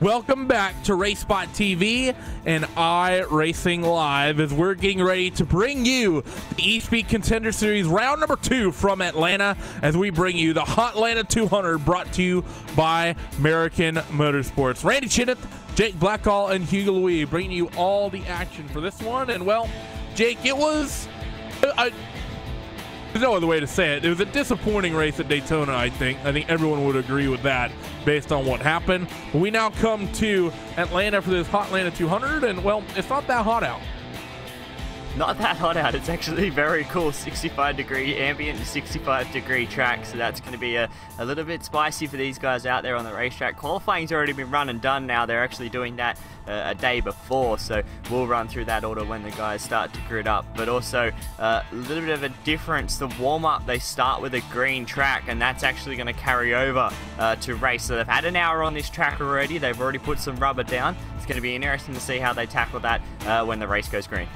Welcome back to RaceSpot TV and iRacing Live as we're getting ready to bring you the eSpeed Contender Series round number 2 from Atlanta as we bring you the Hotlanta 200 brought to you by American Motorsports. Randy Chineth, Jake Blackall, and Hugo Louis bringing you all the action for this one. And well, Jake, it was... there's no other way to say it. It was a disappointing race at Daytona, I think. I think everyone would agree with that based on what happened. But we now come to Atlanta for this Hotlanta 200, and, well, it's not that hot out. Not that hot out. It's actually very cool. 65-degree ambient, 65-degree track, so that's going to be a little bit spicy for these guys out there on the racetrack. Qualifying's already been run and done now. They're actually doing that a day before, so we'll run through that order when the guys start to grid up. But also a little bit of a difference. The warm-up, they start with a green track, and that's actually going to carry over to race. So they've had an hour on this track already. They've already put some rubber down. It's going to be interesting to see how they tackle that when the race goes green.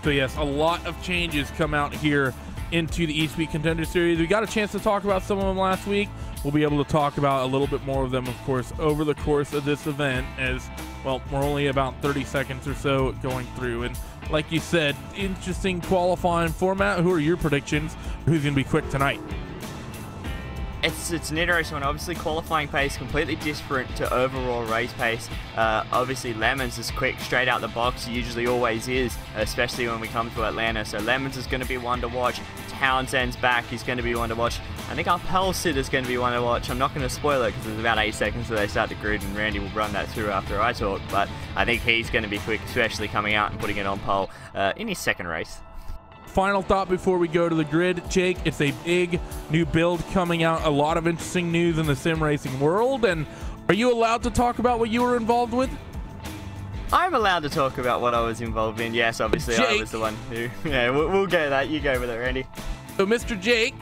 So yes, a lot of changes come out here into the eSpeed Contender Series. We got a chance to talk about some of them last week. We'll be able to talk about a little bit more of them, of course, over the course of this event as, well, we're only about 30 seconds or so going through. And like you said, interesting qualifying format. Who are your predictions? Who's going to be quick tonight? It's an interesting one. Obviously, qualifying pace completely different to overall race pace. Obviously, Lemons is quick straight out the box. He usually always is, especially when we come to Atlanta. So Lemons is going to be one to watch. Townsend's back. He's going to be one to watch. I think our Pelsit is going to be one to watch. I'm not going to spoil it because there's about 8 seconds till they start the grid, and Randy will run that through after I talk. But I think he's going to be quick, especially coming out and putting it on pole in his second race. Final thought before we go to the grid, Jake. It's a big new build coming out. A lot of interesting news in the sim racing world. And are you allowed to talk about what you were involved with? I'm allowed to talk about what I was involved in. Yes, obviously, Jake. I was the one who... Yeah, we'll go that. You go with it, Randy. So Mr. Jake,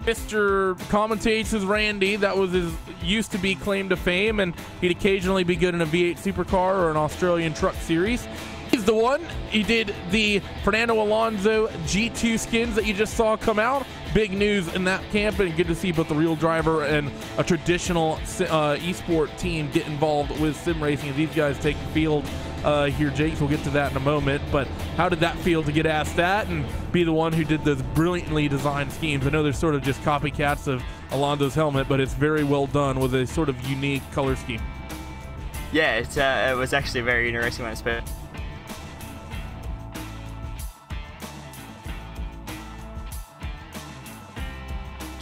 Mr. Commentates Randy, that was his used to be claim to fame, and he'd occasionally be good in a V8 supercar or an Australian truck series. He's the one. He did the Fernando Alonso G2 skins that you just saw come out. Big news in that camp, and good to see both the real driver and a traditional esport team get involved with sim racing. These guys take the field here, Jake. We'll get to that in a moment. But how did that feel to get asked that and be the one who did those brilliantly designed schemes? I know they're sort of just copycats of Alonso's helmet, but it's very well done with a sort of unique color scheme. Yeah, it was actually a very interesting one.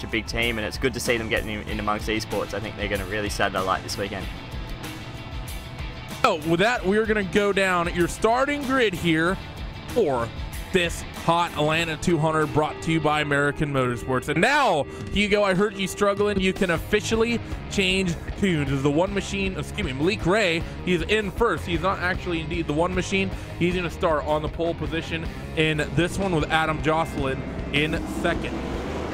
A big team, and it's good to see them getting in amongst esports. I think they're going to really set a light this weekend. So with that, we're going to go down your starting grid here for this hot Atlanta 200 brought to you by American Motorsports. And now, Hugo, I heard you struggling. You can officially change tunes. As the one machine, excuse me, Malik Ray, he's in first. He's not actually indeed the one machine. He's going to start on the pole position in this one with Adam Jocelyn in second.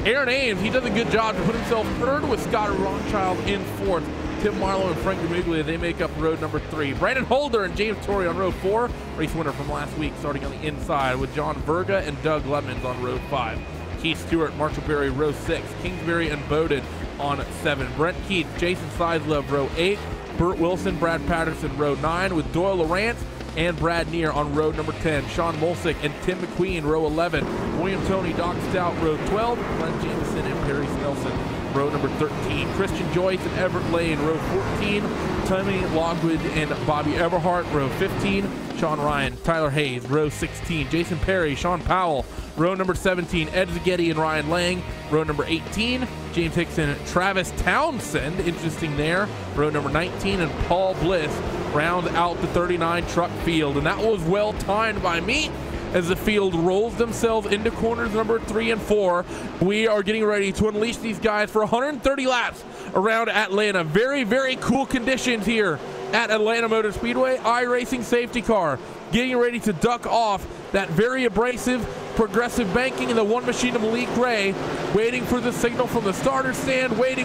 Aaron Ames, he does a good job to put himself third with Scott Ronchild in fourth. Tim Marlowe and Frank Gramiglia, they make up road number 3. Brandon Holder and James Torrey on road 4. Race winner from last week starting on the inside with John Verga and Doug Lemons on road 5. Keith Stewart, Marshall Berry, row 6. Kingsbury and Bowden on 7. Brent Keith, Jason Sideslove, row 8. Burt Wilson, Brad Patterson, row 9 with Doyle Lawrence and Brad Neer on road number 10. Sean Mulsick and Tim McQueen, row 11. William Tony, Doc Stout, row 12. Glenn Jameson and Perry Snelson, row number 13. Christian Joyce and Everett Lane, row 14. Tommy Logwood and Bobby Everhart, row 15. Sean Ryan, Tyler Hayes, row 16. Jason Perry, Sean Powell, row number 17. Ed Zaghetti and Ryan Lang, row number 18. James Hickson, Travis Townsend, interesting there, row number 19. And Paul Bliss round out the 39 truck field. And that was well timed by me as the field rolls themselves into corners number 3 and 4. We are getting ready to unleash these guys for 130 laps around Atlanta. Very, very cool conditions here at Atlanta Motor Speedway. iRacing safety car getting ready to duck off that very abrasive progressive banking, in the one machine of Malik Ray, waiting for the signal from the starter stand. Waiting.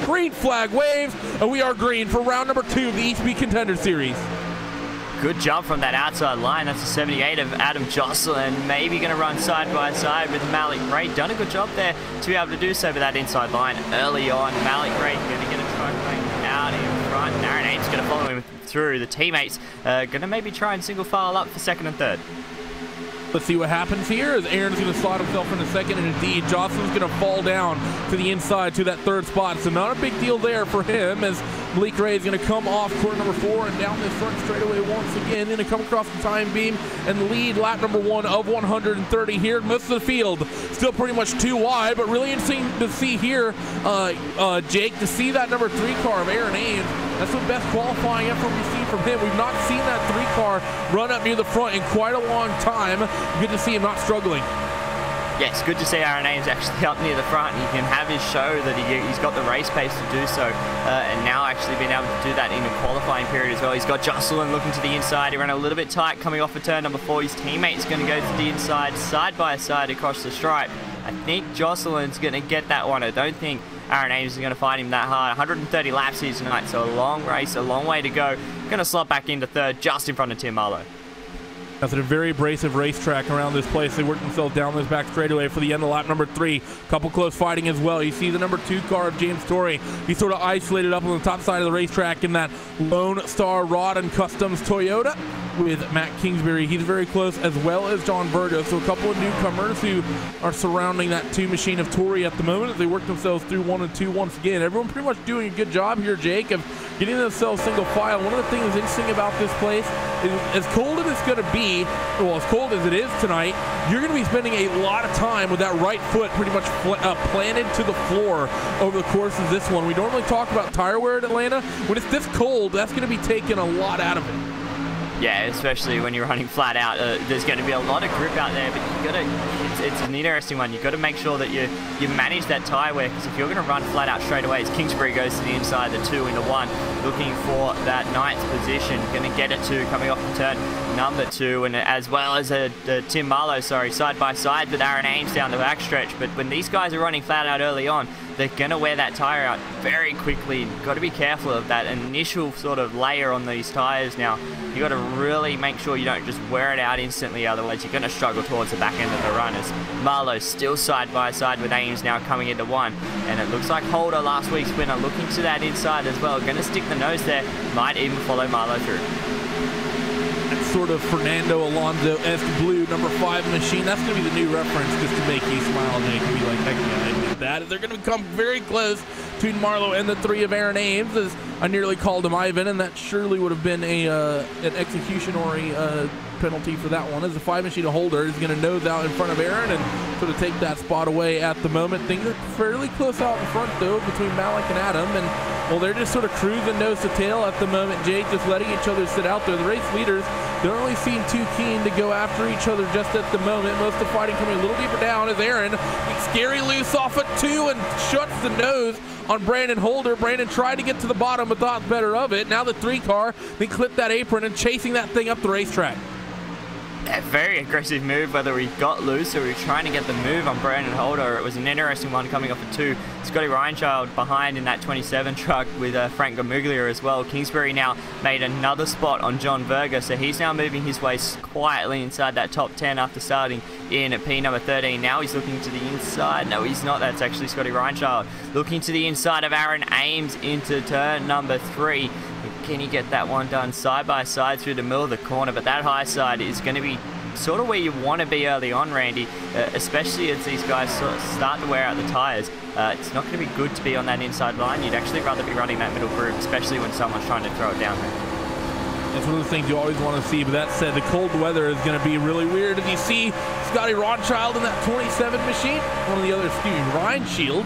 Green flag waves, and we are green for round number 2 of the eSpeed Contender Series. Good jump from that outside line. That's a 78 of Adam Jocelyn. Maybe going to run side by side with Malik Ray. Done a good job there to be able to do so with that inside line early on. Malik Ray going to get a truck lane out in front, and Aaron Ames going to follow him through. The teammates going to maybe try and single file up for second and third. Let's see what happens here as Aaron's going to slot himself into second, and indeed Jocelyn's going to fall down to the inside to that third spot. So not a big deal there for him as Malik Ray is going to come off corner number 4 and down this front straightaway once again. Going to come across the time beam and lead lap number 1 of 130 here. Most of the field still pretty much too wide, but really interesting to see here, Jake, to see that number 3 car of Aaron Ames. That's the best qualifying effort we've seen from him. We've not seen that 3 car run up near the front in quite a long time. Good to see him not struggling. Yes, good to see Aaron Ames actually up near the front. He can have his show that he's got the race pace to do so, and now actually being able to do that in the qualifying period as well. He's got Jocelyn looking to the inside. He ran a little bit tight coming off of turn number 4. His teammate's going to go to the inside, side by side across the stripe. I think Jocelyn's going to get that one. I don't think Aaron Ames is going to fight him that hard. 130 laps here tonight, so a long race, a long way to go. Going to slot back into third, just in front of Tim Marlowe. That's a very abrasive racetrack around this place. They worked themselves down this back straightaway for the end of lap number 3. Couple close fighting as well. You see the number 2 car of James Torrey. He's sort of isolated up on the top side of the racetrack in that Lone Star Rod and Customs Toyota with Matt Kingsbury. He's very close, as well as John Virgo. So a couple of newcomers who are surrounding that 2 machine of Torrey at the moment as they work themselves through 1 and 2 once again. Everyone pretty much doing a good job here, Jake, of getting themselves single file. One of the things interesting about this place is, as cold as it's going to be, well, as cold as it is tonight, you're going to be spending a lot of time with that right foot pretty much planted to the floor over the course of this one. We normally talk about tire wear at Atlanta. When it's this cold, that's going to be taking a lot out of it. Yeah, especially when you're running flat out. There's going to be a lot of grip out there, but you got to. It's an interesting one. You've got to make sure that you manage that tire wear, because if you're going to run flat out straight away, as Kingsbury goes to the inside, the 2 into 1, looking for that 9th position, going to get it to coming off the turn number 2, and as well as Tim Marlowe, side by side with Aaron Ames down the backstretch. But when these guys are running flat out early on, they're going to wear that tire out very quickly. You've got to be careful of that initial sort of layer on these tires now. You've got to really make sure you don't just wear it out instantly, otherwise you're going to struggle towards the back end of the run, as Marlowe's still side by side with Ames now coming into 1. And it looks like Holder, last week's winner, looking to that inside as well. Going to stick the nose there, might even follow Marlowe through. That's sort of Fernando Alonso-esque blue number 5 machine. That's going to be the new reference, just to make you smile, Jake, and be like, heck yeah, I did that. They're going to come very close between Marlowe and the 3 of Aaron Ames, as I nearly called him Ivan, and that surely would have been an executionary penalty for that one, as the 5 machine Holder is going to nose out in front of Aaron and sort of take that spot away at the moment. Things are fairly close out in front, though, between Malik and Adam, and well, they're just sort of cruising nose to tail at the moment, Jake, just letting each other sit out there. The race leaders don't really seem too keen to go after each other just at the moment. Most of the fighting coming a little deeper down as Aaron gets scary loose off at 2 and shuts the nose on Brandon Holder. Brandon tried to get to the bottom but thought better of it. Now the 3 car, they clip that apron and chasing that thing up the racetrack. A very aggressive move, whether he got loose or he was trying to get the move on Brandon Holder. It was an interesting one coming off of 2. Scotty Reinchild behind in that 27 truck with Frank Gomuglia as well. Kingsbury now made another spot on John Berger, so he's now moving his way quietly inside that top 10 after starting in at P number 13. Now he's looking to the inside. No, he's not. That's actually Scotty Reinchild looking to the inside of Aaron Ames into turn number 3. Can he get that one done side by side through the middle of the corner? But that high side is going to be sort of where you want to be early on, Randy, especially as these guys sort of start to wear out the tires. It's not going to be good to be on that inside line. You'd actually rather be running that middle group, especially when someone's trying to throw it down there. That's one of the things you always want to see, but that said, the cold weather is going to be really weird. As you see Scotty Reinchild in that 27 machine, one of the other, Ryan Shield.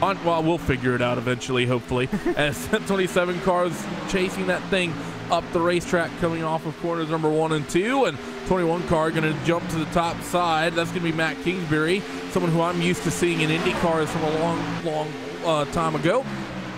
Well, we'll figure it out eventually, hopefully, as 27 cars chasing that thing up the racetrack coming off of corners number 1 and 2, and 21 car going to jump to the top side. That's going to be Matt Kingsbury, someone who I'm used to seeing in Indy cars from a long time ago.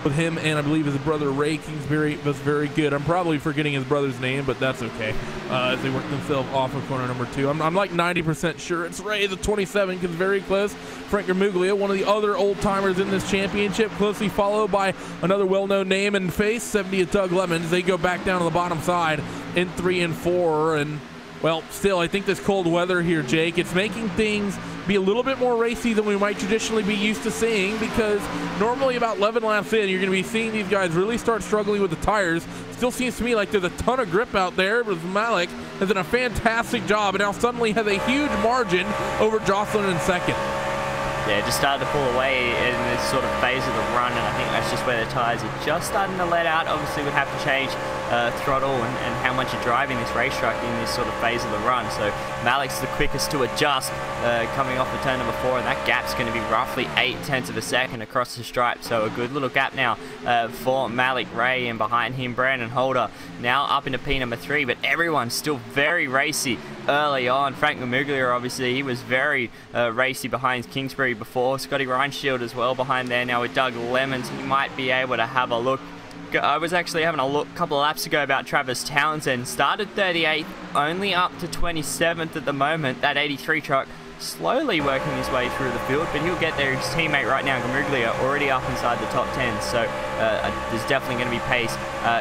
With him and I believe his brother Ray Kingsbury was very good. I'm probably forgetting his brother's name, but that's okay. As they work themselves off of corner number 2. I'm like 90% sure it's Ray, the 27, because very close. Frank Gomuglia, one of the other old timers in this championship, closely followed by another well-known name and face, 70th Doug Lemons. They go back down to the bottom side in 3 and 4, and Well, still, I think this cold weather here, Jake, it's making things be a little bit more racy than we might traditionally be used to seeing, because normally about 11 laps in, you're going to be seeing these guys really start struggling with the tires. Still seems to me like there's a ton of grip out there, but Malik has done a fantastic job and now suddenly has a huge margin over Jocelyn in second. Yeah, just started to pull away in this sort of phase of the run, and I think that's just where the tyres are just starting to let out. Obviously, we'd have to change throttle and how much you're driving this racetrack in this sort of phase of the run. So Malik's the quickest to adjust coming off the turn number 4, and that gap's going to be roughly 0.8 of a second across the stripe. So a good little gap now for Malik Ray, and behind him Brandon Holder now up into P number 3, but everyone's still very racy early on. Frank Lamuglia, obviously, he was very racy behind Kingsbury before. Scotty Reinshield as well behind there now with Doug Lemons. He might be able to have a look. I was actually having a look a couple of laps ago about Travis Townsend. Started 38th, only up to 27th at the moment. That 83 truck slowly working his way through the field, but he'll get there. His teammate right now, Gamuglia, already up inside the top 10, so there's definitely going to be pace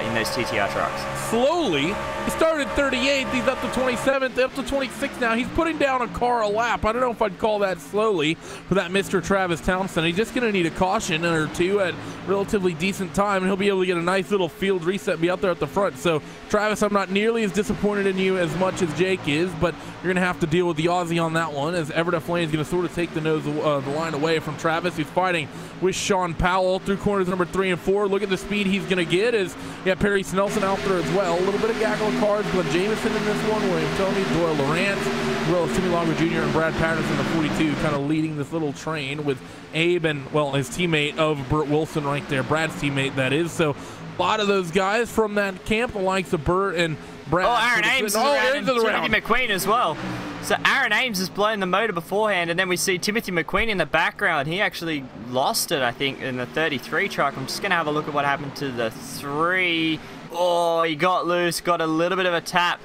in those TTR trucks. Slowly, he started 38th, he's up to 27th, up to 26th now. He's putting down a car a lap. I don't know if I'd call that slowly for that Mr. Travis Townsend. He's just going to need a caution or two at relatively decent time, and he'll be able to get a nice little field reset and be out there at the front. So, Travis, I'm not nearly as disappointed in you as much as Jake is, but you're going to have to deal with the Aussie on that one, as Everett Lane is going to sort of take the line away from Travis, who's fighting with Sean Powell through corners number 3 and 4. Look at the speed he's going to get as Perry Snelson out there as well. A little bit of gaggle of cars, Glenn Jameson in this one, William Tony, Doyle Lawrence, as well as Timmy Longo Jr. and Brad Patterson, the 42, kind of leading this little train with Abe and, well, his teammate of Burt Wilson right there, Brad's teammate, that is. So a lot of those guys from that camp, the likes of Burt and Brad. Oh, Aaron Ames is around, and Timothy McQueen as well. So Aaron Ames has blown the motor beforehand, and then we see Timothy McQueen in the background. He actually lost it, I think, in the 33 truck. I'm just going to have a look at what happened to the 3. Oh, he got loose, got a little bit of a tap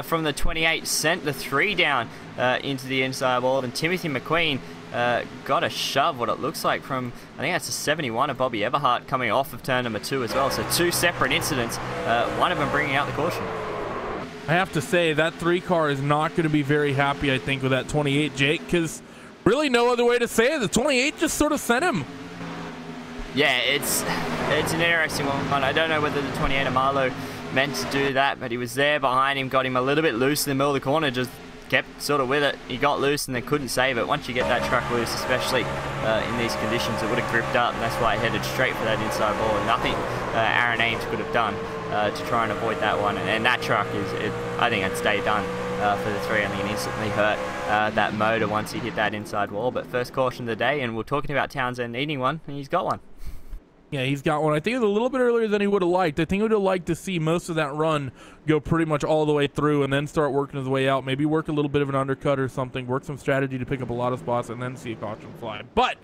from the 28, sent the 3 down into the inside wall, and Timothy McQueen got a shove, what it looks like, from, I think that's a 71 of Bobby Everhart coming off of turn number 2 as well. So 2 separate incidents, one of them bringing out the caution. I have to say that 3 car is not going to be very happy, I think, with that 28, Jake, because really no other way to say it. The 28 just sort of sent him. Yeah, it's an interesting one. I don't know whether the 28 Amalo meant to do that, but he was there behind him, got him a little bit loose in the middle of the corner, just kept sort of with it. He got loose and then couldn't save it. Once you get that truck loose, especially in these conditions, it would have gripped up, and that's why he headed straight for that inside wall. And nothing Aaron Ames could have done to try and avoid that one. And that truck I think it's day done for the 3, and he instantly hurt that motor once he hit that inside wall. But first caution of the day, and we're talking about Townsend needing one, and he's got one. Yeah, he's got one. I think it was a little bit earlier than he would have liked. I think he would have liked to see most of that run go pretty much all the way through and then start working his way out. Maybe work a little bit of an undercut or something, work some strategy to pick up a lot of spots, and then see a caution fly. But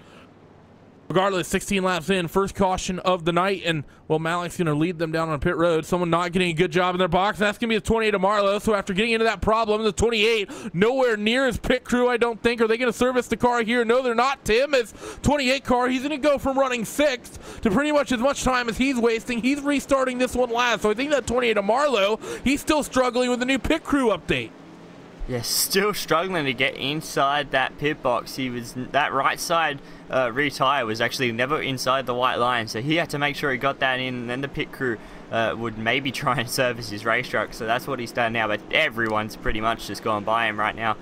regardless, 16 laps in, first caution of the night, and, well, Malik's going to lead them down on pit road. Someone not getting a good job in their box, and that's going to be the 28 of Marlowe. So after getting into that problem, the 28 nowhere near his pit crew, I don't think. Are they going to service the car here? No, they're not, Tim. His 28 car, he's going to go from running 6th to pretty much as much time as he's wasting. He's restarting this one last. So I think that 28 of Marlowe, he's still struggling with the new pit crew update. Yeah, still struggling to get inside that pit box. That right side rear tire was actually never inside the white line, so he had to make sure he got that in, and then the pit crew would maybe try and service his race truck. So that's what he's done now, but everyone's pretty much just gone by him right now.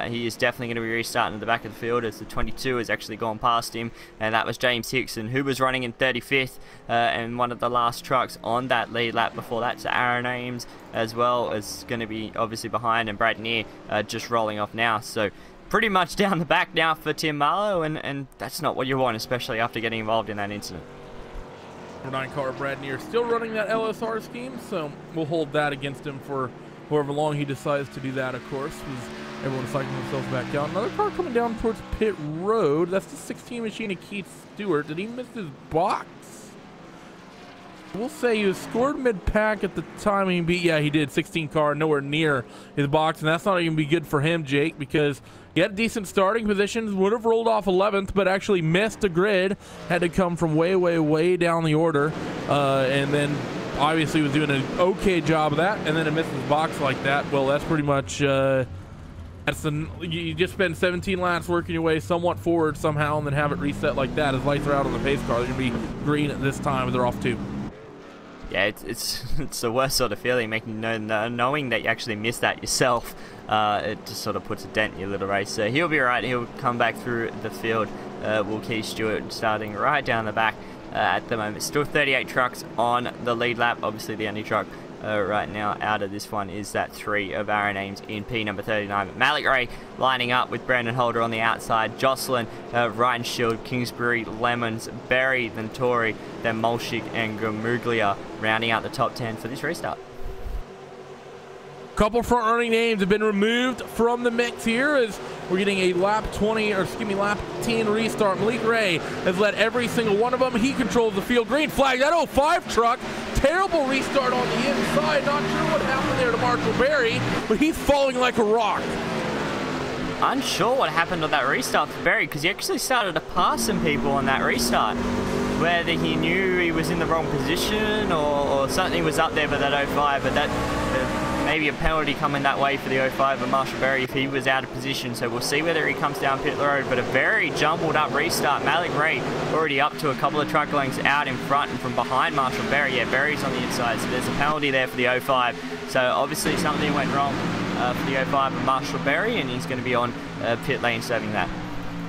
He is definitely going to be restarting at the back of the field, as the 22 has actually gone past him, and that was James Hickson, who was running in 35th and one of the last trucks on that lead lap before that. So Aaron Ames as well is going to be obviously behind, and Brad Neer just rolling off now. So pretty much down the back now for Tim Marlowe, and that's not what you want, especially after getting involved in that incident. 9 car Brad Neer still running that LSR scheme, so we'll hold that against him for however long he decides to do that, of course. Everyone cycling themselves back out. Another car coming down towards pit road. That's the 16 machine of Keith Stewart. Did he miss his box? We'll say he was scored mid-pack at the time. Yeah, he did. 16 car, nowhere near his box, and that's not even be good for him, Jake, because he had decent starting positions, would have rolled off 11th, but actually missed a grid. Had to come from way, way, way down the order, and then obviously was doing an okay job of that, and then it misses box like that. Well, that's pretty much you just spend 17 laps working your way somewhat forward somehow, and then have it reset like that. As lights are out on the pace car, they're gonna be green at this time. They're off 2. Yeah, it's the worst sort of feeling, knowing that you actually missed that yourself. It just sort of puts a dent in your little race. So he'll be right. He'll come back through the field. Will Keith Stewart starting right down the back at the moment. Still 38 trucks on the lead lap. Obviously, the only truck right now out of this one is that 3 of Aaron Ames in P number 39. Malik Ray lining up with Brandon Holder on the outside. Jocelyn, Ryan Shield, Kingsbury, Lemons, Berry, then Tory, then Molshik and Gomuglia rounding out the top 10 for this restart. Couple front running names have been removed from the mix here as we're getting a lap 10 restart. Malik Ray has led every single one of them. He controls the field. Green flag. That 05 truck, terrible restart on the inside. Not sure what happened there to Marshall Berry, but he's falling like a rock. Unsure what happened on that restart for Berry, because he actually started to pass some people on that restart. Whether he knew he was in the wrong position or something was up there with that 05, but that maybe a penalty coming that way for the 05 of Marshall Berry if he was out of position. So we'll see whether he comes down pit road, but a very jumbled up restart. Malik Ray already up to a couple of truck lengths out in front and from behind Marshall Berry. Yeah, Berry's on the inside, so there's a penalty there for the 05. So obviously something went wrong for the 05 of Marshall Berry, and he's going to be on pit lane serving that.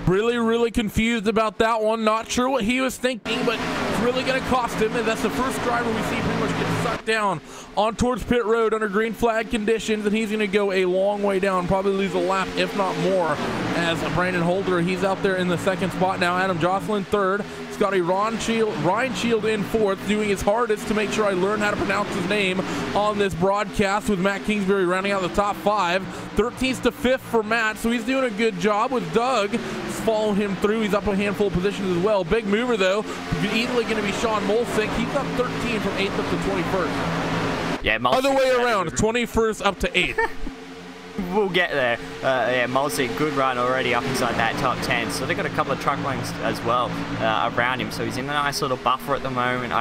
Really confused about that one. Not sure what he was thinking, but it's really going to cost him. And that's the first driver we see pretty much get sucked down on towards pit road under green flag conditions. And he's going to go a long way down, probably lose a lap, if not more, as Brandon Holder, he's out there in the 2nd spot now. Adam Jocelyn 3rd. Scotty Ryan Shield in 4th, doing his hardest to make sure I learn how to pronounce his name on this broadcast, with Matt Kingsbury rounding out the top 5. 13th to 5th for Matt, so he's doing a good job, with Doug following him through. He's up a handful of positions as well. Big mover though, easily going to be Sean Molsick. He's up 13 from 8th up to 21st. Yeah, other way around, 21st up to 8th. We'll get there. Yeah, Molsick, good run already up inside that top 10. So they've got a couple of truck lengths as well around him. So he's in a nice little buffer at the moment.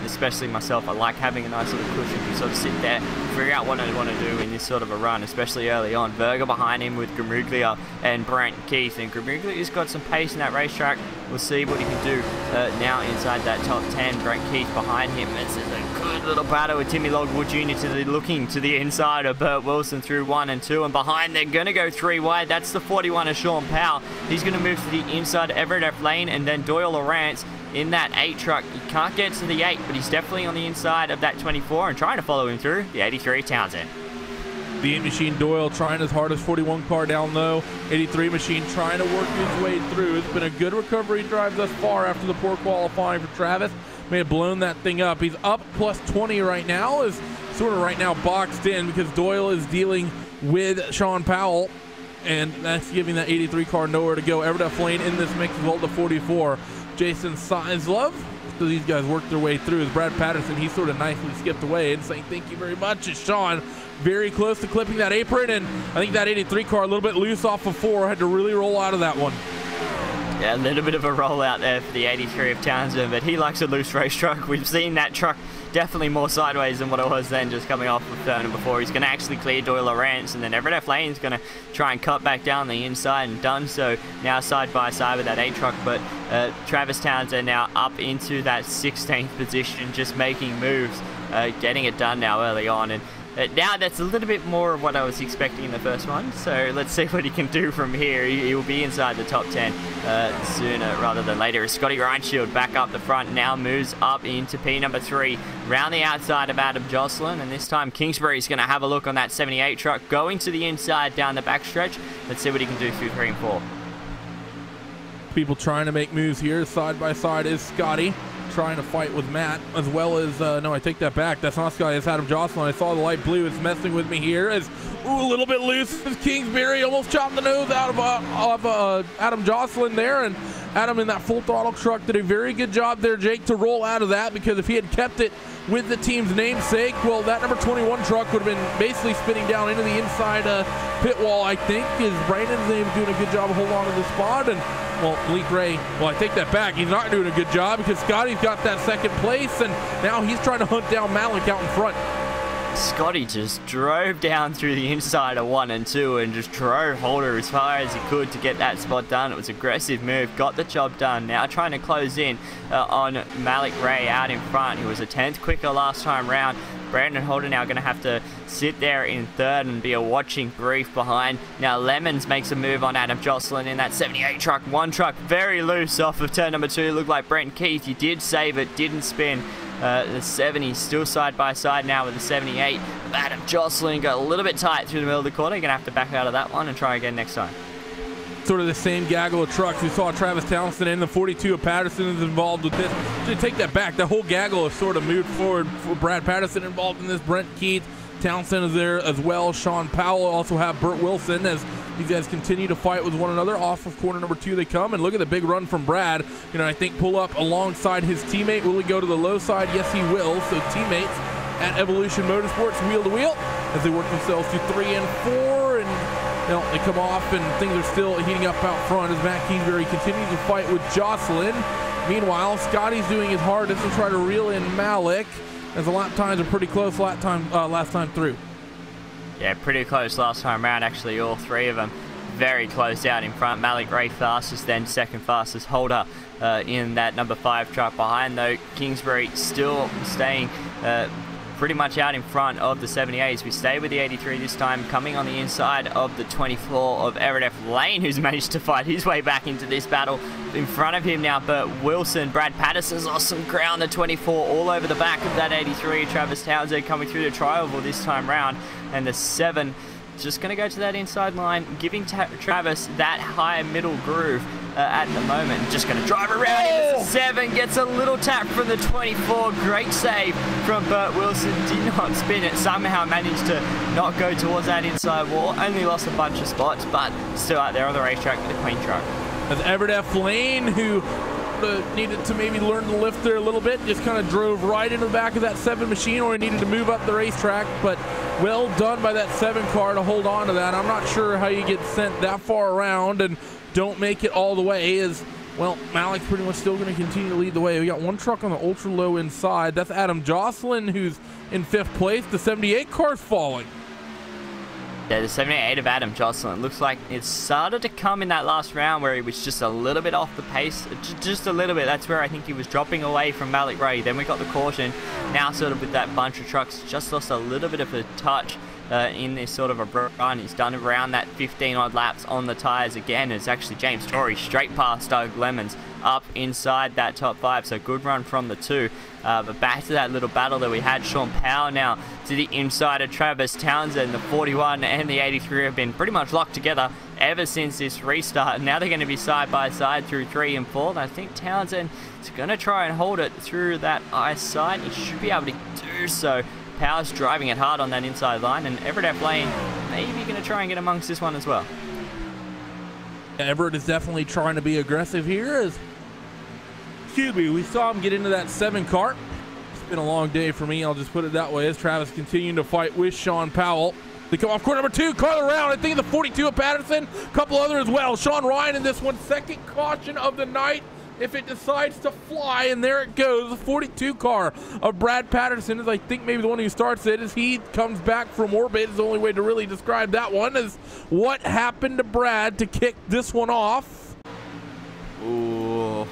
Especially myself, I like having a nice little cushion to sort of sit there, figure out what I want to do in this sort of a run, especially early on. Berger behind him with Gomuglia and Brent Keith. And Gomuglia's got some pace in that racetrack. We'll see what he can do now inside that top 10. Brent Keith behind him. It's a good little battle with Timmy Logwood Jr. looking to the inside of Bert Wilson through 1 and 2. And behind, they're going to go 3 wide. That's the 41 of Sean Powell. He's going to move to the inside Everett F. Lane, and then Doyle Lawrence in that 8 truck. He can't get to the 8, but he's definitely on the inside of that 24 and trying to follow him through the 83 Townsend. The 8 machine Doyle trying his hardest, 41 car down low. 83 machine trying to work his way through. It's been a good recovery drive thus far after the poor qualifying for Travis. May have blown that thing up. He's up plus 20 right now, is sort of right now boxed in because Doyle is dealing with Sean Powell, and that's giving that 83 car nowhere to go. Everett F. Lane in this mix as well to 44. Jason Sizlove. So these guys work their way through. As Brad Patterson, he sort of nicely skipped away and saying thank you very much. As Sean very close to clipping that apron, and I think that 83 car a little bit loose off of 4, had to really roll out of that one. Yeah, a little bit of a rollout there for the 83 of Townsend, but he likes a loose race truck. We've seen that truck definitely more sideways than what it was then, just coming off of Thurman before. He's going to actually clear Doyle Lawrence, and then Everett F. Lane's going to try and cut back down the inside, and done so now side by side with that 8 truck. But Travis Townsend now up into that 16th position, just making moves, getting it done now early on. And now that's a little bit more of what I was expecting in the first one, so let's see what he can do from here. He will be inside the top 10 sooner rather than later. As Scotty Reinshield back up the front, now moves up into P number 3, round the outside of Adam Jocelyn, and this time Kingsbury's going to have a look on that 78 truck, going to the inside down the backstretch. Let's see what he can do through 3 and 4. People trying to make moves here. Side by side is Scotty, trying to fight with Matt, as well as, no, I take that back. That's not Scotty, it's Adam Jocelyn. I saw the light blue. It's messing with me here. As, ooh, a little bit loose. As Kingsbury almost chopped the nose out of Adam Jocelyn there, and Adam in that full throttle truck did a very good job there, Jake, to roll out of that, because if he had kept it with the team's namesake, well, that number 21 truck would have been basically spinning down into the inside pit wall, I think, is Brandon's name doing a good job of holding on to the spot. And well, Malik Ray, well, I take that back. He's not doing a good job because Scotty's got that second place, and now he's trying to hunt down Malik out in front. Scotty just drove down through the inside of 1 and 2 and just drove Holder as far as he could to get that spot done. It was an aggressive move, got the job done. Now trying to close in on Malik Ray out in front, who was a 10th quicker last time round. Brandon Holder now going to have to sit there in third and be a watching brief behind. Now Lemons makes a move on Adam Jocelyn in that 78 truck. One truck very loose off of turn number 2. Looked like Brent Keith. He did save it, didn't spin. The 70 still side by side now with the 78. Adam Jocelyn got a little bit tight through the middle of the corner. You're going to have to back out of that one and try again next time. Sort of the same gaggle of trucks. We saw Travis Townsend and the 42 of Patterson is involved with this. To take that back, the whole gaggle has sort of moved forward. For Brad Patterson involved in this. Brent Keith, Townsend is there as well. Sean Powell, also have Burt Wilson as these guys continue to fight with one another. Off of corner number 2 they come, and look at the big run from Brad. You know, I think pull up alongside his teammate. Will he go to the low side? Yes, he will. So teammates at Evolution Motorsports wheel to wheel as they work themselves to 3 and 4, and they come off and things are still heating up out front as Matt Kingsbury continues to fight with Jocelyn. Meanwhile, Scotty's doing his hardest to try to reel in Malik as the lap times are pretty close last time through. Yeah, pretty close last time around, actually, all 3 of them very close out in front. Malik Ray fastest, then second fastest. Holder in that number 5 truck behind, though. Kingsbury still staying pretty much out in front of the 78s. We stay with the 83 this time, coming on the inside of the 24 of Everett Lane, who's managed to fight his way back into this battle. In front of him now, Burt Wilson. Brad Patterson's lost some ground, the 24 all over the back of that 83. Travis Townsend coming through the tri-oval this time round, and the 7 just going to go to that inside line, giving Travis that high middle groove at the moment. Just going to drive around into the 7, gets a little tap from the 24. Great save from Burt Wilson. Did not spin it. Somehow managed to not go towards that inside wall. Only lost a bunch of spots, but still out there on the racetrack with a clean truck. As Everett F. Lane, who needed to maybe learn to lift there a little bit, just kind of drove right into the back of that 7 machine, or he needed to move up the racetrack, but well done by that 7 car to hold on to that. I'm not sure how you get sent that far around and don't make it all the way, as well, Malik's pretty much still going to continue to lead the way. We got one truck on the ultra low inside. That's Adam Jocelyn, who's in 5th place. The 78 car's falling. Yeah, the 78 of Adam Jocelyn. Looks like it started to come in that last round where he was just a little bit off the pace. Just a little bit. That's where I think he was dropping away from Malik Ray. Then we got the caution. Now sort of with that bunch of trucks, just lost a little bit of a touch in this sort of a run. He's done around that 15 odd laps on the tyres again. It's actually James Torrey straight past Doug Lemons up inside that top 5. So good run from the 2. But back to that little battle that we had. Sean Powell now to the inside of Travis Townsend. The 41 and the 83 have been pretty much locked together ever since this restart. Now they're going to be side by side through 3 and 4. And I think Townsend is going to try and hold it through that eyesight. He should be able to do so. Powell's driving it hard on that inside line, and Everett F. Lane maybe going to try and get amongst this one as well. Everett is definitely trying to be aggressive here. As, we saw him get into that 7 car. It's been a long day for me, I'll just put it that way, as Travis continuing to fight with Sean Powell. They come off corner number 2, car around. I think the 42 of Patterson, a couple other as well. Sean Ryan in this one, 2nd caution of the night. If it decides to fly, and there it goes, the 42 car of Brad Patterson is, I think, maybe the one who starts it as he comes back from orbit. Is the only way to really describe that one, is what happened to Brad to kick this one off. Ooh.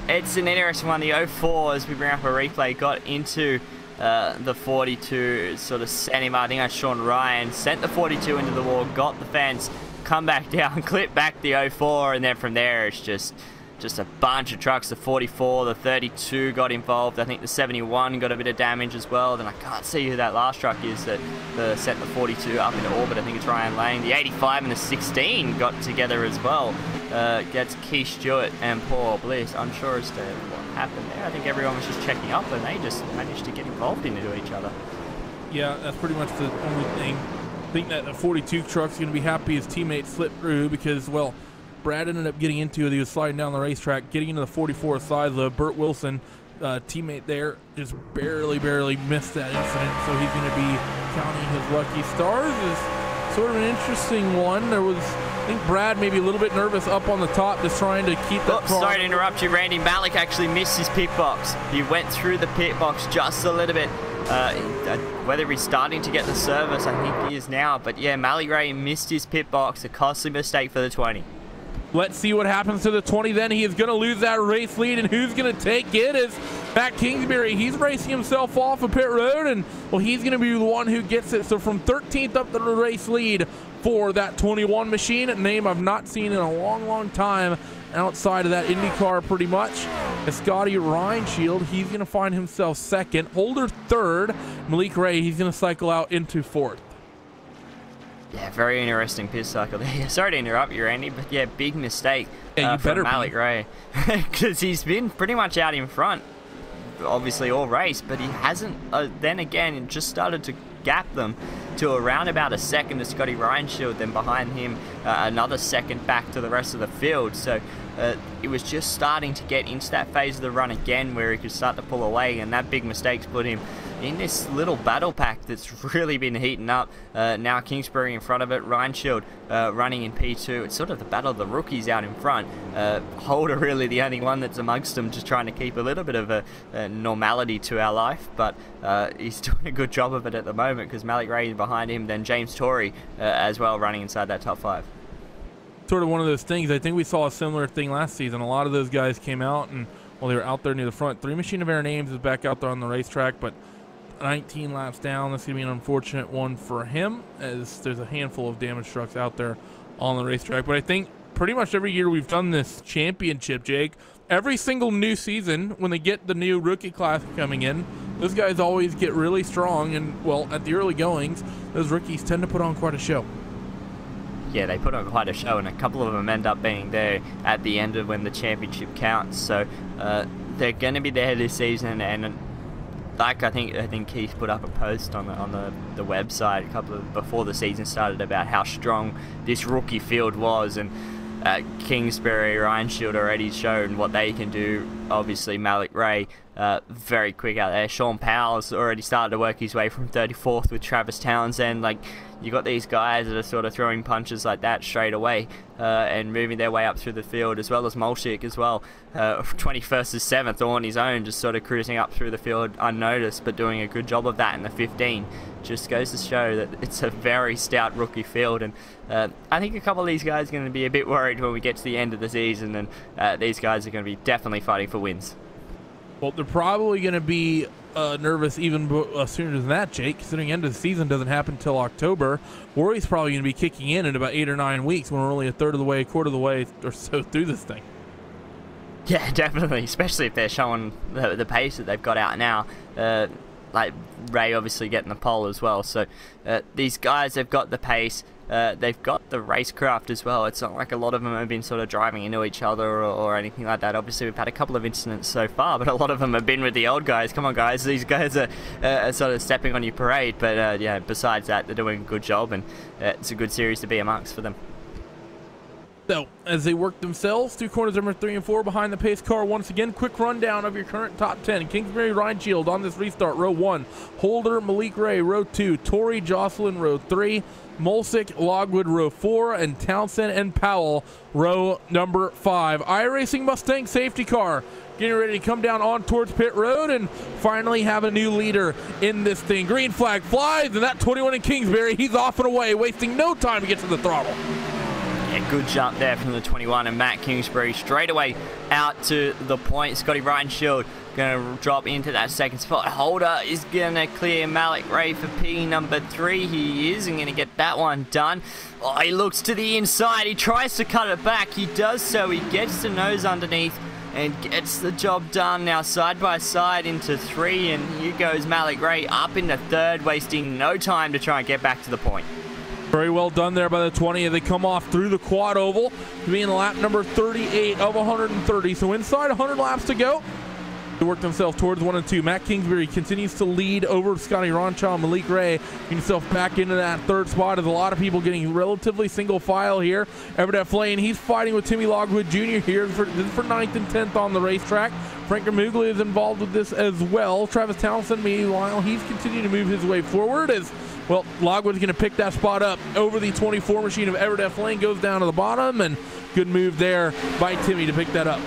It's an interesting one. The 04, as we bring up a replay, got into the 42, sort of sent him, I think that's Sean Ryan, sent the 42 into the wall, got the fence, come back down, clip back the 04, and then from there it's just a bunch of trucks. The 44, the 32 got involved. I think the 71 got a bit of damage as well. Then I can't see who that last truck is that sent the 42 up into orbit. I think it's Ryan Lane. The 85 and the 16 got together as well. Gets Keith Stewart and Paul Bliss. Unsure as to what happened there. I think everyone was just checking up and they just managed to get involved into each other. Yeah, that's pretty much the only thing. I think that the 42 truck's going to be happy his teammates slipped through because, well, Brad ended up getting into it. He was sliding down the racetrack, getting into the 44 side. The Burt Wilson teammate there just barely missed that incident, so he's going to be counting his lucky stars. Is sort of an interesting one. There was think Brad maybe a little bit nervous up on the top, just trying to keep that. Oops, sorry to interrupt you, Randy. Malik actually missed his pit box. He went through the pit box just a little bit. Whether he's starting to get the service, I think he is now. But yeah, Malik Ray missed his pit box. A costly mistake for the 20. Let's see what happens to the 20 then. He is going to lose that race lead, and who's going to take it is Matt Kingsbury. He's racing himself off of pit road, and well, he's going to be the one who gets it. So from 13th up to the race lead for that 21 machine, a name I've not seen in a long time outside of that IndyCar pretty much. Scotty Reinshield, he's going to find himself second. Holder third. Malik Ray, he's going to cycle out into fourth. Yeah, very interesting pit cycle there. Sorry to interrupt you, Randy, but yeah, big mistake from Malik Ray. Because he's been pretty much out in front, obviously all race, but he hasn't, then again, just started to gap them to around about a second to Scotty Reinshield, then behind him another second back to the rest of the field. So it was just starting to get into that phase of the run again where he could start to pull away, and that big mistake's put him in this little battle pack that's really been heating up. Now Kingsbury in front of it, Reinshield running in P2. It's sort of the battle of the rookies out in front. Holder really the only one that's amongst them, just trying to keep a little bit of a normality to our life, but he's doing a good job of it at the moment because Malik Ray is behind him, then James Torrey as well running inside that top 5. Sort of one of those things. I think we saw a similar thing last season. A lot of those guys came out and they were out there near the front. 3 Machine of Air Names is back out there on the racetrack, but 19 laps down. That's going to be an unfortunate one for him, as there's a handful of damaged trucks out there on the racetrack. But I think pretty much every year we've done this championship, Jake, every single new season when they get the new rookie class coming in, those guys always get really strong. And, well, at the early goings, those rookies tend to put on quite a show. Yeah, they put on quite a show, and a couple of them end up being there at the end of when the championship counts. So they're going to be there this season, and like I think Keith put up a post on the website a couple of before the season started about how strong this rookie field was, and Kingsbury, Reinshield already shown what they can do. Obviously Malik Ray very quick out there. Sean Powell's already started to work his way from 34th with Travis Townsend. Like, you got these guys that are sort of throwing punches like that straight away and moving their way up through the field, as well as Molchik as well. 21st is 7th all on his own, just sort of cruising up through the field unnoticed, but doing a good job of that in the 15. Just goes to show that it's a very stout rookie field, and I think a couple of these guys are going to be a bit worried when we get to the end of the season, and these guys are going to be definitely fighting for wins. Well, they're probably going to be nervous even sooner than that, Jake, considering the end of the season doesn't happen until October. Worry's probably going to be kicking in about 8 or 9 weeks when we're only a third of the way, quarter of the way or so through this thing. Yeah, definitely, especially if they're showing the pace that they've got out now. Like Ray obviously getting the pole as well. So these guys have got the pace. They've got the racecraft as well. It's not like a lot of them have been sort of driving into each other or anything like that. Obviously, we've had a couple of incidents so far, but a lot of them have been with the old guys. Come on, guys. These guys are sort of stepping on your parade. But yeah, besides that, they're doing a good job, and it's a good series to be amongst for them. So, as they work themselves through corners number 3 and 4 behind the pace car, once again, quick rundown of your current top 10. Kingsbury, Reinshield on this restart, row 1. Holder, Malik Ray, row 2. Torrey, Jocelyn, row 3. Molchik, Logwood, row 4. And Townsend and Powell, row number 5. iRacing Mustang safety car getting ready to come down on towards pit road and finally have a new leader in this thing. Green flag flies, and that 21 in Kingsbury, he's off and away, wasting no time to get to the throttle. Yeah, good jump there from the 21, and Matt Kingsbury straight away out to the point. Scotty Reinshield going to drop into that second spot. Holder is going to clear Malik Ray for P number 3. He is, and going to get that one done. Oh, he looks to the inside. He tries to cut it back. He does so. He gets the nose underneath and gets the job done. Now side by side into 3, and here goes Malik Ray up into 3rd, wasting no time to try and get back to the point. Very well done there by the 20. They come off through the quad oval to be in lap number 38 of 130. So inside 100 laps to go. They work themselves towards 1 and 2. Matt Kingsbury continues to lead over Scotty Reinshield. Malik Ray getting himself back into that 3rd spot. There's a lot of people getting relatively single file here. Everett Flane, he's fighting with Timmy Logwood Jr. here. This is for 9th and 10th on the racetrack. Frank Ramuglia is involved with this as well. Travis Townsend, meanwhile, he's continuing to move his way forward as well, Logwood's going to pick that spot up over the 24 machine of Everett F. Lane, goes down to the bottom, and good move there by Timmy to pick that up.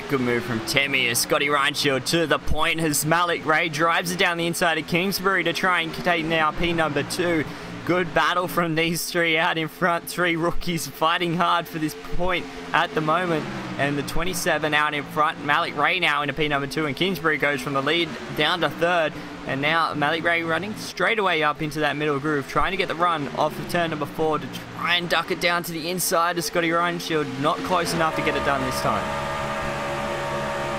Good move from Timmy as Scotty Reinshield to the point as Malik Ray drives it down the inside of Kingsbury to try and take now P number 2. Good battle from these three out in front. 3 rookies fighting hard for this point at the moment. And the 27 out in front. Malik Ray now into P number 2, and Kingsbury goes from the lead down to 3rd. And now Malik Ray running straight away up into that middle groove, trying to get the run off of turn number 4 to try and duck it down to the inside of Scotty Reinshield. Not close enough to get it done this time.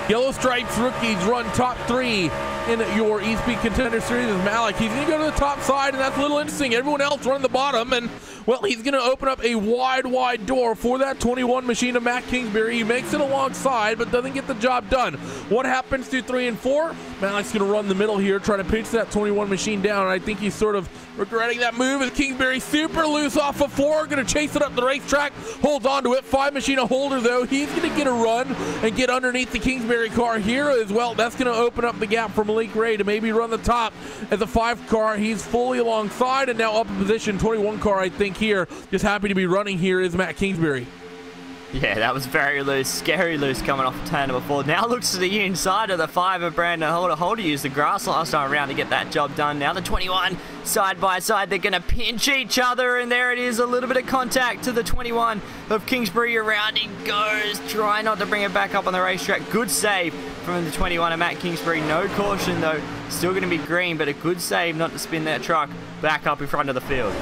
Yellow Stripes rookies run top 3 in your eSpeed Contender Series with Malik. He's going to go to the top side, and that's a little interesting. Everyone else running the bottom, and, well, he's going to open up a wide door for that 21 machine of Matt Kingsbury. He makes it alongside, but doesn't get the job done. What happens to 3 and 4? Malik's going to run the middle here, try to pinch that 21 machine down, and I think he's sort of regretting that move as Kingsbury super loose off of 4, going to chase it up the racetrack, holds on to it. 5 machine a holder, though. He's going to get a run and get underneath the Kingsbury car here as well. That's going to open up the gap for Malik Ray to maybe run the top as a 5 car. He's fully alongside and now up in position. 21 car, I think, here. Just happy to be running here is Matt Kingsbury. Yeah, that was very loose, scary loose coming off of turn number 4. Now looks to the inside of the 5 of Brandon Holder. Holder used the grass last time around to get that job done. Now the 21 side by side, they're going to pinch each other, and there it is, a little bit of contact to the 21 of Kingsbury. Around he goes, try not to bring it back up on the racetrack. Good save from the 21 of Matt Kingsbury. No caution though, still going to be green, but a good save not to spin that truck back up in front of the field.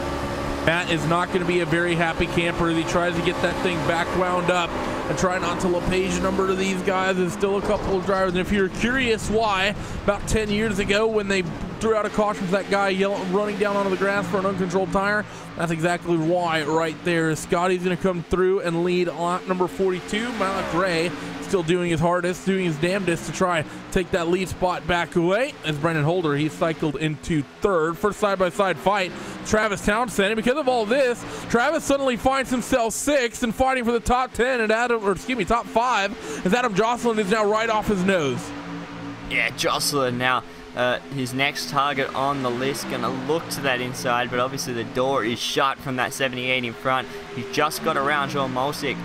Matt is not going to be a very happy camper as he tries to get that thing back wound up and try not to LePage number to these guys. There's still a couple of drivers, and if you're curious why, about 10 years ago when they threw out a caution for that guy running down onto the grass for an uncontrolled tire, that's exactly why right there. Scotty's going to come through and lead lap number 42. Malik Ray still doing his hardest, doing his damnedest to try take that lead spot back away. As Brendan Holder, he cycled into 3rd. First side-by-side fight, Travis Townsend. And because of all this, Travis suddenly finds himself 6th and fighting for the top 10 and top 5, as Adam Jocelyn is now right off his nose. Yeah, Jocelyn now his next target on the list, going to look to that inside, but obviously the door is shut from that 78 in front. He just got around Sean Molsick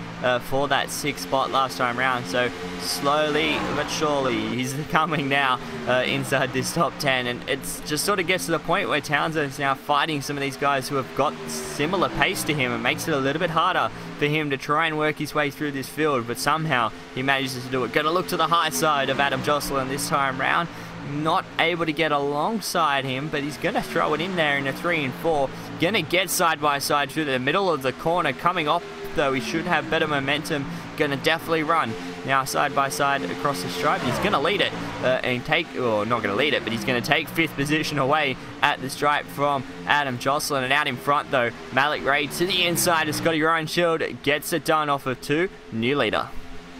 for that 6th spot last time round, so slowly but surely he's coming now inside this top 10, and it's just sort of gets to the point where Townsend's now fighting some of these guys who have got similar pace to him. It makes it a little bit harder for him to try and work his way through this field, but somehow he manages to do it. Going to look to the high side of Adam Jocelyn this time round. Not able to get alongside him, but he's going to throw it in there in a 3 and 4. Going to get side by side through the middle of the corner. Coming off, though, he should have better momentum. Going to definitely run. Now side by side across the stripe. He's going to lead it and take, or not going to lead it, but he's going to take 5th position away at the stripe from Adam Jocelyn. And out in front, though, Malik Ray to the inside of Scotty Reinshield gets it done off of 2. New leader.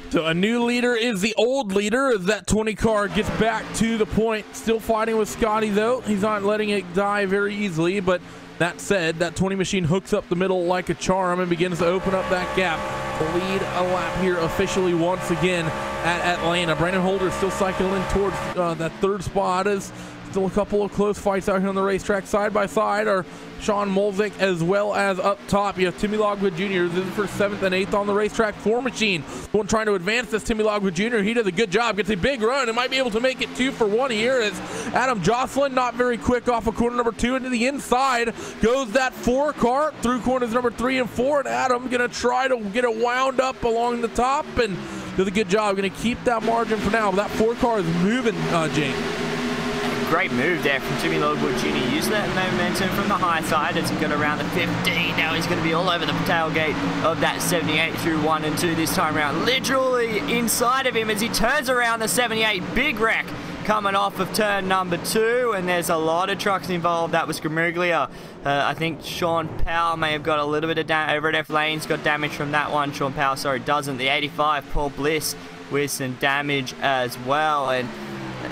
So a new leader is the old leader as that 20 car gets back to the point. Still fighting with Scotty, though. He's not letting it die very easily, but that said, that 20 machine hooks up the middle like a charm and begins to open up that gap to lead a lap here officially once again at Atlanta. Brandon Holder still cycling towards that 3rd spot as still a couple of close fights out here on the racetrack. Side by side are Sean Molsick as well as up top. You have Timmy Logwood Jr. This is for 7th and 8th on the racetrack. 4 machine. One trying to advance this Timmy Logwood Jr. He does a good job. Gets a big run and might be able to make it 2 for 1 here as Adam Jocelyn not very quick off of corner number 2 into the inside. Goes that 4 car through corners number 3 and 4. And Adam going to try to get it wound up along the top and does a good job. Going to keep that margin for now. But that 4 car is moving, Jane. Great move there from Timmy Logwood Jr. Use that momentum from the high side as he got around the 15. Now he's going to be all over the tailgate of that 78 through 1 and 2 this time around. Literally inside of him as he turns around the 78. Big wreck coming off of turn number 2, and there's a lot of trucks involved. That was Gramuglia. I think Sean Powell may have got a little bit of damage. Everett F. Lane's got damage from that one. Sean Powell, sorry, doesn't. The 85, Paul Bliss, with some damage as well, and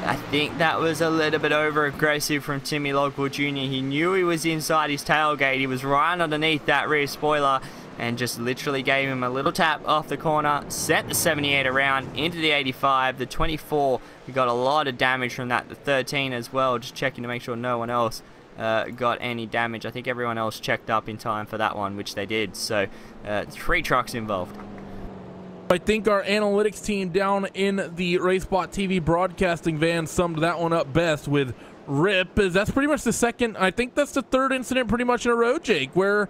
I think that was a little bit over aggressive from Timmy Logwood Jr. He knew he was inside his tailgate. He was right underneath that rear spoiler and just literally gave him a little tap off the corner, sent the 78 around into the 85. The 24, we got a lot of damage from that. The 13 as well, just checking to make sure no one else got any damage. I think everyone else checked up in time for that one, which they did. So 3 trucks involved. I think our analytics team down in the RaceBot TV broadcasting van summed that one up best with RIP, as that's pretty much the second, I think that's the third incident pretty much in a row, Jake, where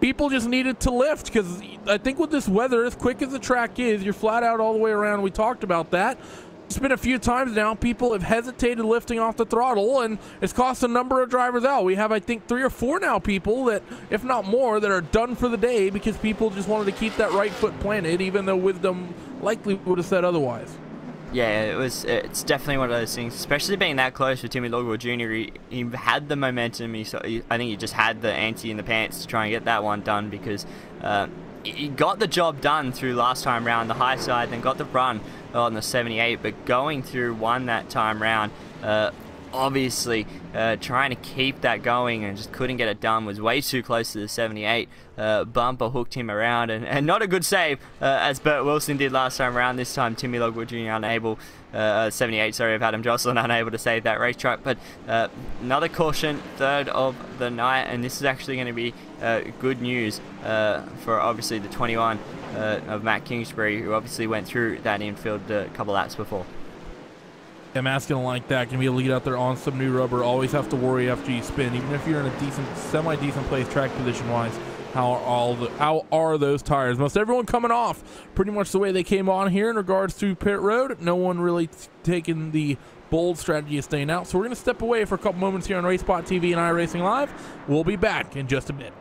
people just needed to lift, because I think with this weather, as quick as the track is, you're flat out all the way around. We talked about that. It's been a few times now people have hesitated lifting off the throttle, and it's cost a number of drivers out. We have, I think, 3 or 4 now people that, if not more, that are done for the day because people just wanted to keep that right foot planted, even though wisdom likely would have said otherwise. Yeah, it's definitely one of those things, especially being that close with Timmy Logwell Jr. He had the momentum. I think he just had the ante in the pants to try and get that one done, because he got the job done through last time round, the high side, then got the run on the 78, but going through one that time round, obviously trying to keep that going and just couldn't get it done, was way too close to the 78. Bumper hooked him around, and not a good save as Bert Wilson did last time around. This time Timmy Logwell Jr. unable, 78, sorry, of Adam Jocelyn, unable to save that racetrack. But another caution, third of the night, and this is actually going to be good news for obviously the 21 of Matt Kingsbury, who obviously went through that infield a couple laps before. Yeah, Matt's gonna like that. Can be a lead out there on some new rubber. Always have to worry after you spin, even if you're in a decent, semi-decent place track position-wise. How are those tires? Most everyone coming off pretty much the way they came on here in regards to pit road. No one really taking the bold strategy of staying out. So we're gonna step away for a couple moments here on RaceBot TV and iRacing Live. We'll be back in just a bit.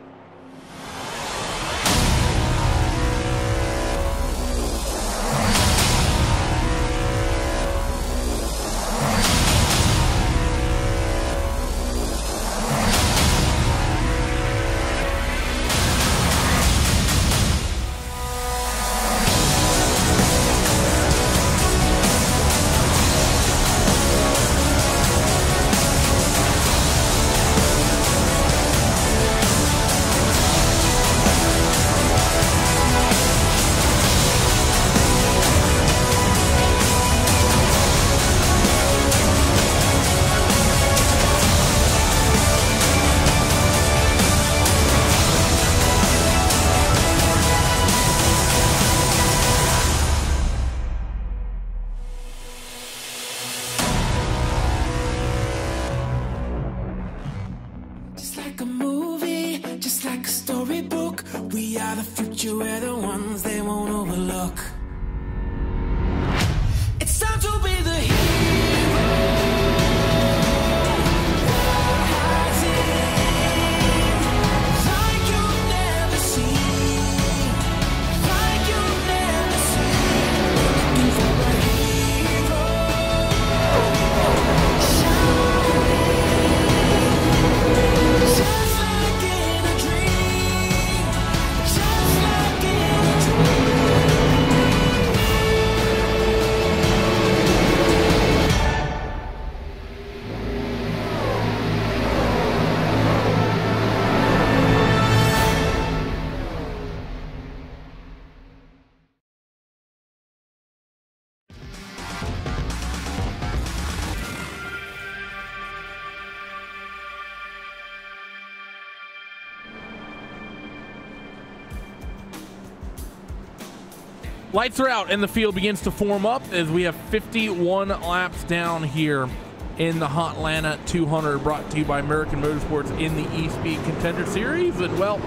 Lights are out and the field begins to form up as we have 51 laps down here in the Hotlanta 200, brought to you by American Motorsports in the eSpeed Contender Series. And well,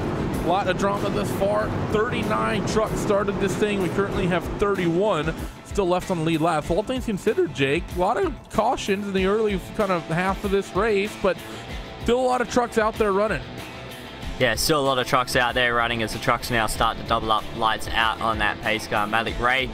a lot of drama thus far. 39 trucks started this thing. We currently have 31 still left on the lead lap. So all things considered, Jake, a lot of cautions in the early kind of half of this race, but still a lot of trucks out there running. Yeah, still a lot of trucks out there running as the trucks now start to double up. Lights out on that pace car. Malik Ray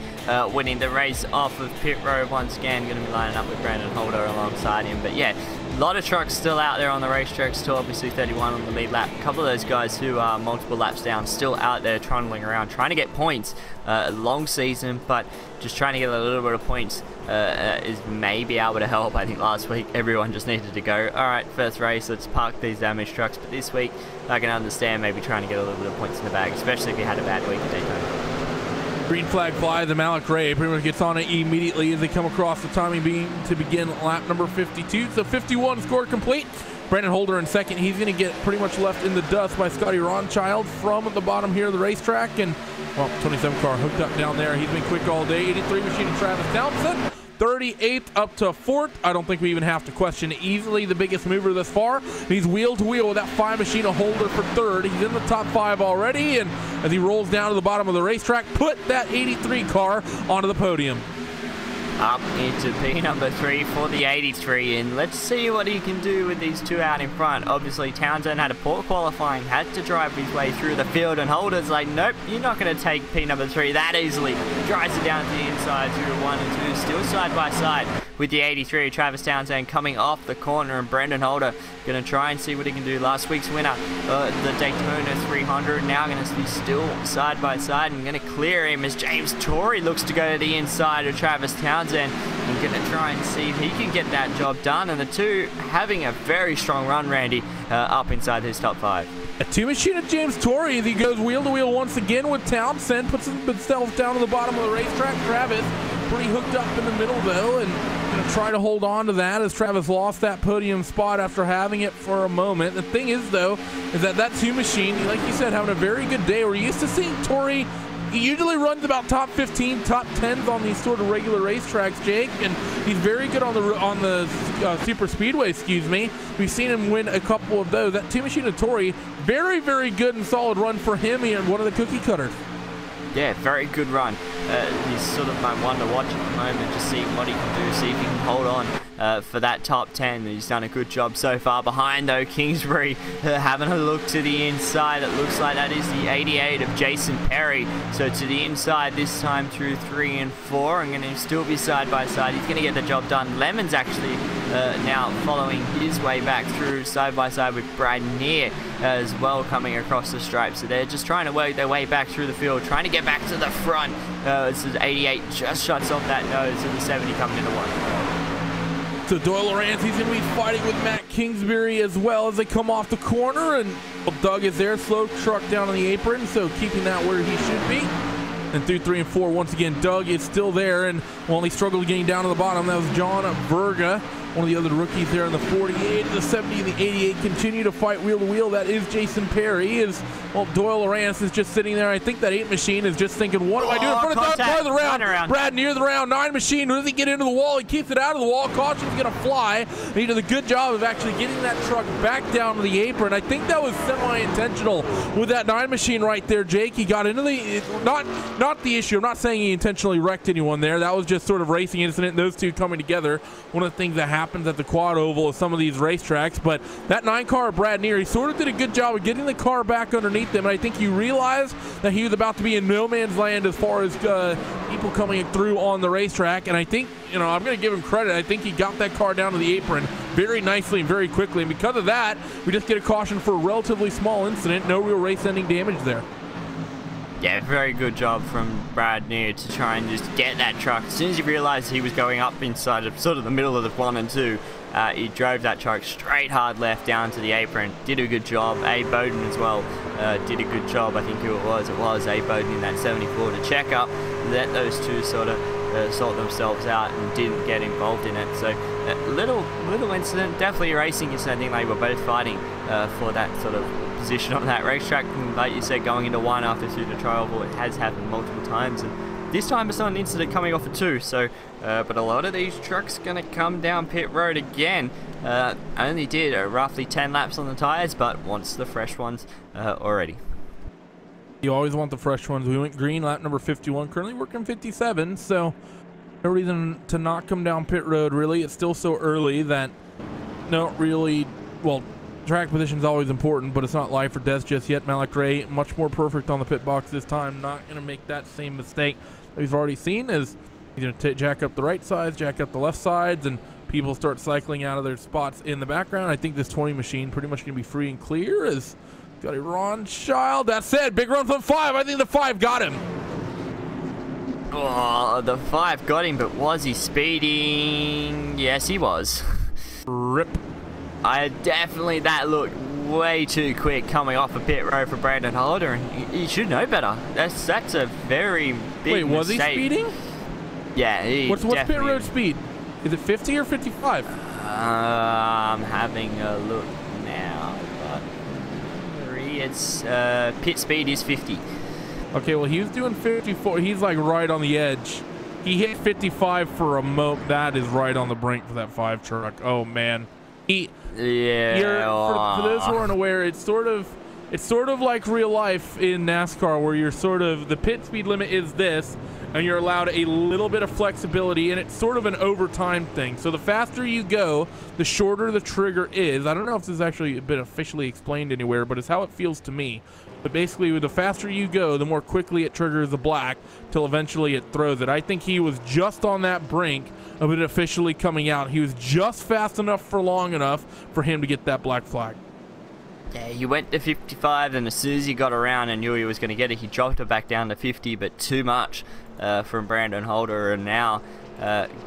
winning the race off of pit road once again. Going to be lining up with Brandon Holder alongside him. But yeah, a lot of trucks still out there on the racetrack. Still obviously 31 on the lead lap. A couple of those guys who are multiple laps down still out there trundling around trying to get points. Long season, but just trying to get a little bit of points is maybe able to help. I think last week everyone just needed to go, all right, first race, let's park these damaged trucks. But this week I can understand maybe trying to get a little bit of points in the bag, especially if you had a bad week at Daytona. Green flag flies, and Malik Ray pretty much gets on it immediately as they come across the timing beam to begin lap number 52. So 51 score complete. Brandon Holder in second. He's going to get pretty much left in the dust by Scotty Ronchild from the bottom here of the racetrack. And, well, 27 car hooked up down there. He's been quick all day. 83 machine of Travis Townsend. 38th up to 4th. I don't think we even have to question it. Easily the biggest mover thus far. He's wheel to wheel with that 5 machine of Holder for 3rd. He's in the top 5 already, and as he rolls down to the bottom of the racetrack, put that 83 car onto the podium. Up into P number 3 for the 83, and let's see what he can do with these two out in front. Obviously Townsend had a poor qualifying, had to drive his way through the field, and Holder's like, nope, you're not going to take P number 3 that easily. Drives it down to the inside through 1 and 2, still side by side with the 83. Travis Townsend coming off the corner, and Brandon Holder going to try and see what he can do. Last week's winner, the Daytona 300, now going to be still side by side and going to clear him as James Torrey looks to go to the inside of Travis Townsend. And going to try and see if he can get that job done, and the two having a very strong run, Randy, up inside his top 5. A 2 machine of James Torrey as he goes wheel to wheel once again with Townsend, puts himself down to the bottom of the racetrack. Travis pretty hooked up in the middle though, and going to try to hold on to that as Travis lost that podium spot after having it for a moment. The thing is though, is that 2 machine, like you said, having a very good day. We're used to seeing Torrey. He usually runs about top 15, top 10s on these sort of regular racetracks, Jake, and he's very good on the super speedway, excuse me. We've seen him win a couple of those. That 2 machine of Torrey, very, very good and solid run for him here, one of the cookie cutters. Yeah, very good run. He's sort of my one to watch at the moment, just seeing what he can do, see if he can hold on for that top 10. He's done a good job so far. Behind though, Kingsbury having a look to the inside. It looks like that is the 88 of Jason Perry. So to the inside this time through 3 and 4. I'm going to still be side by side. He's going to get the job done. Lemon's actually now following his way back through side by side with Brad Neer as well, coming across the stripe. So they're just trying to work their way back through the field, trying to get back to the front. This is 88 just shuts off that nose, and the 70 coming into 1. So Doyle Lawrence, he's going to be fighting with Matt Kingsbury as well as they come off the corner, and Doug is there, slow truck down on the apron, so keeping that where he should be. And through 3 and 4, once again, Doug is still there, and while he struggled getting down to the bottom, that was John Verga, one of the other rookies there in the 48, the 70, and the 88 continue to fight wheel to wheel. That is Jason Perry. Well, Doyle Lawrence is just sitting there. I think that 8 machine is just thinking, what do I do in front of Doug? Part of the round. Brad near the round. 9 machine. Does he get into the wall? He keeps it out of the wall. Caution's going to fly. And he does a good job of actually getting that truck back down to the apron. I think that was semi-intentional with that 9 machine right there, Jake. He got into the, not the issue. I'm not saying he intentionally wrecked anyone there. That was just sort of racing incident, those two coming together. One of the things that happens at the quad oval of some of these racetracks. But that 9 car of Brad Neer, he sort of did a good job of getting the car back underneath them, and I think he realized that he was about to be in no man's land as far as people coming through on the racetrack. And I think, I'm going to give him credit. I think he got that car down to the apron very nicely and very quickly, and because of that, we just get a caution for a relatively small incident. No real race-ending damage there. Yeah, very good job from Brad Neer to try and just get that truck. As soon as he realized he was going up inside of sort of the middle of the 1 and 2, he drove that truck straight hard left down to the apron. Did a good job. Abe Bowden as well did a good job. I think who it was Abe Bowden in that 74 to check up, let those two sort of sort themselves out and didn't get involved in it. So little incident, definitely racing. I think they were both fighting for that sort of position on that racetrack, and like you said, going into 1 after through the trial ball, it has happened multiple times, and this time it's not an incident coming off a 2. So but a lot of these trucks gonna come down pit road again. Only did roughly 10 laps on the tires, but wants the fresh ones already. You always want the fresh ones. We went green lap number 51, currently working 57, so no reason to not come down pit road really. It's still so early that track position is always important, but it's not life or death just yet. Malik Ray, much more perfect on the pit box this time. Not going to make that same mistake that we've already seen, as he's going to jack up the right sides, jack up the left sides, and people start cycling out of their spots in the background. I think this 20 machine pretty much going to be free and clear as got a Ron Child. That's it. Big run from 5. I think the 5 got him. Oh, the 5 got him, but was he speeding? Yes, he was. Rip. That looked way too quick coming off a pit road for Brandon Holder, and he should know better. That's a very big Wait, was he mistake. speeding? Yeah, he What's pit road speed? Is it 50 or 55? I'm having a look now, but it's pit speed is 50. Okay, well, he was doing 54. He's like right on the edge. He hit 55 for a moment. That is right on the brink for that 5 truck. Oh man, Yeah. For those who aren't aware, it's sort of like real life in NASCAR, where you're sort of, the pit speed limit is this, and you're allowed a little bit of flexibility, and it's sort of an overtime thing. So the faster you go, the shorter the trigger is. I don't know if this has actually been officially explained anywhere, but it's how it feels to me. But basically, the faster you go, the more quickly it triggers the black till eventually it throws it. I think he was just on that brink of it officially coming out. He was just fast enough for long enough for him to get that black flag. Yeah, he went to 55, and as soon as he got around and knew he was going to get it, he dropped it back down to 50, but too much from Brandon Holder, and now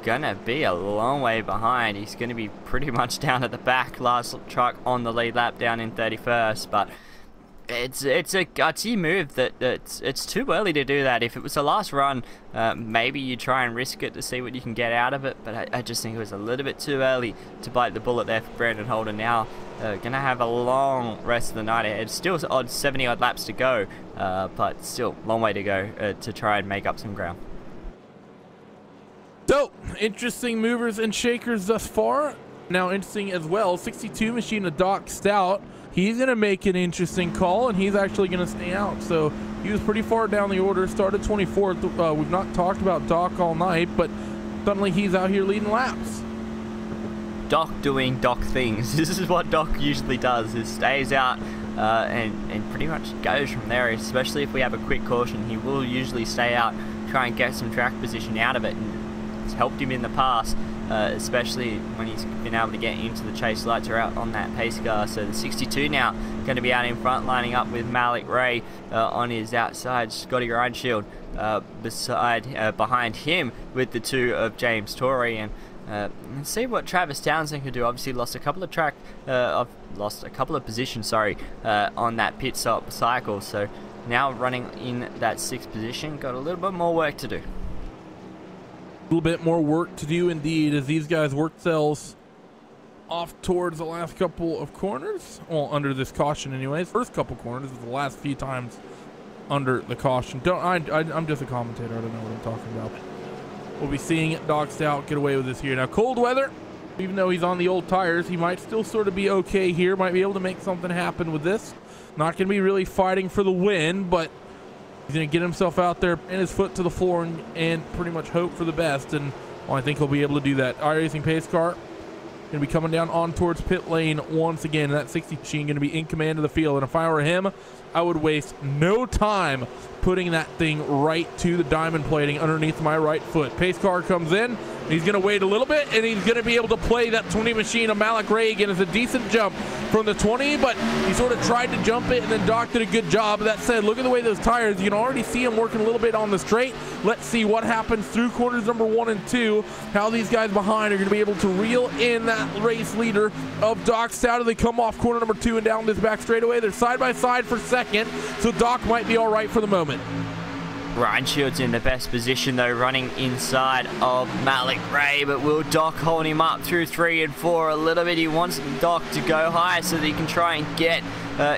gonna be a long way behind. He's going to be pretty much down at the back. Last truck on the lead lap down in 31st, but it's a gutsy move that it's too early to do that. If it was the last run, maybe you try and risk it to see what you can get out of it, but I just think it was a little bit too early to bite the bullet there for Brandon Holder. Now gonna have a long rest of the night ahead. Still 70 odd laps to go, but still long way to go to try and make up some ground. So interesting movers and shakers thus far. Now interesting as well, 62 machine of Doc Stout. He's going to make an interesting call, and he's actually going to stay out. So he was pretty far down the order, started 24th. We've not talked about Doc all night, but suddenly he's out here leading laps. Doc doing Doc things. This is what Doc usually does, is stays out and pretty much goes from there, especially if we have a quick caution. He will usually stay out, try and get some track position out of it, and it's helped him in the past. Especially when he's been able to get into the chase lights or out on that pace car. So the 62 now going to be out in front, lining up with Malik Ray on his outside. Scotty Reinshield behind him with the 2 of James Torrey. And let's see what Travis Townsend can do. Obviously lost a couple of positions, on that pit stop cycle. So now running in that 6th position, got a little bit more work to do. A little bit more work to do indeed, as these guys work themselves off towards the last couple of corners. Well, under this caution anyways. First couple corners is the last few times under the caution. I'm just a commentator. I don't know what I'm talking about. We'll be seeing Doc Stout get away with this here. Now, cold weather, even though he's on the old tires, he might still sort of be okay here. Might be able to make something happen with this. Not going to be really fighting for the win, but he's going to get himself out there and his foot to the floor and pretty much hope for the best. And I think he'll be able to do that. iRacing pace car going to be coming down on towards pit lane once again. And that 60 machine going to be in command of the field. And if I were him, I would waste no time putting that thing right to the diamond plating underneath my right foot. Pace car comes in. He's going to wait a little bit, and he's going to be able to play that 20 machine of Malik Ray again. It's a decent jump from the 20, but he sort of tried to jump it, and then Doc did a good job. That said, look at the way those tires, you can already see him working a little bit on the straight. Let's see what happens through quarters number 1 and 2, how these guys behind are going to be able to reel in that race leader of Doc Stout as they come off corner number 2 and down this back straightaway. They're side by side for second, so Doc might be all right for the moment. Reinshield's in the best position though, running inside of Malik Ray, but will Doc hold him up through 3 and 4 a little bit? He wants Doc to go high so that he can try and get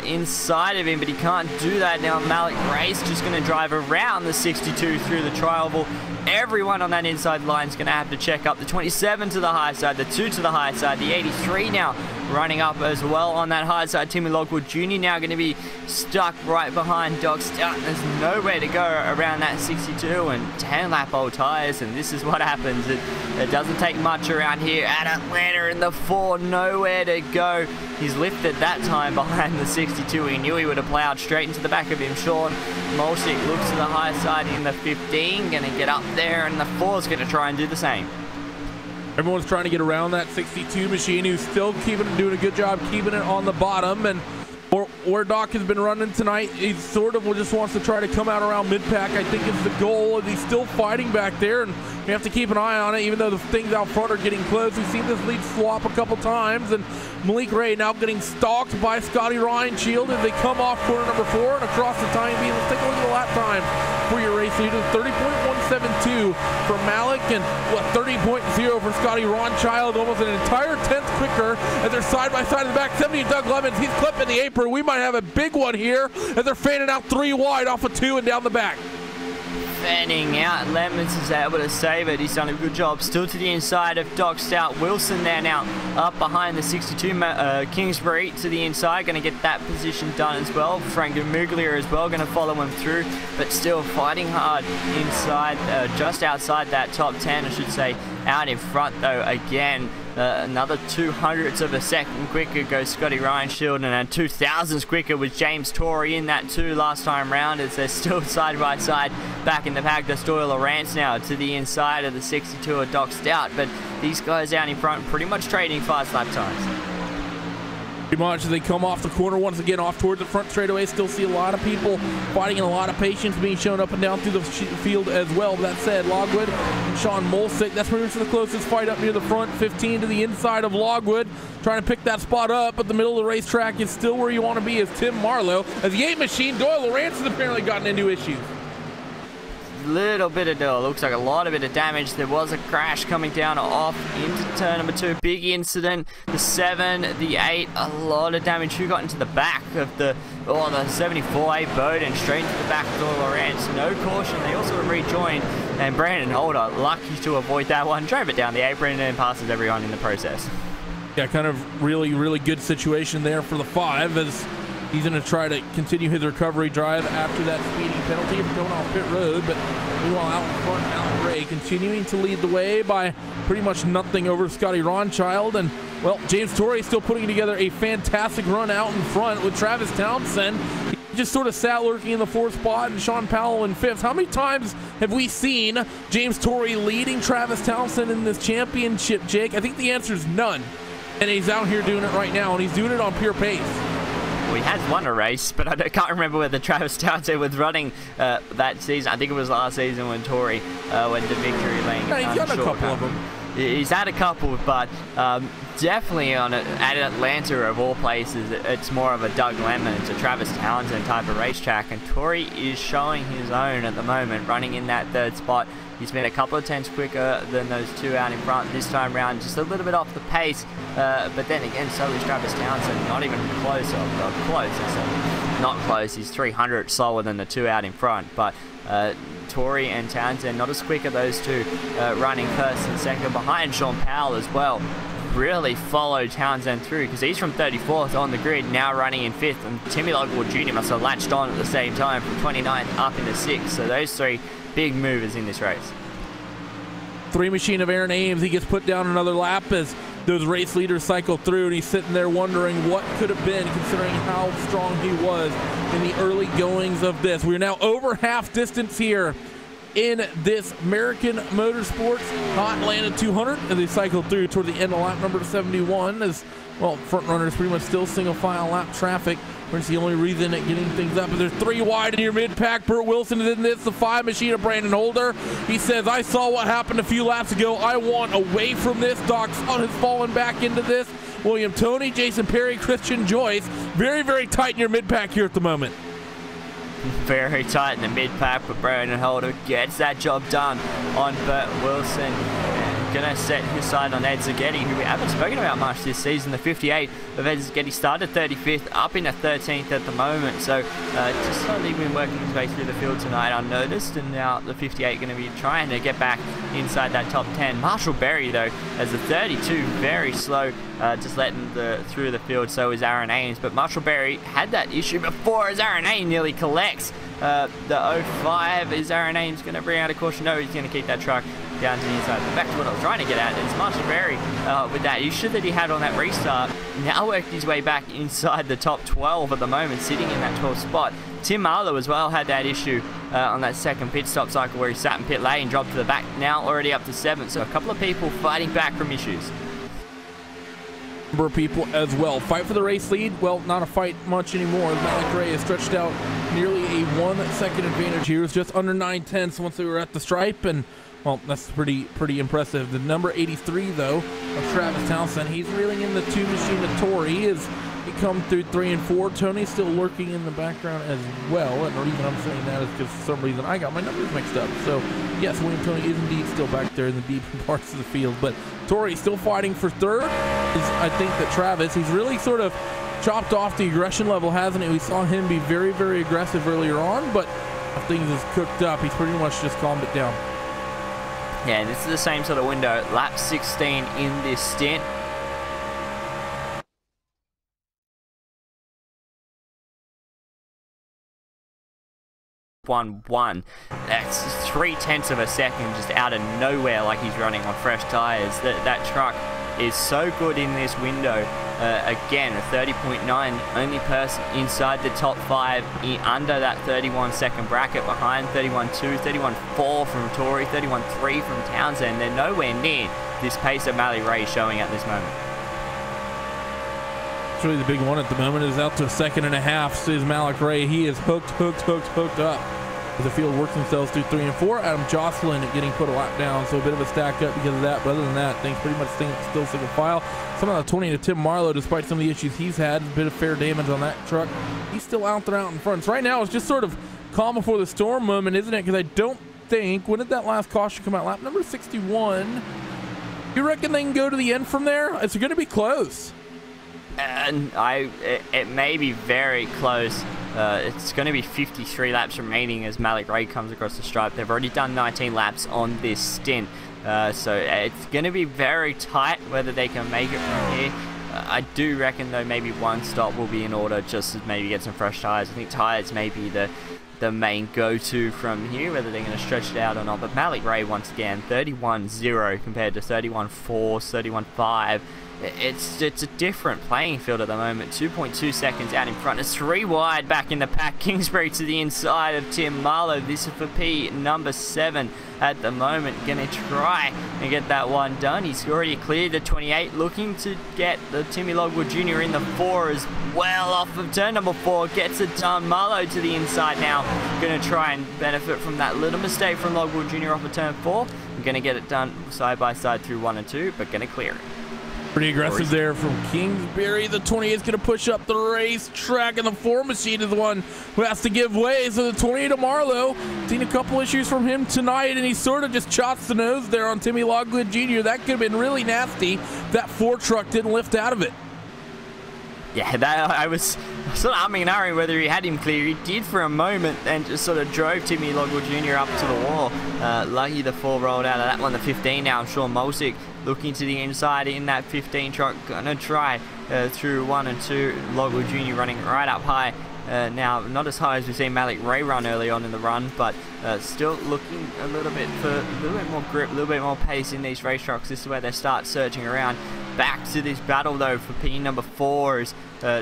inside of him, but he can't do that. Now Malik Ray's just going to drive around the 62 through the tri-oval. Everyone on that inside line is going to have to check up. The 27 to the high side, the 2 to the high side, the 83 now running up as well on that high side. Timmy Lockwood Jr. now going to be stuck right behind Doc Stout. There's nowhere to go around that 62 and 10 lap old tires, and this is what happens. It doesn't take much around here at Atlanta in the 4, nowhere to go. He's lifted that time behind the 62. He knew he would have plowed straight into the back of him. Sean Molsik looks to the high side in the 15, going to get up there, and the 4 is going to try and do the same. Everyone's trying to get around that 62 machine, who's still doing a good job keeping it on the bottom. And where Doc has been running tonight, he sort of just wants to try to come out around mid-pack, I think is the goal. And he's still fighting back there, and we have to keep an eye on it, even though the things out front are getting close. We've seen this lead swap a couple times, and Malik Ray now getting stalked by Scotty Ryan Shield as they come off corner number 4 and across the time being. Let's take a look at the lap time for your race leader. 30.172 for Malik and 30.0 for Scotty Ronchild. Almost an entire 10th quicker as they're side by side in the back. 70 Doug Lemons. He's clipping the apron. We might have a big one here as they're fanning out 3 wide off of 2 and down the back. Fanning out, Lemons is able to save it. He's done a good job. Still to the inside of Doc Stout. Wilson there now up behind the 62 Kingsbury to the inside. Going to get that position done as well. Frank Muglia as well going to follow him through, but still fighting hard inside, just outside that top 10, I should say. Out in front though again. Another 200ths of a second quicker goes Scotty Ryan Shield, and a 2,000ths quicker was James Torrey in that too last time round, as they're still side by side back in the pack. That's Doyle Lawrence now to the inside of the 62 of Doc Stout, but these guys out in front pretty much trading fast lap times. Pretty much as they come off the corner once again off towards the front straightaway. Still see a lot of people fighting and a lot of patience being shown up and down through the field as well. But that said, Logwood and Sean Molsick, that's pretty much the closest fight up near the front. 15 to the inside of Logwood, trying to pick that spot up, but the middle of the racetrack is still where you want to be as Tim Marlowe. As the 8 machine, Doyle Lawrence has apparently gotten into issues. Little bit of looks like a lot of bit of damage. There was a crash coming down off into turn number 2. Big incident. The 7, the 8, a lot of damage. Who got into the back of the 74A boat and straight into the back of Doyle Lawrence. No caution. They also rejoined, and Brandon Holder, lucky to avoid that one, drove it down the apron and passes everyone in the process. Yeah, kind of really good situation there for the 5 as he's going to try to continue his recovery drive after that speeding penalty for going off pit road. But meanwhile, out in front, Alan Ray continuing to lead the way by pretty much nothing over Scotty Ronchild. And, well, James Torrey still putting together a fantastic run out in front with Travis Townsend. He just sort of sat lurking in the 4th spot, and Sean Powell in 5th. How many times have we seen James Torrey leading Travis Townsend in this championship, Jake? I think the answer is none. And he's out here doing it right now, and he's doing it on pure pace. Well, he has won a race, but I can't remember whether Travis Townsend was running that season. I think it was last season when Torrey went to victory lane. Yeah, he's got a couple of them. He's had a couple, but definitely at Atlanta of all places, it's more of a Doug Lemons, a Travis Townsend type of racetrack, and Torrey is showing his own at the moment, running in that 3rd spot. He's been a couple of tenths quicker than those 2 out in front this time round, just a little bit off the pace, but then again, so is Travis Townsend, not even close, not close, he's 300 slower than the 2 out in front, but Torrey and Townsend not as quick as those 2 running 1st and 2nd behind Sean Powell as well. Really follow Townsend through because he's from 34th on the grid, now running in 5th, and Timmy Logwood Jr. must have latched on at the same time from 29th up into 6th, so those 3 big movers in this race. 3 machine of Aaron Ames, he gets put down another lap as those race leaders cycle through, and he's sitting there wondering what could have been considering how strong he was in the early goings of this. We're now over half distance here in this American Motorsports Hot Atlanta 200, and they cycle through toward the end of lap number 71 as, well, front runners pretty much still single file lap traffic. It's the only reason at getting things up. But there's 3 wide in your mid-pack. Burt Wilson is in this. The 5 machine of Brandon Holder. He says, I saw what happened a few laps ago. I want away from this. Doc Stout has fallen back into this. William Tony, Jason Perry, Christian Joyce. Very tight in your mid-pack here at the moment. Very tight in the mid-pack, but Brandon Holder gets that job done on Burt Wilson. Going to set his side on Ed Zaghetti, who we haven't spoken about much this season. The 58 of Ed Zaghetti started 35th, up into 13th at the moment. So just slowly been working his way through the field tonight unnoticed. And now the 58 going to be trying to get back inside that top 10. Marshall Berry, though, as the 32, very slow, just letting through the field. So is Aaron Ames. But Marshall Berry had that issue before as Aaron Ames nearly collects the 05. Is Aaron Ames going to bring out a caution? No, he's going to keep that truck down to the inside. But back to what I was trying to get at, is Marshall Berry with that issue that he had on that restart, now worked his way back inside the top 12 at the moment, sitting in that 12th spot. Tim Marlowe as well had that issue on that second pit stop cycle where he sat in pit lane, dropped to the back, now already up to 7th. So a couple of people fighting back from issues. Number of people as well. Fight for the race lead. Well, not a fight much anymore. Malik Ray has stretched out nearly a 1 second advantage here. It's just under 9 tenths once they were at the stripe, and Well, that's pretty impressive. The number 83, though, of Travis Townsend, he's reeling in the two machine of Tori. He come through 3 and 4. Tony's still lurking in the background as well. And the reason I'm saying that is because for some reason I got my numbers mixed up. So, yes, William Tony is indeed still back there in the deep parts of the field. But Tori still fighting for third. I think that Travis, he's really sort of chopped off the aggression level, hasn't he? We saw him be very, very aggressive earlier on, but things is cooked up. He's pretty much just calmed it down. Yeah, this is the same sort of window. Lap 16 in this stint. One. That's 0.3 of a second just out of nowhere, like he's running on fresh tires. That truck is so good in this window. Again, a 30.9, only person inside the top 5 under that 31-second bracket, behind 31.2, 31.4 from Tori, 31.3 from Townsend. They're nowhere near this pace that Malik Ray is showing at this moment. It's really the big one at the moment. Is out to a 2.5 seconds. Is Malik Ray. He is hooked up. As the field works themselves through 3 and 4, Adam Jocelyn getting put a lap down, so a bit of a stack up because of that. But other than that, things pretty much still single file. Somehow the 20 to Tim Marlowe, despite some of the issues he's had, a bit of fair damage on that truck. He's still out there out in front. So right now, it's just sort of calm before the storm moment, isn't it? Because I don't think, when did that last caution come out? Lap number 61. You reckon they can go to the end from there? It's going to be close. And it may be very close. It's going to be 53 laps remaining as Malik Ray comes across the stripe. They've already done 19 laps on this stint, so it's going to be very tight whether they can make it from here. I do reckon, though, maybe one stop will be in order just to maybe get some fresh tires. I think tires may be the main go-to from here, whether they're going to stretch it out or not. But Malik Ray, once again, 31.0 compared to 31.4, 31.5. It's a different playing field at the moment. 2.2 seconds out in front. It's 3 wide back in the pack. Kingsbury to the inside of Tim Marlowe. This is for P number 7 at the moment. Going to try and get that one done. He's already cleared the 28. Looking to get the Timmy Logwood Jr. in the 4 as well off of turn number 4. Gets it done. Marlowe to the inside now. Going to try and benefit from that little mistake from Logwood Jr. off of turn 4. Going to get it done side by side through 1 and 2, but going to clear it. Pretty aggressive there from Kingsbury. The 28 is going to push up the racetrack, and the 4 machine is the one who has to give way. So the 28 of Marlowe, seen a couple issues from him tonight, and he sort of just chops the nose there on Timmy Logwood Jr. That could have been really nasty. That 4 truck didn't lift out of it. Yeah, that I was sort of umming and ahhing whether he had him clear. He did for a moment and just sort of drove Timmy Logwood Jr. up to the wall. Lucky the 4 rolled out of that one. The 15 now, Sean Mulsick looking to the inside in that 15 truck. Gonna try through 1 and 2. Logwood Jr. running right up high. Now, not as high as we've seen Malik Ray run early on in the run, but still looking a little bit more grip, a little bit more pace in these race trucks. This is where they start searching around. Back to this battle, though, for P number 4 is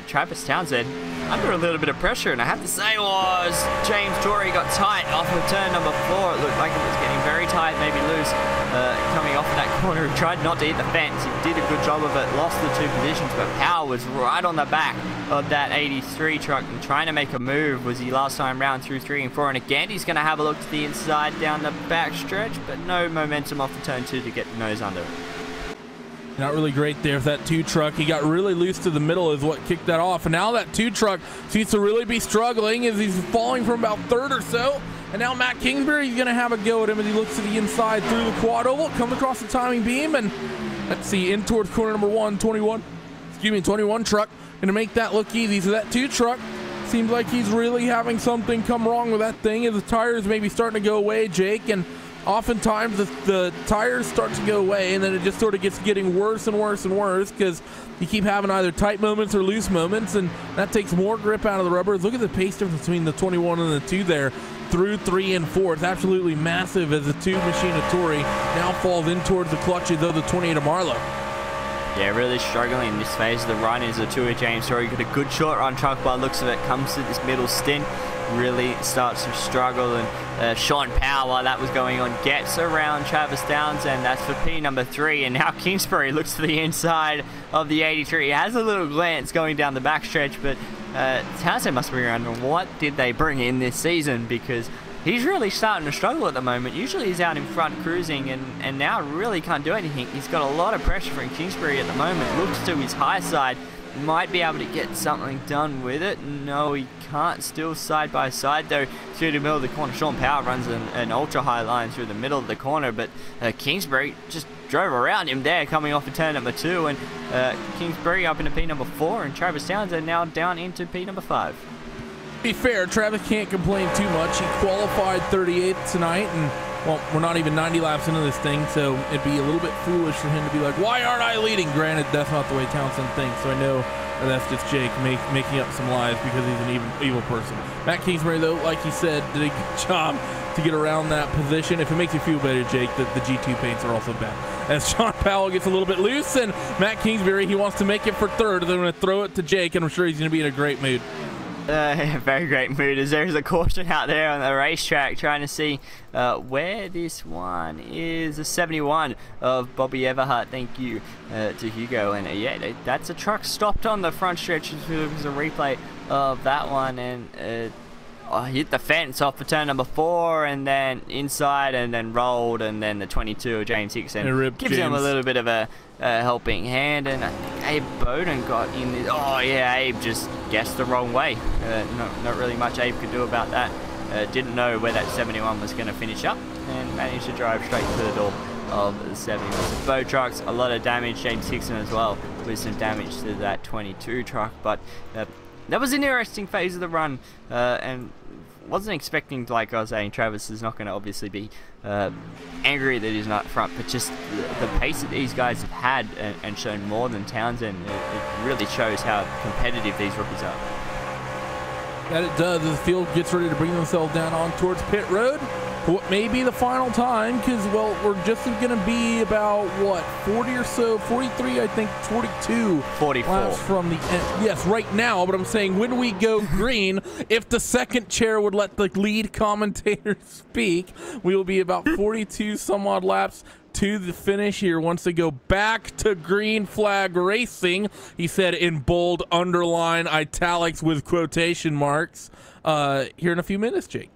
Travis Townsend under a little bit of pressure, and I have to say was James Tori got tight off of turn number 4. It looked like it was getting very tight, maybe loose, coming off of that corner. He tried not to hit the fence. He did a good job of it, lost the 2 positions, but power was right on the back of that 83 truck and trying to make a move. Was he last time round through 3 and 4, and again he's going to have a look to the inside down the back stretch, but no momentum off the turn 2 to get the nose under it. Not really great there with that 2 truck. He got really loose to the middle is what kicked that off. And now that 2 truck seems to really be struggling as he's falling from about 3rd or so. And now Matt Kingsbury is going to have a go at him as he looks to the inside through the quad oval. Comes across the timing beam. And let's see, in towards corner number 1, 21 truck. Going to make that look easy. So that 2 truck seems like he's really having something come wrong with that thing as the tires maybe starting to go away, Jake. And oftentimes the tires start to go away, and then it just sort of gets getting worse and worse and worse because you keep having either tight moments or loose moments, and that takes more grip out of the rubber. Look at the pace difference between the 21 and the 2 there through 3 and 4. It's absolutely massive as the 2 machine of Tori now falls in towards the clutches of the 28 of Marlowe. Yeah, really struggling in this phase of the run is the 2 of James Tori. Got a good short run truck by the looks of it. Comes to this middle stint, really starts to struggle, and Sean Powell, while that was going on, gets around Travis Townsend. That's for P number 3, and now Kingsbury looks to the inside of the 83. He has a little glance going down the backstretch, but Townsend must be around. What did they bring in this season? Because he's really starting to struggle at the moment. Usually he's out in front cruising, and now really can't do anything. He's got a lot of pressure from Kingsbury at the moment. Looks to his high side. Might be able to get something done with it. No, he can't. Still side by side though through the middle of the corner. Sean Power runs an ultra high line through the middle of the corner, but Kingsbury just drove around him there coming off of turn number 2, and Kingsbury up into P number 4, and Travis Townsend now down into P number 5. To be fair, Travis can't complain too much. He qualified 38th tonight, and well, we're not even 90 laps into this thing, so it'd be a little bit foolish for him to be like, why aren't I leading? Granted, that's not the way Townsend thinks, so I know that's just Jake making up some lies because he's an evil person. Matt Kingsbury, though, like he said, did a good job to get around that position. If it makes you feel better, Jake, the G2 paints are also bad. As Sean Powell gets a little bit loose, and Matt Kingsbury, he wants to make it for third. They're going to throw it to Jake, and I'm sure he's going to be in a great mood. Very great mood, as there's a caution out there on the racetrack trying to see where this one is. A 71 of Bobby Everhart. Thank you to Hugo. And yeah, that's a truck stopped on the front stretch. There's a replay of that one, and hit the fence off for turn number 4, and then inside, and then rolled, and then the 22 of James Hickson gives him a little bit of a helping hand, and I think Abe Bowden got in this. Oh yeah, Abe just guessed the wrong way. Not really much Abe could do about that. Didn't know where that 71 was going to finish up, and managed to drive straight to the door of the 71. So both trucks, a lot of damage. James Hickson as well with some damage to that 22 truck, but that was an interesting phase of the run, and wasn't expecting, like I was saying, Travis is not going to obviously be angry that he's not front, but just the pace that these guys have had and shown more than Townsend, it really shows how competitive these rookies are. That it does. The field gets ready to bring themselves down on towards pit road for what may be the final time, because, well, we're just going to be about, what, 40 or so, 43, I think, 42 44 laps from the end. Yes, right now, but I'm saying when we go green, if the second chair would let the lead commentator speak, we will be about 42 some odd laps to the finish here once they go back to green flag racing. He said in bold, underline, italics with quotation marks here in a few minutes, Jake.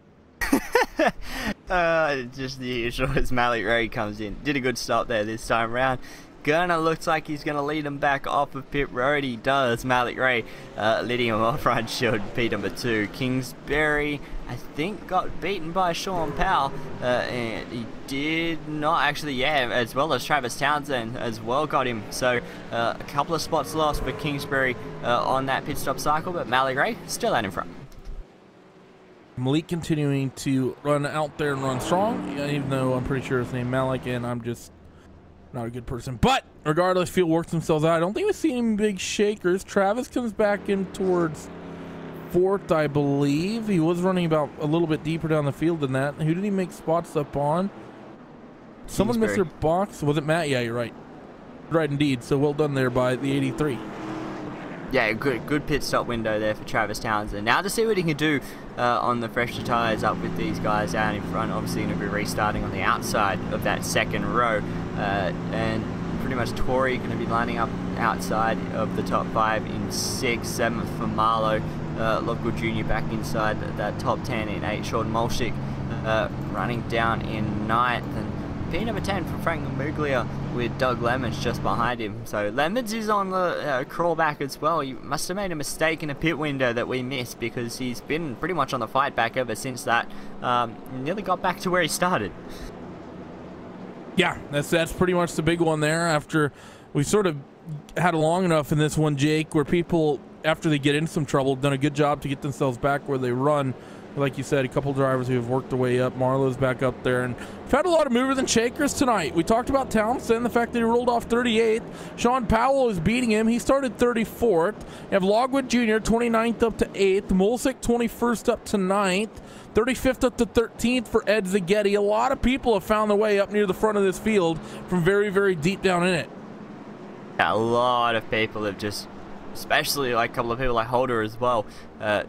Just the usual as Malik Ray comes in. Did a good stop there this time around. Gonna looks like he's gonna lead him back off of pit road. He does. Malik Ray leading him off front shield, P number 2. Kingsbury, I think, got beaten by Sean Powell, and he did not actually, yeah, as well as Travis Townsend as well got him. So a couple of spots lost for Kingsbury on that pit stop cycle, but Malik Ray still out in front. Malik continuing to run out there and run strong, even though I'm pretty sure his name Malik, and I'm just not a good person. But regardless, field works themselves out. I don't think we've seen any big shakers. Travis comes back in towards 4th, I believe. He was running about a little bit deeper down the field than that. Who did he make spots up on? Someone missed their box. Was it Matt? Yeah, you're right. Right indeed. So well done there by the 83. Yeah, good pit stop window there for Travis Townsend. Now to see what he can do on the fresher tyres up with these guys out in front. Obviously going to be restarting on the outside of that second row. And pretty much Tory going to be lining up outside of the top 5 in 6th, 7th for Marlowe. Lockwood Jr. back inside that top 10 in 8. Sean Molschick running down in 9th. And P number 10 for Frank Muglia with Doug Lemons just behind him. So Lemons is on the crawl back as well. He must have made a mistake in a pit window that we missed, because he's been pretty much on the fight back ever since that. Nearly got back to where he started. Yeah, that's pretty much the big one there. After we sort of had a long enough in this one, Jake, where people, after they get into some trouble, done a good job to get themselves back where they run. Like you said, a couple drivers who have worked their way up. Marlowe's back up there, and we've had a lot of movers and shakers tonight. We talked about Townsend, the fact that he rolled off 38th. Sean Powell is beating him. He started 34th. You have Logwood Jr. 29th up to 8th. Molsick 21st up to 9th. 35th up to 13th for Ed Zaghetti. A lot of people have found their way up near the front of this field from very, very deep down in it. A lot of people have just especially like a couple of people like Holder as well.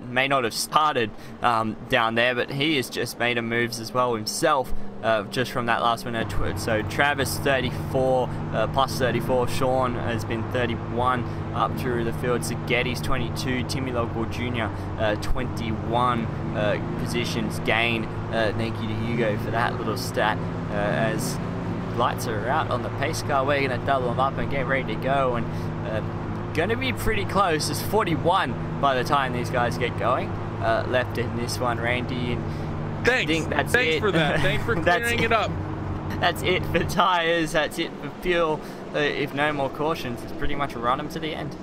May not have started down there, but he has just made a moves as well himself, just from that last winner. So Travis 34 plus 34, Sean has been 31 up through the field. Zagetti's 22, Timmy Logwell Jr. 21 positions gained. Thank you to Hugo for that little stat. As lights are out on the pace car, we're going to double them up and get ready to go, and going to be pretty close. It's 41 by the time these guys get going. Left in this one, Randy. And Thanks for that. Thanks for clearing it up. That's it for tyres. That's it for fuel. If no more cautions, it's pretty much run them to the end.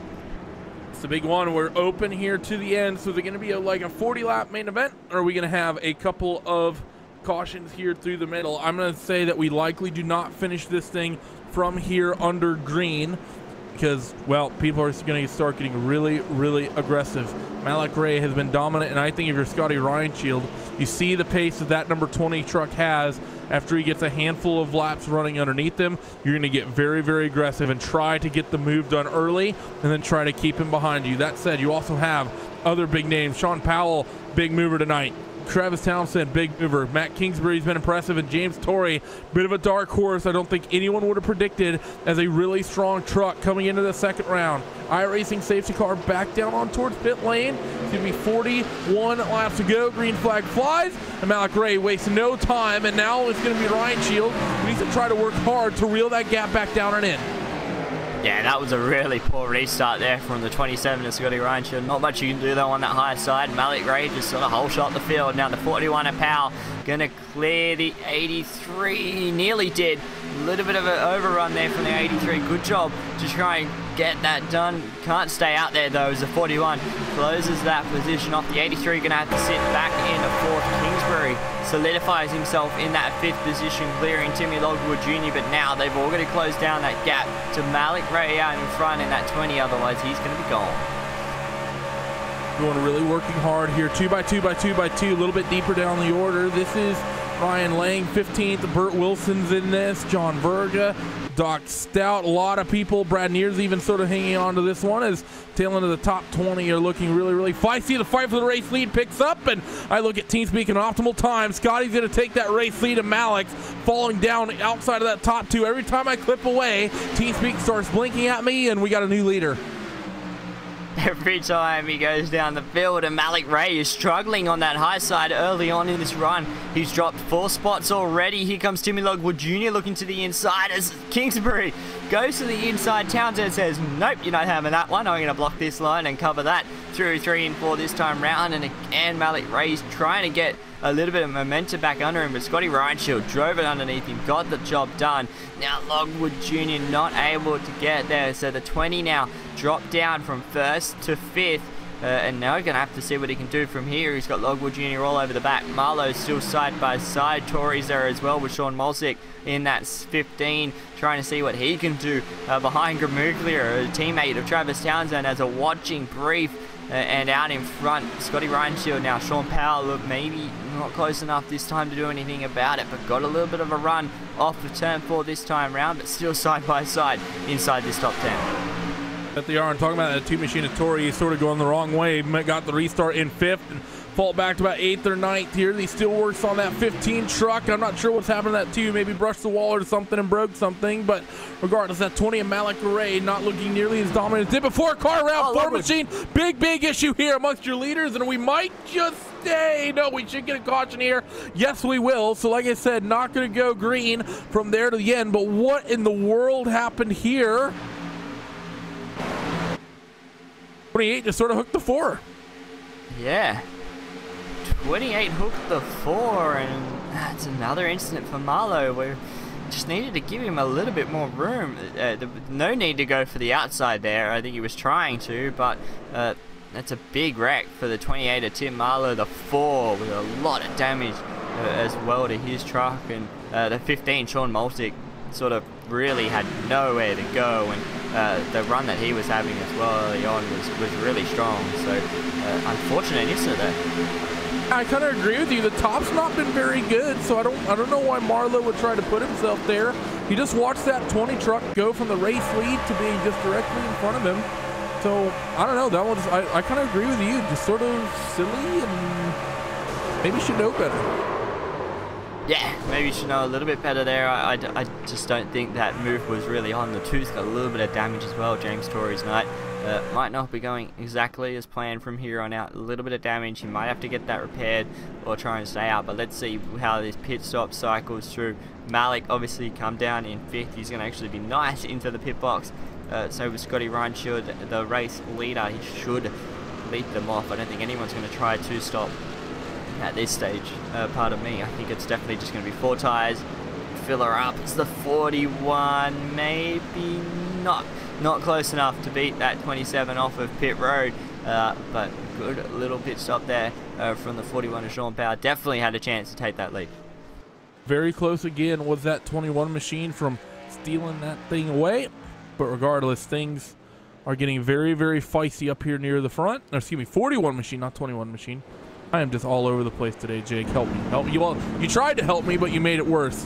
It's the big one. We're open here to the end. So is it going to be like a 40-lap main event, or are we going to have a couple of cautions here through the middle? I'm going to say that we likely do not finish this thing from here under green, because, well, people are going to start getting really, really aggressive. Malik Ray has been dominant, and I think if you're Scotty Reinshield, you see the pace that that number 20 truck has. After he gets a handful of laps running underneath him, you're going to get very, very aggressive and try to get the move done early and then try to keep him behind you. That said, you also have other big names. Sean Powell, big mover tonight. Travis Townsend, big mover. Matt Kingsbury's been impressive, and James Torrey, bit of a dark horse. I don't think anyone would have predicted as a really strong truck coming into the second round. iRacing safety car back down on towards pit lane. It's going to be 41 laps to go. Green flag flies, and Malik Ray wastes no time, and now it's going to be Reinshield who needs to try to work hard to reel that gap back down and in. Yeah, that was a really poor restart there from the 27 of Scotty Reinshield. Not much you can do though on that high side. Malik Ray just sort of whole shot the field. Now the 41 of Powell gonna clear the 83. Nearly did. A little bit of an overrun there from the 83. Good job to try and get that done. Can't stay out there though as the 41 closes that position off. The 83 gonna have to sit back in the fourth. Kingsbury solidifies himself in that fifth position, clearing Timmy Logwood Jr. But now they've already closed down that gap to Malik Ray out in front in that 20. Otherwise, he's going to be gone. Going really working hard here. 2x2 by 2x2, a little bit deeper down the order. This is Ryan Lang, 15th. Burt Wilson's in this. John Verga. Doc Stout, a lot of people. Brad Neers even sort of hanging on to this one as tail end of the top 20 are looking really, really feisty. The fight for the race lead picks up, and I look at TeamSpeak and optimal time. Scotty's going to take that race lead, and Malik's falling down outside of that top two. Every time I clip away, TeamSpeak starts blinking at me, and we got a new leader. Every time he goes down the field, and Malik Ray is struggling on that high side early on in this run. He's dropped 4 spots already. Here comes Timmy Logwood Jr. looking to the inside as Kingsbury goes to the inside. Townsend says, nope, you're not having that one. I'm going to block this line and cover that through 3 and 4 this time round. And again, Malik Ray's trying to get a little bit of momentum back under him, but Scotty Reinshield drove it underneath him, got the job done. Now Logwood Jr. not able to get there, so the 20 now dropped down from 1st to 5th. And now we're going to have to see what he can do from here. He's got Logwood Jr. all over the back. Marlowe's still side by side. Torrey's there as well with Sean Molsick in that 15, trying to see what he can do behind Gramuglia, a teammate of Travis Townsend, as a watching brief. And out in front, Scotty Reinshield now. Sean Powell, look, maybe not close enough this time to do anything about it, but got a little bit of a run off of turn 4 this time round, but still side by side inside this top 10. That they are, and talking about that two machine of Torrey, he's sort of going the wrong way. Got the restart in 5th and fall back to about 8th or 9th here. He still works on that 15 truck. I'm not sure what's happened to that 2. Maybe brushed the wall or something and broke something. But regardless, that 20 of Malik Ray not looking nearly as dominant as did before. Car round 4 machine. Big issue here amongst your leaders, and we might just stay. No, we should get a caution here. Yes, we will. So like I said, not going to go green from there to the end. But what in the world happened here? 28 just sort of hooked the 4. Yeah. 28 hooked the 4, and that's another incident for Marlowe where just needed to give him a little bit more room. No need to go for the outside there. I think he was trying to, but that's a big wreck for the 28 of Tim Marlowe, the 4 with a lot of damage as well to his truck, and the 15 Sean Molsick sort of really had nowhere to go, and the run that he was having as well early on was really strong. So unfortunate incident there. I kind of agree with you. The top's not been very good, so I don't know why Marlowe would try to put himself there. He just watched that 20 truck go from the race lead to being just directly in front of him. So, I don't know. That one's, I kind of agree with you. Just sort of silly and maybe should know better. Yeah, maybe you should know a little bit better there. I just don't think that move was really on. The two's got a little bit of damage as well. James Tory's Knight might not be going exactly as planned from here on out. A little bit of damage. He might have to get that repaired or try and stay out. But let's see how this pit stop cycles through. Malik obviously come down in 5th. He's going to actually be nice into the pit box. So with Scotty Reinschild, the race leader, he should lead them off. I don't think anyone's going to try to stop at this stage. Pardon me, I think it's definitely just going to be 4 tyres. Fill her up. It's the 41, maybe not close enough to beat that 27 off of pit road, but good little pit stop there from the 41 of Sean Powell. Definitely had a chance to take that lead. Very close again was that 21 machine from stealing that thing away, but regardless, things are getting very, very feisty up here near the front. Or, excuse me, 41 machine, not 21 machine. I am just all over the place today, Jake. Help me. Help me. Well, you tried to help me, but you made it worse.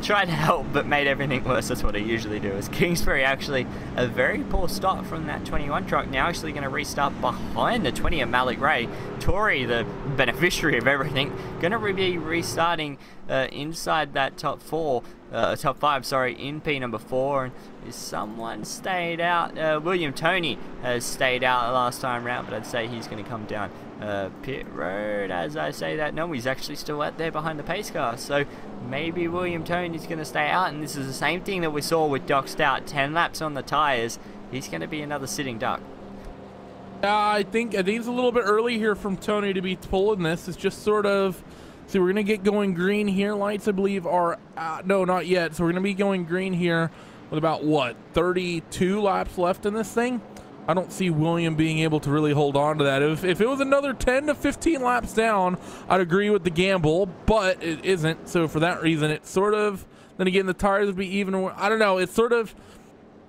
Tried to help, but made everything worse. That's what I usually do. Is Kingsbury actually a very poor start from that 21 truck. Now actually going to restart behind the 20 of Malik Ray. Tory, the beneficiary of everything, going to be restarting inside that top 5, sorry, in P number 4. And is someone stayed out? William Tony has stayed out last time round, but I'd say he's going to come down pit road as I say that. No, he's actually still out there behind the pace car. So maybe William Tony's going to stay out, and this is the same thing that we saw with Doc Stout. 10 laps on the tyres. He's going to be another sitting duck. I think it's a little bit early here from Tony to be pulling this. It's just sort of, see, we're going to get going green here. Lights, I believe, are no, not yet. So we're going to be going green here with about, what, 32 laps left in this thing? I don't see William being able to really hold on to that. If it was another 10 to 15 laps down, I'd agree with the gamble, but it isn't. So for that reason, it's sort of, then again, the tires would be even. I don't know. It's sort of,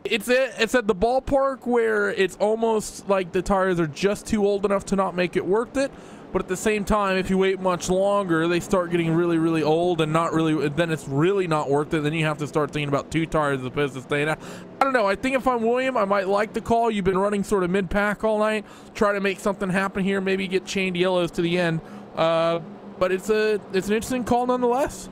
it's at the ballpark where it's almost like the tires are just too old enough to not make it worth it. But at the same time, if you wait much longer, they start getting really, really old and not really, then it's really not worth it. Then you have to start thinking about 2 tires as opposed to staying out. I don't know. I think if I'm William, I might like the call. You've been running sort of mid-pack all night. Try to make something happen here. Maybe get chained yellows to the end. But it's an interesting call nonetheless.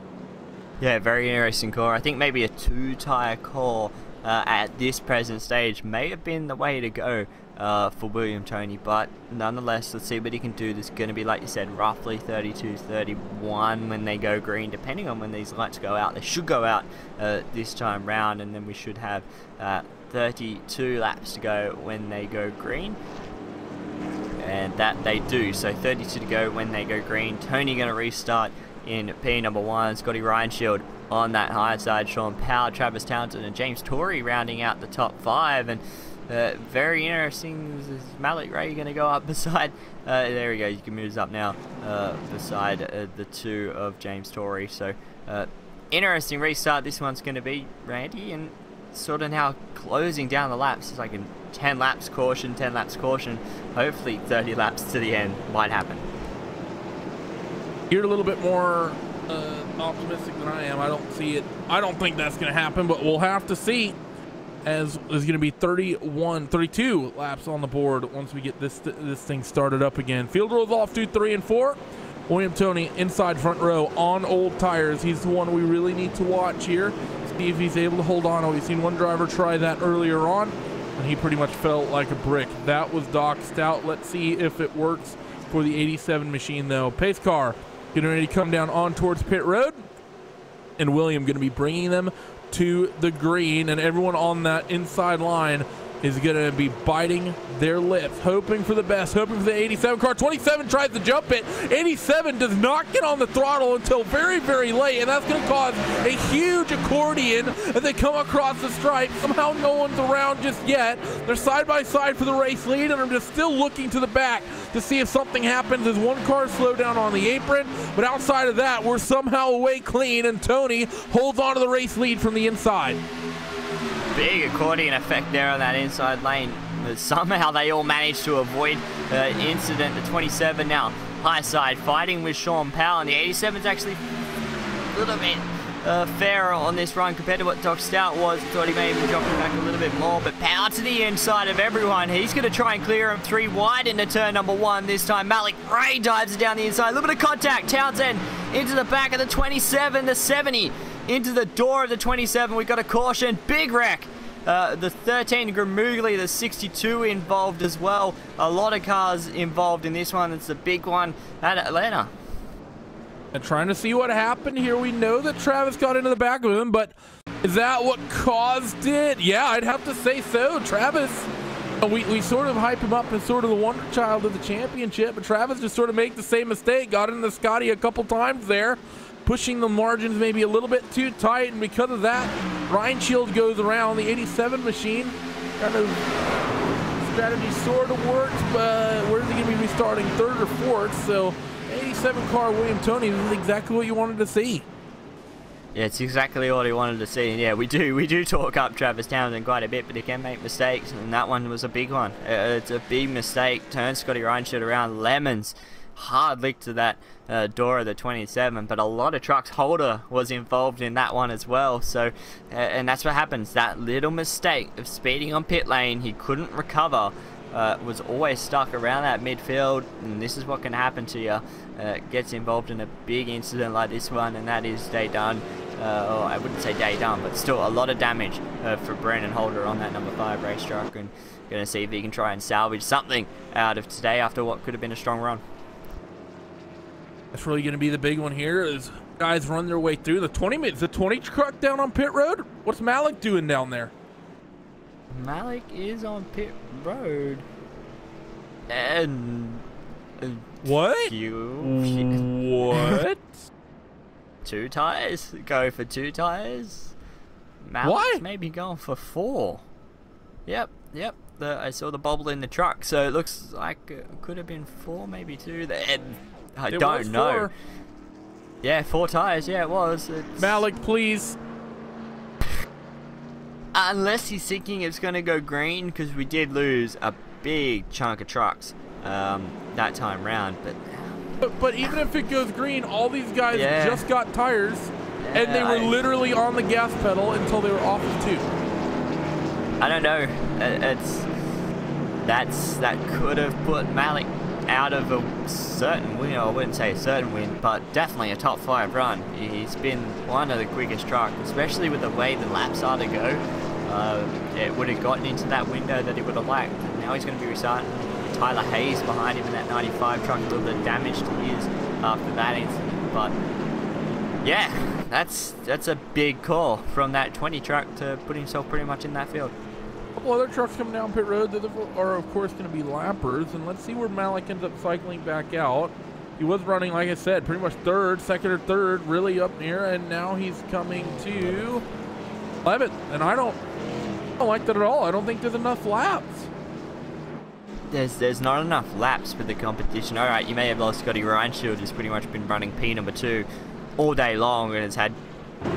Yeah, very interesting call. I think maybe a 2-tire call at this present stage may have been the way to go for William Tony, but nonetheless, let's see what he can do. There's going to be, like you said, roughly 32, 31 when they go green, depending on when these lights go out. They should go out this time round, and then we should have 32 laps to go when they go green. And that they do. So 32 to go when they go green. Tony going to restart in P number 1. Scotty Reinschild on that high side. Sean Powell, Travis Townsend, and James Tory rounding out the top 5. And very interesting. Is Malik Ray going to go up beside? There we go. You can move this up now. Beside the 2 of James Tory. So interesting restart. This one's going to be, Randy, and sort of now closing down the laps. It's like a 10 laps caution, 10 laps caution. Hopefully 30 laps to the end might happen. You're a little bit more optimistic than I am. I don't see it. I don't think that's going to happen, but we'll have to see. As there's going to be 32 laps on the board once we get this thing started up again. Field rolls off 2, 3, and 4. William Tony inside front row on old tires. He's the one we really need to watch here. See if he's able to hold on. We've seen one driver try that earlier on, and he pretty much fell like a brick. That was Doc Stout. Let's see if it works for the 87 machine, though. Pace car getting ready to come down on towards pit road, and William going to be bringing them to the green, and everyone on that inside line is going to be biting their lips, hoping for the best, hoping for the 87 car. 27 tries to jump it. 87 does not get on the throttle until very, very late, and that's going to cause a huge accordion as they come across the stripe. Somehow no one's around just yet. They're side by side for the race lead, and I'm just still looking to the back to see if something happens as one car slowed down on the apron. But outside of that, we're somehow away clean, and Tony holds on to the race lead from the inside. Big accordion effect there on that inside lane. But somehow they all managed to avoid the incident. The 27 now high side fighting with Sean Powell, and the 87's actually a little bit fairer on this run compared to what Doc Stout was. Thought he may even drop him back a little bit more, but power to the inside of everyone. He's going to try and clear him 3 wide into turn number 1 this time. Malik Ray dives down the inside. A little bit of contact. Townsend into the back of the 27, the 70 into the door of the 27. We've got a caution. Big wreck. The 13 Gramugli, the 62 involved as well. A lot of cars involved in this one. It's the big one at Atlanta. And trying to see what happened here. We know that Travis got into the back of him, but is that what caused it? Yeah, I'd have to say so. Travis, we sort of hype him up as sort of the wonder child of the championship, but Travis just sort of made the same mistake. Got into Scotty a couple times there, pushing the margins maybe a little bit too tight, and because of that, Ryan Shield goes around. The 87 machine kind of strategy sort of works, but where's he going to be restarting, 3rd or 4th? So 87 car William Tony, this is exactly what you wanted to see. Yeah, it's exactly what he wanted to see. And yeah, we do talk up Travis Townsend quite a bit, but he can make mistakes, and that one was a big one. It's a big mistake. Turns Scotty Ryan Shield around. Lemons hard lick to that door of the 27, but a lot of trucks. Holder was involved in that one as well. So and that's what happens. That little mistake of speeding on pit lane, he couldn't recover, was always stuck around that midfield, and this is what can happen to you. Gets involved in a big incident like this one, and that is day done. Or I wouldn't say day done, but still a lot of damage for Brandon Holder on that number 5 race truck, and going to see if he can try and salvage something out of today after what could have been a strong run. That's really going to be the big one here as guys run their way through. The 20 truck down on pit road? What's Malik doing down there? Malik is on pit road. And... what? What? 2 tires? Go for 2 tires? Malik's maybe going for 4. Yep. I saw the bobble in the truck, so it looks like it could have been 4, maybe 2. I don't know. 4. Yeah, 4 tires. Yeah, it was. Malik, please. Unless he's thinking it's going to go green, because we did lose a big chunk of trucks that time round. But even if it goes green, all these guys just got tires, and they were literally on the gas pedal until they were off the 2. I don't know. That could have put Malik out of a certain win. I wouldn't say a certain win, but definitely a top 5 run. He's been one of the quickest trucks, especially with the way the laps are to go. It would have gotten into that window that he would have liked. And now he's going to be restarting. Tyler Hayes behind him in that 95 truck, a little bit of damage to his after that incident. But yeah, that's a big call from that 20 truck to put himself pretty much in that field. A couple other trucks coming down pit road that are of course going to be lappers, and let's see where Malik ends up cycling back out. He was running, like I said, pretty much 3rd, 2nd or 3rd, really up near, and now he's coming to 11th, and I don't like that at all. I don't think there's enough laps. There's not enough laps for the competition. All right, you may have lost Scotty Ryan Shield, who's pretty much been running P number 2 all day long, and has had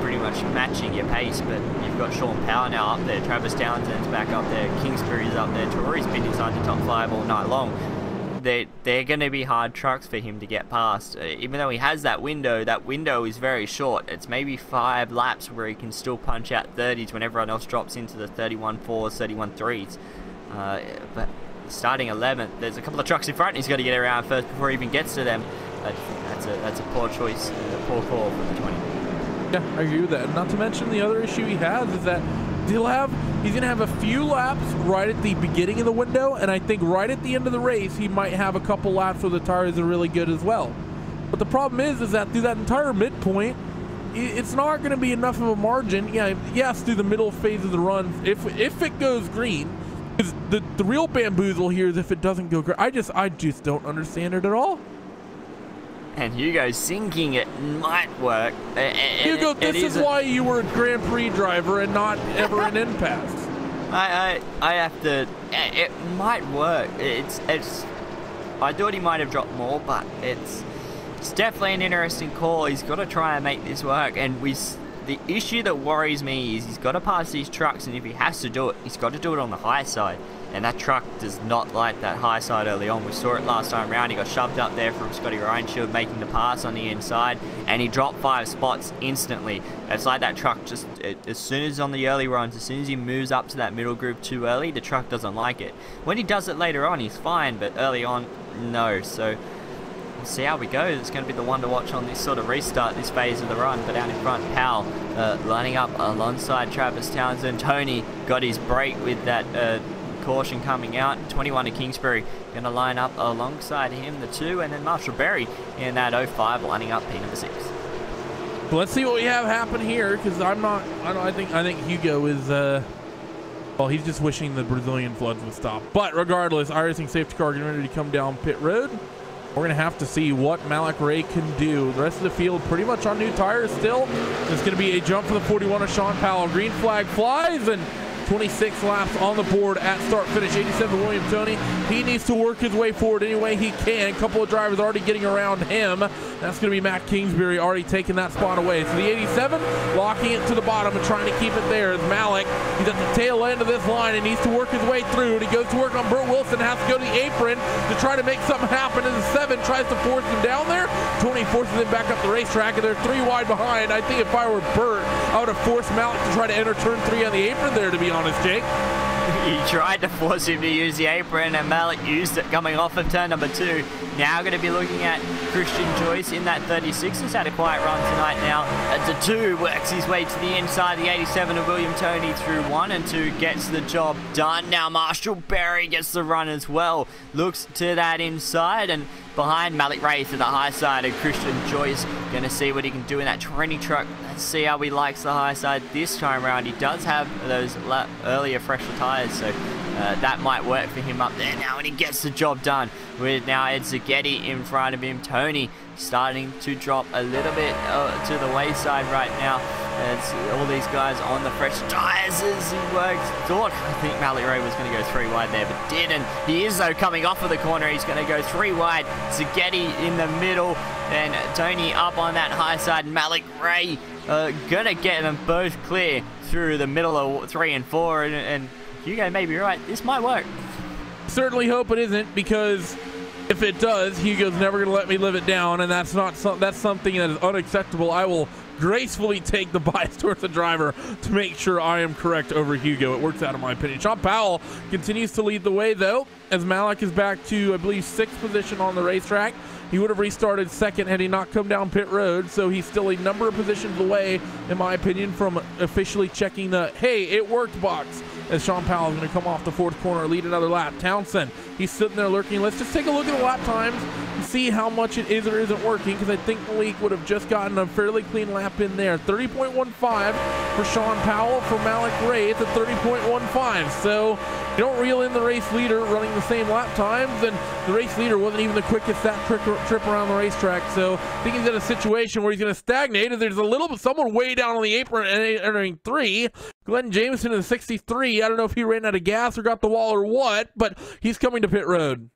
pretty much matching your pace, but you've got Sean Power now up there, Travis Townsend's back up there, Kingsbury's up there, Tori's been inside the top 5 all night long. They're going to be hard trucks for him to get past. Even though he has that window is very short. It's maybe 5 laps where he can still punch out 30s when everyone else drops into the 31.4s, 31.3s. But starting 11th, there's a couple of trucks in front he's got to get around first before he even gets to them. That's a poor choice, a poor call from the 20. Yeah, I agree with that. Not to mention the other issue he has is that he's going to have a few laps right at the beginning of the window, and I think right at the end of the race he might have a couple laps where the tires are really good as well. But the problem is that through that entire midpoint, it's not going to be enough of a margin. Yeah, yes, through the middle phase of the run, if it goes green, because the real bamboozle here is if it doesn't go green. I just don't understand it at all. And Hugo's thinking it might work. Hugo, this is why you were a Grand Prix driver and not ever an impasse. I have to. It might work. It's. I thought he might have dropped more, but it's definitely an interesting call. He's got to try and make this work. And the issue that worries me is he's got to pass these trucks, and if he has to do it, he's got to do it on the high side. And that truck does not like that high side early on. We saw it last time round. He got shoved up there from Scotty Reinshield making the pass on the inside, and he dropped 5 spots instantly. It's like that truck just, as soon as on the early runs, as soon as he moves up to that middle group too early, the truck doesn't like it. When he does it later on, he's fine, but early on, no. So we'll see how we go. It's going to be the one to watch on this sort of restart, this phase of the run. But out in front, Powell lining up alongside Travis Townsend. Tony got his break with that caution coming out. 21 to Kingsbury going to line up alongside him, the 2, and then Marshall Berry in that 05 lining up P number 6. Let's see what we have happen here, because I think Hugo is well, he's just wishing the Brazilian floods would stop. But regardless, iRacing safety car getting ready to come down pit road. We're going to have to see what Malik Ray can do. The rest of the field pretty much on new tires still. There's going to be a jump for the 41 of Sean Powell. Green flag flies, and 26 laps on the board at start finish. 87 William Tony. He needs to work his way forward any way he can. A couple of drivers already getting around him. That's going to be Matt Kingsbury already taking that spot away. So the 87 locking it to the bottom and trying to keep it there is Malik. He's at the tail end of this line and needs to work his way through. And he goes to work on Burt Wilson, has to go to the apron to try to make something happen as the 7 tries to force him down there. 20 forces him back up the racetrack, and they're 3 wide behind. I think if I were Burt, I would have forced Malik to try to enter turn 3 on the apron there, to be honest, Jake. He tried to force him to use the apron, and Malik used it coming off of turn number 2. Now going to be looking at Christian Joyce in that 36. He's had a quiet run tonight now. The 2 works his way to the inside. The 87 of William Tony through 1 and 2 gets the job done. Now Marshall Berry gets the run as well. Looks to that inside, and behind Malik Ray to the high side, and Christian Joyce going to see what he can do in that 20 truck. Let's see how he likes the high side this time around. He does have those earlier fresher tires, so that might work for him up there now, and he gets the job done with now Ed Zaghetti in front of him. Tony starting to drop a little bit to the wayside right now. It's all these guys on the fresh tires as he works. I think Malik Ray was going to go 3 wide there, but didn't. He is, though, coming off of the corner. He's going to go 3 wide. Zaghetti in the middle, and Tony up on that high side. Malik Ray going to get them both clear through the middle of 3 and 4, and Hugo may be right. This might work. Certainly hope it isn't, because if it does, Hugo's never going to let me live it down, and that's something that is unacceptable. I will gracefully take the bias towards the driver to make sure I am correct over Hugo. It works out in my opinion. Sean Powell continues to lead the way, though, as Malik is back to, I believe, 6th position on the racetrack. He would have restarted 2nd had he not come down pit road, so he's still a number of positions away, in my opinion, from officially checking the, hey, it worked box, as Sean Powell is going to come off the 4th corner, lead another lap. Townsend, he's sitting there lurking. Let's just take a look at the lap times and see how much it is or isn't working, because I think Malik would have just gotten a fairly clean lap in there. 30.15 for Sean Powell. For Malik Ray, it's a 30.15. So you don't reel in the race leader running the same lap times, and the race leader wasn't even the quickest that trip around the racetrack. So I think he's in a situation where he's going to stagnate, and there's a little bit someone way down on the apron entering 3. Glenn Jameson in the 63. I don't know if he ran out of gas or got the wall or what, but he's coming to pit road.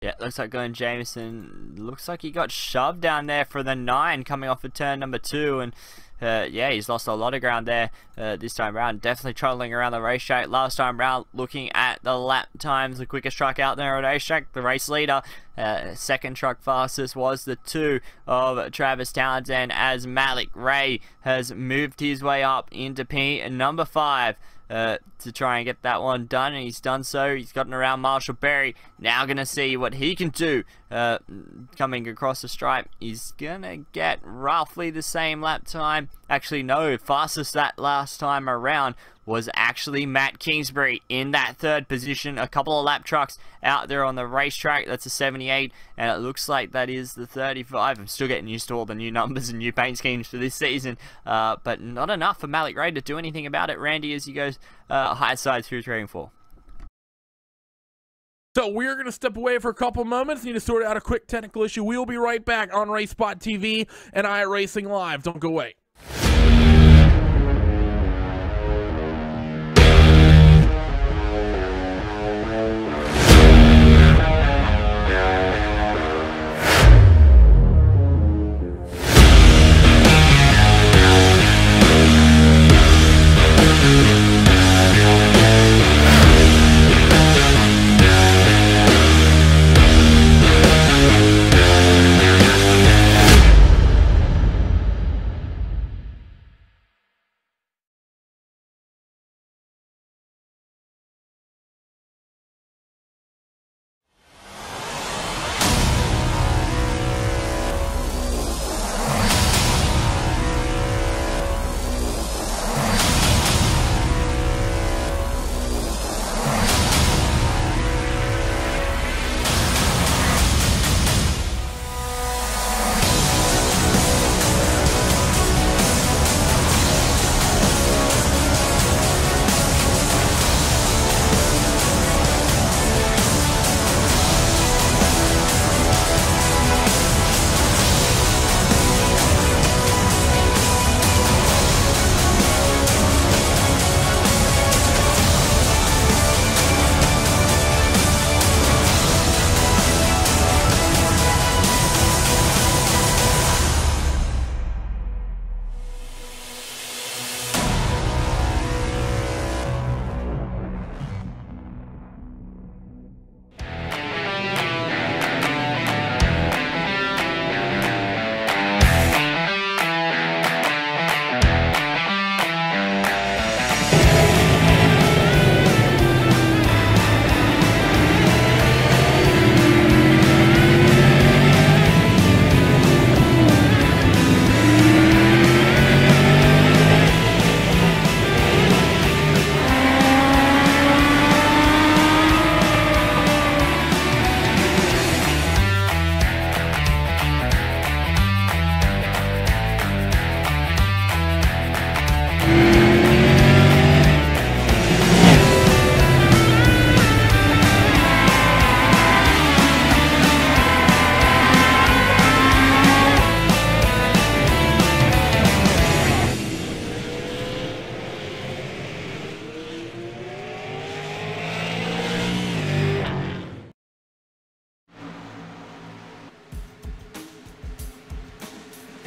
Yeah, looks like Glenn Jameson, looks like he got shoved down there for the 9 coming off of turn number 2, and yeah, he's lost a lot of ground there this time around. Definitely trundling around the racetrack. Last time around, looking at the lap times, the quickest truck out there on the racetrack, the race leader, 2nd truck fastest was the 2 of Travis Townsend, as Malik Ray has moved his way up into P number 5. To try and get that one done, and he's done so. He's gotten around Marshall Berry. Now gonna see what he can do coming across the stripe. He's gonna get roughly the same lap time. Actually, no, fastest that last time around was actually Matt Kingsbury in that 3rd position. A couple of lap trucks out there on the racetrack. That's a 78, and it looks like that is the 35. I'm still getting used to all the new numbers and new paint schemes for this season, but not enough for Malik Ray to do anything about it, Randy, as he goes high side through 3 and 4. So we're going to step away for a couple moments. Need to sort out a quick technical issue. We'll be right back on RaceSpot TV and iRacing Live. Don't go away.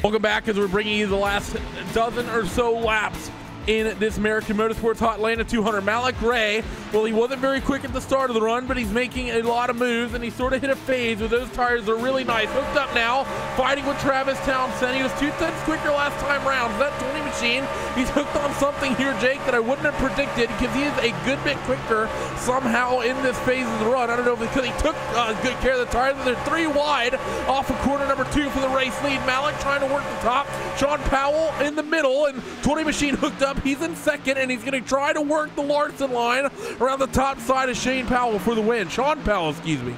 Welcome back as we're bringing you the last dozen or so laps in this American Motorsports Hot Atlanta 200. Malik Ray, well, he wasn't very quick at the start of the run, but he's making a lot of moves, and he sort of hit a phase with those tires. They're really nice. Hooked up now, fighting with Travis Townsend. He was 2/10 quicker last time round. That 20 machine, he's hooked on something here, Jake, that I wouldn't have predicted, because he is a good bit quicker somehow in this phase of the run. I don't know if it's because he took good care of the tires, but they're 3 wide off of corner number 2 for the race lead. Malik trying to work the top. Sean Powell in the middle, and 20 machine hooked up. He's in second, and he's going to try to work the Larson line around the top side of Shane Powell for the win. Sean Powell, excuse me.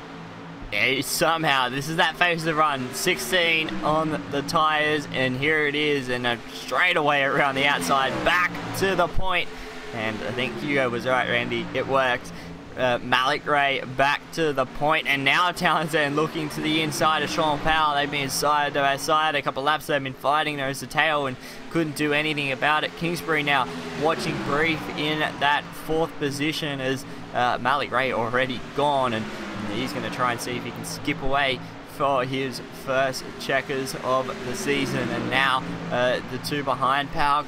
Yeah, somehow, this is that phase of the run. 16 on the tires, and here it is, and a straightaway around the outside, back to the point. And I think Hugo was right, Randy. It worked. Malik Ray back to the point, and now Townsend looking to the inside of Sean Powell. They've been side by side a couple of laps. They've been fighting nose to tail and couldn't do anything about it. Kingsbury now watching brief in that 4th position as Malik Ray already gone, and he's going to try and see if he can skip away for his first checkers of the season. And now the 2 behind, Powell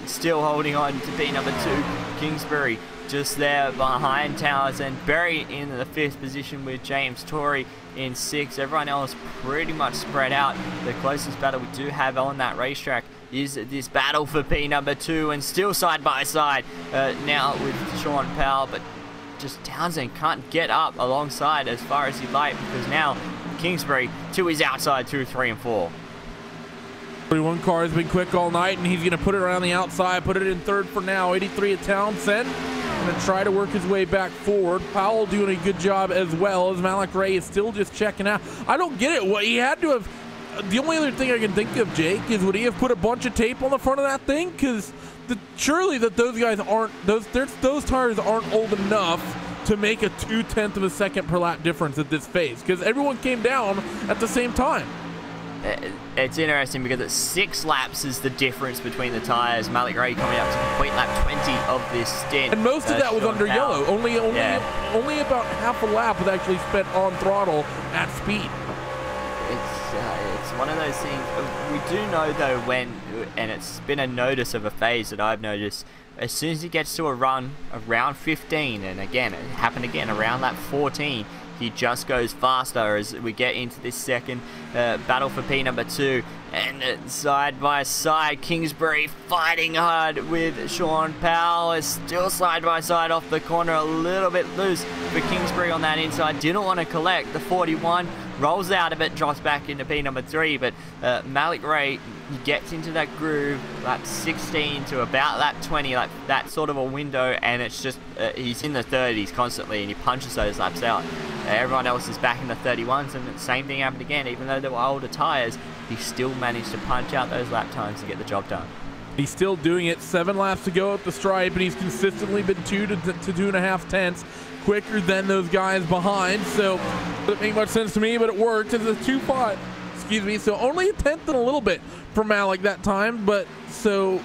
still holding on to be number 2. Kingsbury just there behind Townsend, buried in the 5th position with James Torrey in 6th. Everyone else pretty much spread out. The closest battle we do have on that racetrack is this battle for P number 2, and still side by side now with Sean Powell, but just Townsend can't get up alongside as far as he'd like, because now Kingsbury to his outside 2, 3, and 4. 41 car has been quick all night, and he's going to put it around the outside, put it in 3rd for now. 83 at Townsend. Going to try to work his way back forward. Powell doing a good job as well, as Malik Ray is still just checking out. I don't get it. What he had to have. The only other thing I can think of, Jake, is would he have put a bunch of tape on the front of that thing? Because surely that those guys aren't, those tires aren't old enough to make a 0.2 of a second per lap difference at this phase, because everyone came down at the same time. It's interesting because it's 6 laps is the difference between the tires. Malik Ray coming up to complete lap 20 of this stint. And most of that was under yellow. Only about half a lap was actually spent on throttle at speed. It's one of those things. We do know though and it's been a notice of a phase that I've noticed, as soon as he gets to a run around 15, and again it happened again around lap 14, he just goes faster as we get into this second battle for P number 2. And side by side, Kingsbury fighting hard with Sean Powell. Is still side by side off the corner, a little bit loose for Kingsbury on that inside. Didn't want to collect the 41. Rolls out of it, drops back into P number 3, but Malik Ray gets into that groove, lap 16 to about lap 20, like that sort of a window, and it's just, he's in the 30s constantly, and he punches those laps out. Everyone else is back in the 31s, and the same thing happened again. Even though there were older tyres, he still managed to punch out those lap times to get the job done. He's still doing it. 7 laps to go at the stripe, and he's consistently been 2 to 2.5 tenths quicker than those guys behind. So it doesn't make much sense to me, but it worked. It's a 2.5. Excuse me. So only a tenth and a little bit for Malik that time, but so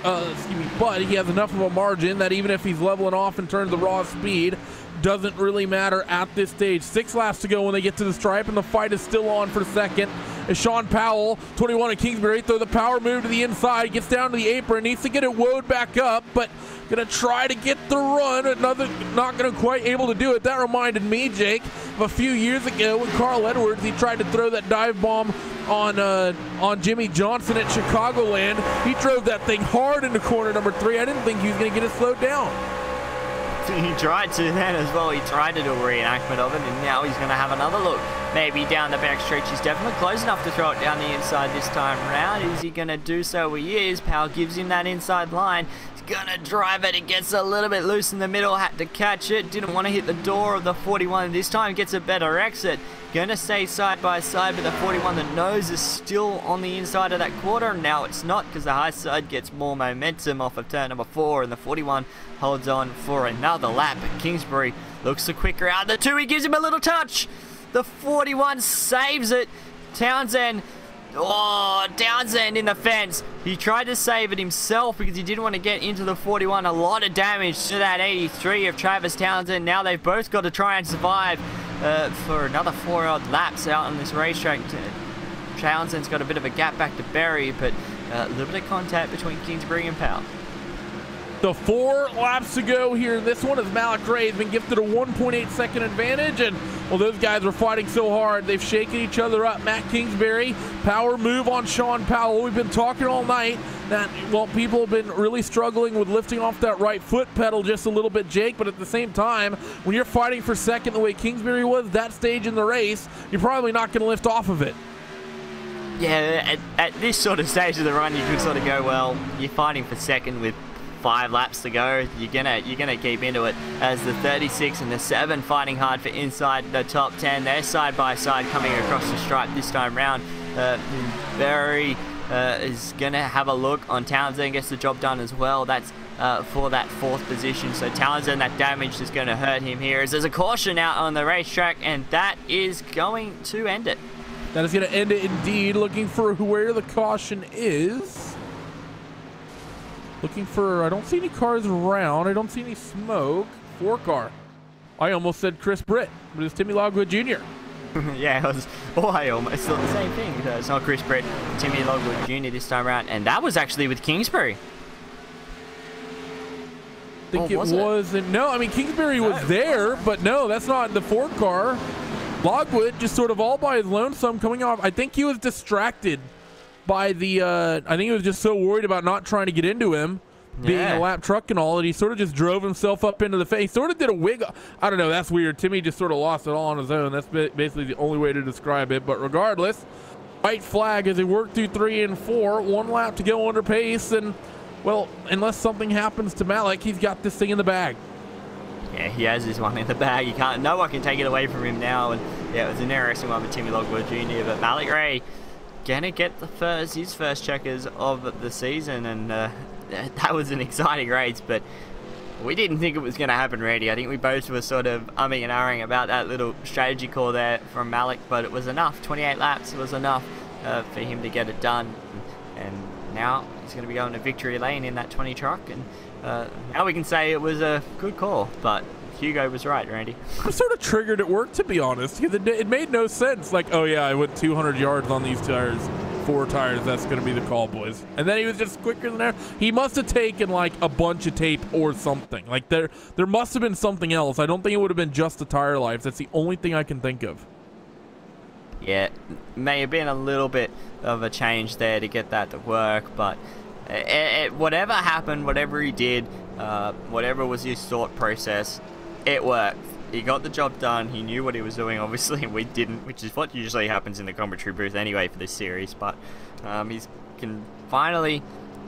excuse me. But he has enough of a margin that even if he's leveling off in terms of raw speed, doesn't really matter at this stage. 6 laps to go when they get to the stripe, and the fight is still on for second. As Sean Powell, 21 at Kingsbury, throw the power move to the inside, gets down to the apron, needs to get it woed back up, but gonna try to get the run. Not gonna quite able to do it. That reminded me, Jake, of a few years ago when Carl Edwards, he tried to throw that dive bomb on Jimmy Johnson at Chicagoland. He drove that thing hard into corner number 3. I didn't think he was gonna get it slowed down. He tried to then as well. He tried to do a reenactment of it, and now he's going to have another look. Maybe down the back stretch. He's definitely close enough to throw it down the inside this time around. Is he going to do so? He is. Powell gives him that inside line. He's going to drive it. It gets a little bit loose in the middle. Had to catch it. Didn't want to hit the door of the 41. This time gets a better exit. Going to stay side by side, but the 41, the nose is still on the inside of that quarter. Now it's not, because the high side gets more momentum off of turn number 4, and the 41 holds on for another lap. But Kingsbury looks the quicker out of the 2. He gives him a little touch. The 41 saves it. Townsend. Oh, Townsend in the fence. He tried to save it himself because he didn't want to get into the 41. A lot of damage to that 83 of Travis Townsend. Now they've both got to try and survive for another 4 odd laps out on this racetrack. Townsend's got a bit of a gap back to Berry, but a little bit of contact between Kingsbury and Powell. So 4 laps to go here. This one is Malik Ray has been gifted a 1.8 second advantage, and well, those guys were fighting so hard they've shaken each other up. Matt Kingsbury, power move on Sean Powell. We've been talking all night that, well, people have been really struggling with lifting off that right foot pedal just a little bit, Jake, but at the same time, when you're fighting for second the way Kingsbury was that stage in the race, you're probably not going to lift off of it. Yeah, at this sort of stage of the run, you could sort of go, well, you're fighting for second with 5 laps to go. You're gonna keep into it, as the 36 and the 7 fighting hard for inside the top 10. They're side by side coming across the stripe this time round. Berry is gonna have a look on Townsend, gets the job done as well. That's for that 4th position. So Townsend, that damage is going to hurt him here, as there's a caution out on the racetrack, and that is going to end it. That is going to end it indeed. Looking for where the caution is. Looking for, I don't see any cars around. I don't see any smoke. 4 car. I almost said Chris Britt, but it's Timmy Logwood Jr. Yeah, it was, I almost thought the same thing. It's not Chris Britt, Timmy Logwood Jr. this time around, and that was actually with Kingsbury. I think it wasn't. No, I mean, Kingsbury was there, but no, that's not the 4 car. Logwood just sort of all by his lonesome coming off. I think he was distracted by the, I think he was just so worried about not trying to get into him, being a lap truck and all, that he sort of just drove himself up into the face. He sort of did a wiggle. I don't know, that's weird. Timmy just sort of lost it all on his own. That's basically the only way to describe it. But regardless, white flag as he worked through 3 and 4. 1 lap to go under pace, and well, unless something happens to Malik, he's got this thing in the bag. Yeah, he has this one in the bag. He can't. No one can take it away from him now. And yeah, it was an interesting one with Timmy Logwood Jr. But Malik Ray gonna get his first checkers of the season, and that was an exciting race. But we didn't think it was going to happen, Randy. I think we both were sort of umming and ahhing about that little strategy call there from Malik, but it was enough. 28 laps was enough for him to get it done. And now he's going to be going to victory lane in that 20 truck, and now we can say it was a good call. But Hugo was right, Randy. I'm sort of triggered at work, to be honest, because it made no sense. Like, oh yeah, I went 200 yards on these tires, 4 tires, that's going to be the call, boys. And then he was just quicker than there. He must have taken like a bunch of tape or something. Like there must have been something else. I don't think it would have been just the tire life. That's the only thing I can think of. Yeah, may have been a little bit of a change there to get that to work, but whatever happened, whatever he did, whatever was his thought process, it worked. He got the job done. He knew what he was doing, obviously, and we didn't, which is what usually happens in the commentary booth anyway for this series. But he can finally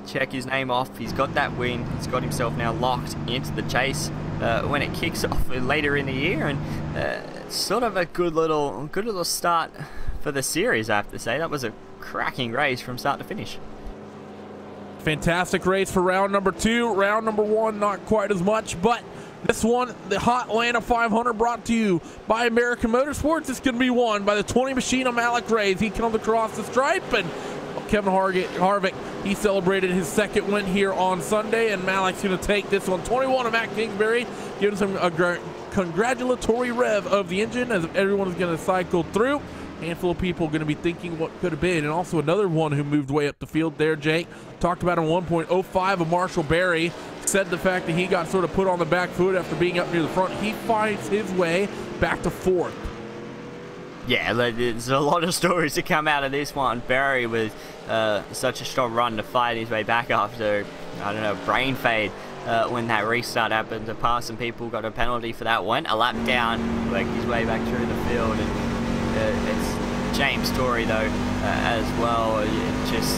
check his name off. He's got that win. He's got himself now locked into the chase when it kicks off later in the year, and sort of a good little start for the series, I have to say. That was a cracking race from start to finish. Fantastic race for round number 2. Round number 1, not quite as much, but this one, the Hot Atlanta 500, brought to you by American Motorsports. It's going to be won by the 20 machine of Malik Ray. He comes across the stripe, and Kevin Harvick, he celebrated his 2nd win here on Sunday, and Malik's going to take this one. 21 of Matt Kingsbury, giving some congratulatory rev of the engine as everyone is going to cycle through. Handful of people going to be thinking what could have been. And also another one who moved way up the field there, Jake. Talked about in 1.05 of Marshall Berry. Said the fact that he got sort of put on the back foot after being up near the front. He finds his way back to 4th. Yeah, there's a lot of stories to come out of this one. Berry with such a strong run to fight his way back after, I don't know, brain fade when that restart happened to pass some people. Got a penalty for that. Went a lap down, worked his way back through the field. And it's James Story though as well. Just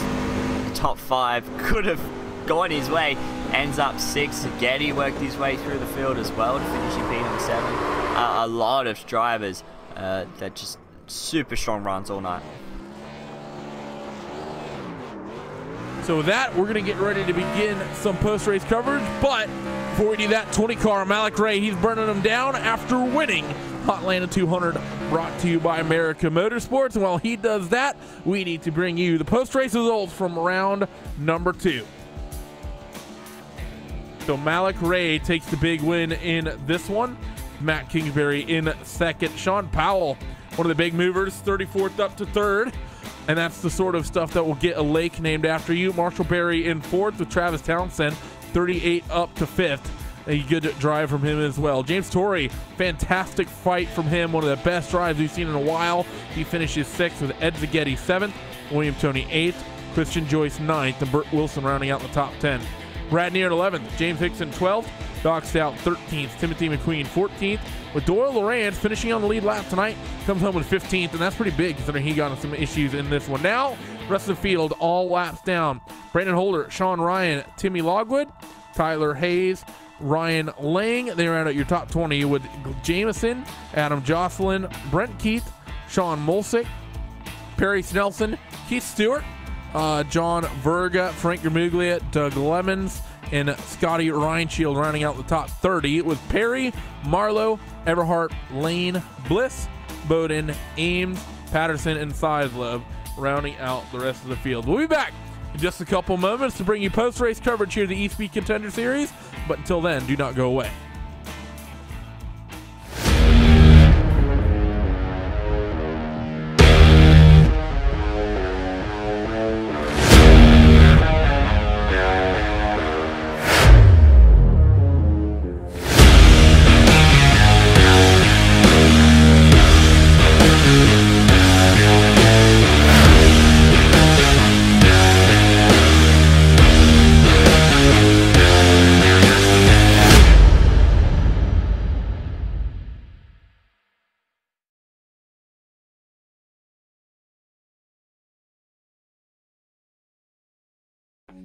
top 5 could have gone his way. Ends up 6th. Getty worked his way through the field as well to finish in P7. A lot of drivers that just super strong runs all night. So with that, we're going to get ready to begin some post-race coverage. But before we do that, 20 car Malik Ray, he's burning them down after winning Hot Atlanta 200, brought to you by American Motorsports. And while he does that, we need to bring you the post-race results from round number 2. So Malik Ray takes the big win in this one. Matt Kingsbury in 2nd. Sean Powell, one of the big movers, 34th up to 3rd. And that's the sort of stuff that will get a lake named after you. Marshall Berry in fourth with Travis Townsend, 38 up to fifth. A good drive from him as well. James Torrey, fantastic fight from him. One of the best drives we've seen in a while. He finishes sixth with Ed Zagetti seventh, William Toney eighth, Christian Joyce ninth, and Burt Wilson rounding out the top 10. Brad Neer 11th, James Hickson 12th, Doc Stout 13th, Timothy McQueen 14th, with Doyle Lorance finishing on the lead lap tonight, comes home with 15th, and that's pretty big considering he got in some issues in this one. Now, rest of the field, all laps down. Brandon Holder, Sean Ryan, Timmy Logwood, Tyler Hayes, Ryan Lang. They round out your top 20 with Jameson, Adam Jocelyn, Brent Keith, Sean Mulsick, Perry Snelson, Keith Stewart, John Verga, Frank Gramuglia, Doug Lemons, and Scotty Reinshield rounding out the top 30 with Perry, Marlowe, Everhart, Lane, Bliss, Bowden, Ames, Patterson, and Sideslove rounding out the rest of the field. We'll be back in just a couple moments to bring you post-race coverage here at the East Speed Contender Series, but until then, do not go away.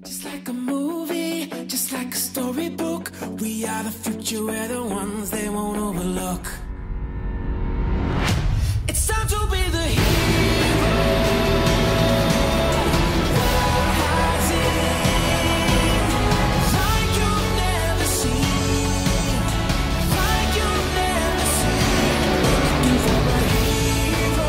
Just like a movie, just like a storybook, we are the future, we're the ones they won't overlook. It's time to be the hero. Like you've never seen, like you've never seen. Looking for a hero.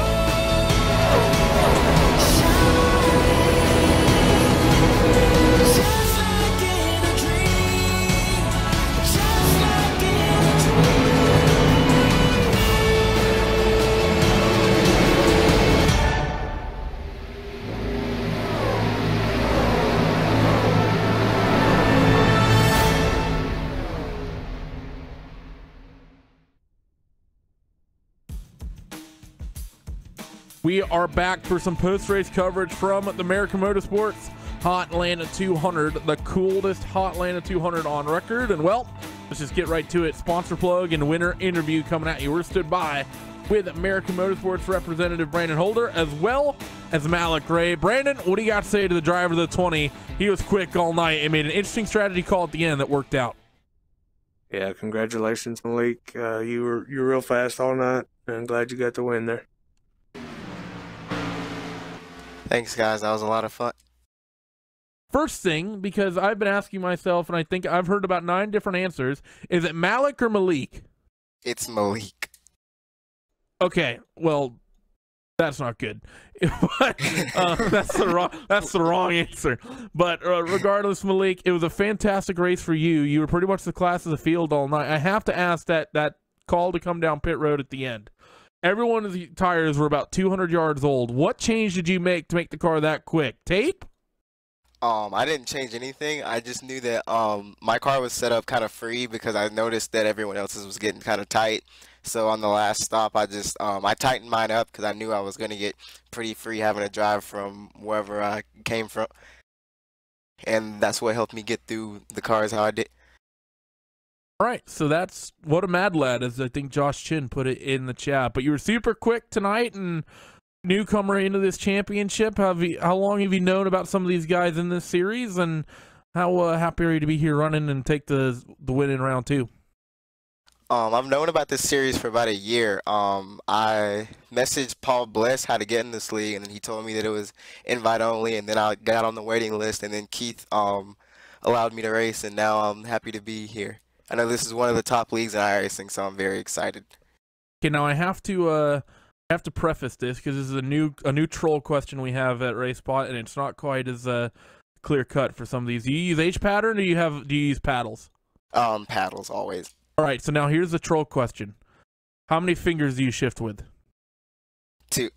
Just like in a dream, just like in a dream. We are back for some post-race coverage from the American Motorsports Hot Atlanta 200, the coolest Hot Atlanta 200 on record. And well, let's just get right to it. Sponsor plug and winner interview coming at you. We're stood by with American Motorsports representative Brandon Holder as well as Malik Ray. Brandon, what do you got to say to the driver of the 20? He was quick all night and made an interesting strategy call at the end that worked out. Yeah, congratulations, Malik. You were real fast all night, and I'm glad you got the win there. Thanks, guys. That was a lot of fun. First thing, because I've been asking myself, and I think I've heard about 9 different answers, is it Malik or Malik? It's Malik. Okay, well, that's not good. But, that's the wrong answer. But regardless, Malik, it was a fantastic race for you. You were pretty much the class of the field all night. I have to ask that call to come down pit road at the end. Everyone's tires were about 200 yards old. What change did you make to make the car that quick? Tape? I didn't change anything. I just knew that my car was set up kind of free because I noticed that everyone else's was getting kind of tight. So on the last stop, I just I tightened mine up because I knew I was going to get pretty free having to drive from wherever I came from. And that's what helped me get through the cars how I did. All right, so that's what a mad lad, as I think Josh Chin put it in the chat. But you were super quick tonight and newcomer into this championship. How long have you known about some of these guys in this series, and how happy are you to be here running and take the win in round 2? I've known about this series for about a year. I messaged Paul Bless how to get in this league, and then he told me that it was invite only, and then I got on the waiting list, and then Keith allowed me to race, and now I'm happy to be here. I know this is one of the top leagues in iRacing, so I'm very excited. Okay, now I have to preface this because this is a new troll question we have at RaceSpot, and it's not quite as clear cut for some of these. Do you use H pattern or do you use paddles? Paddles always. All right, so now here's the troll question: how many fingers do you shift with? 2.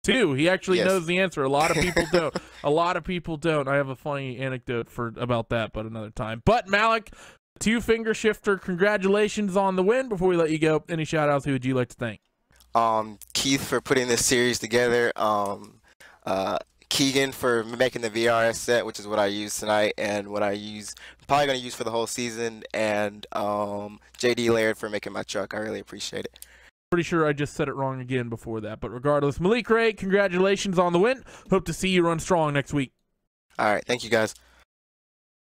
Two. He actually Yes. knows the answer. A lot of people don't. A lot of people don't. I have a funny anecdote about that, but another time. But Malik, two-finger shifter, congratulations on the win. Before we let you go, any shout-outs? Who would you like to thank? Keith for putting this series together. Keegan for making the VRS set, which is what I use tonight, and what I'm probably going to use for the whole season. And JD Laird for making my truck. I really appreciate it. Pretty sure I just said it wrong again before that, but regardless, Malik Ray, congratulations on the win. Hope to see you run strong next week. All right, thank you guys.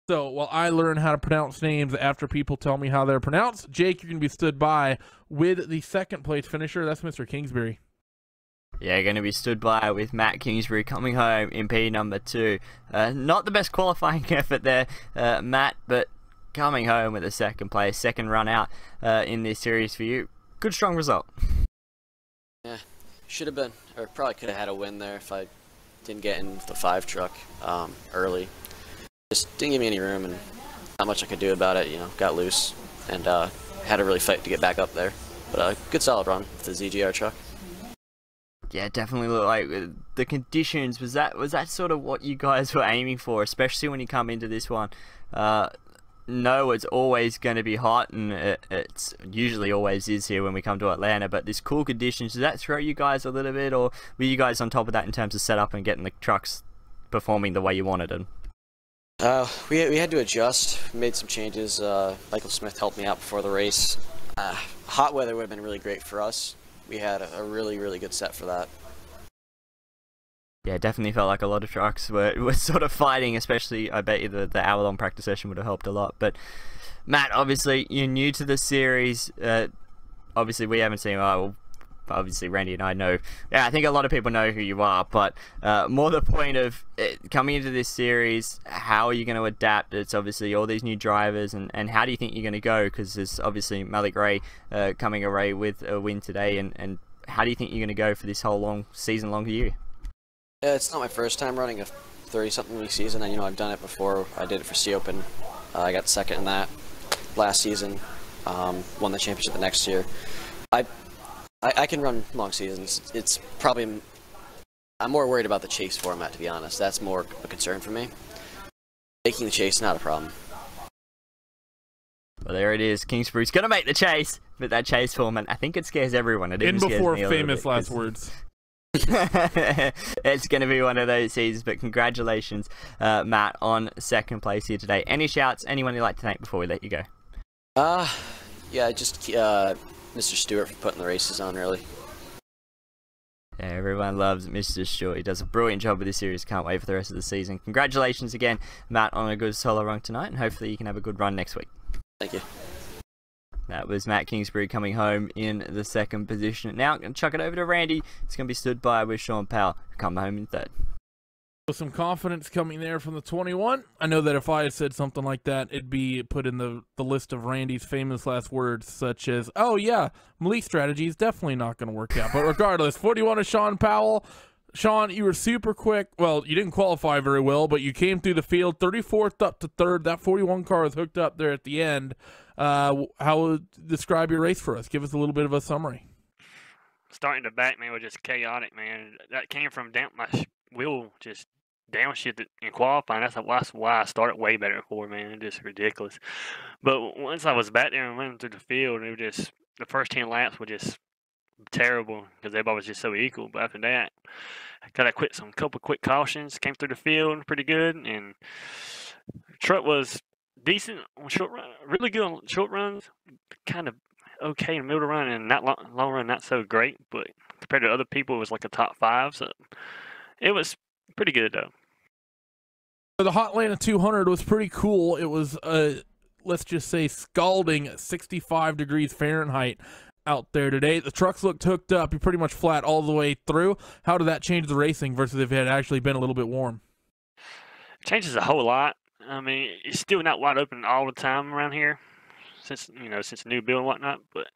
So while I learn how to pronounce names after people tell me how they're pronounced, Jake, you're going to be stood by with the second place finisher. That's Mr. Kingsbury. Yeah, going to be stood by with Matt Kingsbury coming home in P number 2. Not the best qualifying effort there, Matt, but coming home with a second place, second run out in this series for you. Good, strong result. Yeah, should have been, or probably could have had a win there if I didn't get in the 5 truck early. Just didn't give me any room, and not much I could do about it. You know, got loose and had to really fight to get back up there. But good solid run with the ZGR truck. Yeah, definitely look like the conditions. Was that sort of what you guys were aiming for, especially when you come into this one? No, it's always going to be hot, and it's usually always is here when we come to Atlanta, but this cool conditions, does that throw you guys a little bit, or were you guys on top of that in terms of setup and getting the trucks performing the way you wanted them? We had to adjust, made some changes. Michael Smith helped me out before the race. Hot weather would have been really great for us. We had a really, really good set for that. Yeah, definitely felt like a lot of trucks were sort of fighting, especially I bet you the hour-long practice session would have helped a lot. But Matt, obviously you're new to the series. Obviously we haven't seen. Obviously Randy and I know. Yeah, I think a lot of people know who you are. But more the point of coming into this series, how are you going to adapt? It's obviously all these new drivers, and how do you think you're going to go? Because there's obviously Malik Ray coming away with a win today, and how do you think you're going to go for this whole season-long year? Yeah, it's not my first time running a 30-something week season. You know, I've done it before. I did it for C Open. I got second in that last season. Won the championship the next year. I can run long seasons. It's probably I'm more worried about the chase format, to be honest. That's more a concern for me. Making the chase, not a problem. Well, there it is. Kingsbury's going to make the chase, but that chase format, I think it scares everyone. It even scares before me a famous little bit, last words. It's going to be one of those seasons, but congratulations, Matt, on second place here today. Any shouts? Anyone you'd like to thank before we let you go? Yeah, just Mr. Stewart for putting the races on, really. Yeah, everyone loves Mr. Stewart. He does a brilliant job with this series. Can't wait for the rest of the season. Congratulations again, Matt, on a good solo run tonight, and hopefully you can have a good run next week. Thank you. That was Matt Kingsbury coming home in the second position. Now I'm going to chuck it over to Randy. It's going to be stood by with Sean Powell, come home in third. With some confidence coming there from the 21. I know that if I had said something like that, it'd be put in the list of Randy's famous last words, such as, oh yeah, Malik's strategy is definitely not going to work out. But regardless, 41 is Sean Powell. Sean, you were super quick. Well, you didn't qualify very well, but you came through the field, 34th up to third. That 41 car was hooked up there at the end. How would describe your race for us? Give us a little bit of a summary. Starting to back, man, was just chaotic, man. That came from down my wheel just downshifted in qualifying. That's why I started way better for, man. Just ridiculous. But once I was back there and running through the field, it was just the first 10 laps were just terrible because everybody was just so equal. But after that, I got a couple quick cautions, came through the field pretty good, and the truck was decent on short run, really good on short runs, kind of okay in middle run, and not long run, not so great. But compared to other people, it was like a top 5, so it was pretty good though. The Hotlanta 200 was pretty cool. It was let's just say scalding 65 degrees Fahrenheit out there today. The trucks looked hooked up. You're pretty much flat all the way through. How did that change the racing versus if it had actually been a little bit warm? It changes a whole lot. I mean, it's still not wide open all the time around here, since the new build and whatnot. But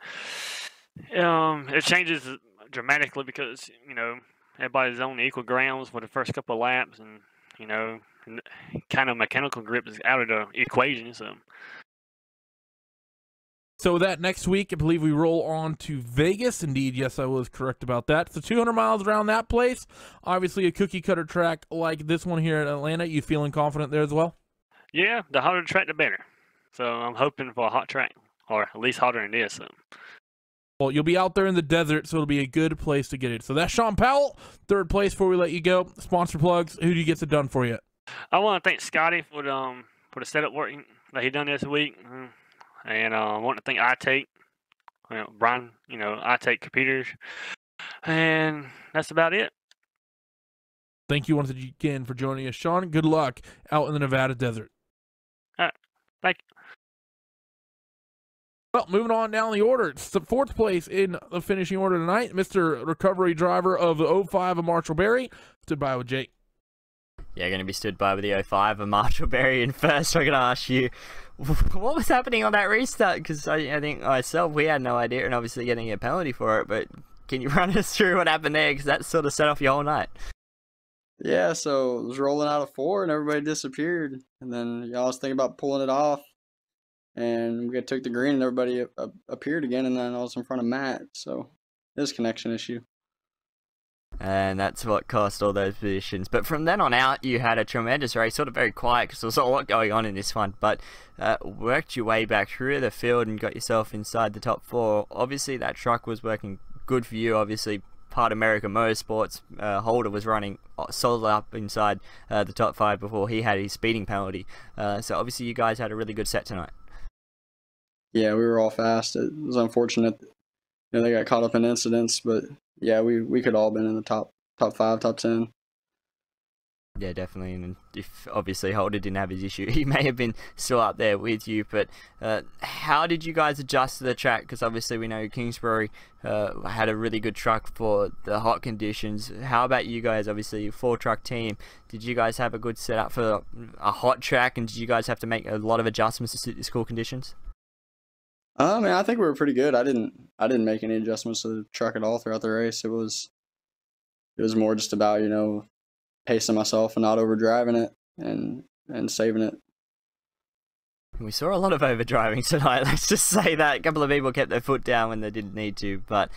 it changes dramatically because everybody's on equal grounds for the first couple of laps, and kind of mechanical grip is out of the equation. So So that next week, I believe we roll on to Vegas. Indeed, yes, I was correct about that. So 200 miles around that place. Obviously, a cookie-cutter track like this one here in Atlanta. You feeling confident there as well? Yeah, the hotter the track, the better. So I'm hoping for a hot track, or at least hotter than this. So. Well, you'll be out there in the desert, so it'll be a good place to get it. So that's Sean Powell, third place before we let you go. Sponsor plugs. Who do you get it done for you? I want to thank Scotty for the setup work that he done this week. And I want to thank iTake, Brian, iTake Computers. And that's about it. Thank you once again for joining us, Sean. Good luck out in the Nevada desert. All right. Thank you. Well, moving on down the order. It's the fourth place in the finishing order tonight. Mr. Recovery Driver of the 05 of Marshall Berry. Stood by with Jake. Yeah, going to be stood by with the 05 of Marshall Berry. And first, I'm going to ask you, what was happening on that restart? Because I think myself, we had no idea, and obviously getting a penalty for it. But can you run us through what happened there? Because that sort of set off your whole night. Yeah, so it was rolling out of 4, and everybody disappeared. And then y'all was thinking about pulling it off. And we took the green, and everybody appeared again, and then I was in front of Matt. So it was a connection issue. And that's what cost all those positions. But from then on out, you had a tremendous race, sort of very quiet because there was a lot going on in this one. But worked your way back through the field and got yourself inside the top 4. Obviously, that truck was working good for you. Obviously, part American Motorsports. Holder was running solid up inside the top 5 before he had his speeding penalty. So obviously, you guys had a really good set tonight. Yeah, we were all fast. It was unfortunate. They got caught up in incidents, but yeah, we could all been in the top 5, top 10. Yeah, definitely. And if obviously Holder didn't have his issue, he may have been still up there with you. But how did you guys adjust to the track? Because obviously we know Kingsbury had a really good truck for the hot conditions. How about you guys? Obviously, 4-truck team. Did you guys have a good setup for a hot track? And did you guys have to make a lot of adjustments to suit the cool conditions? I think we were pretty good. I didn't make any adjustments to the truck at all throughout the race. It was more just about, pacing myself and not overdriving it and saving it. We saw a lot of overdriving tonight, let's just say that. A couple of people kept their foot down when they didn't need to, but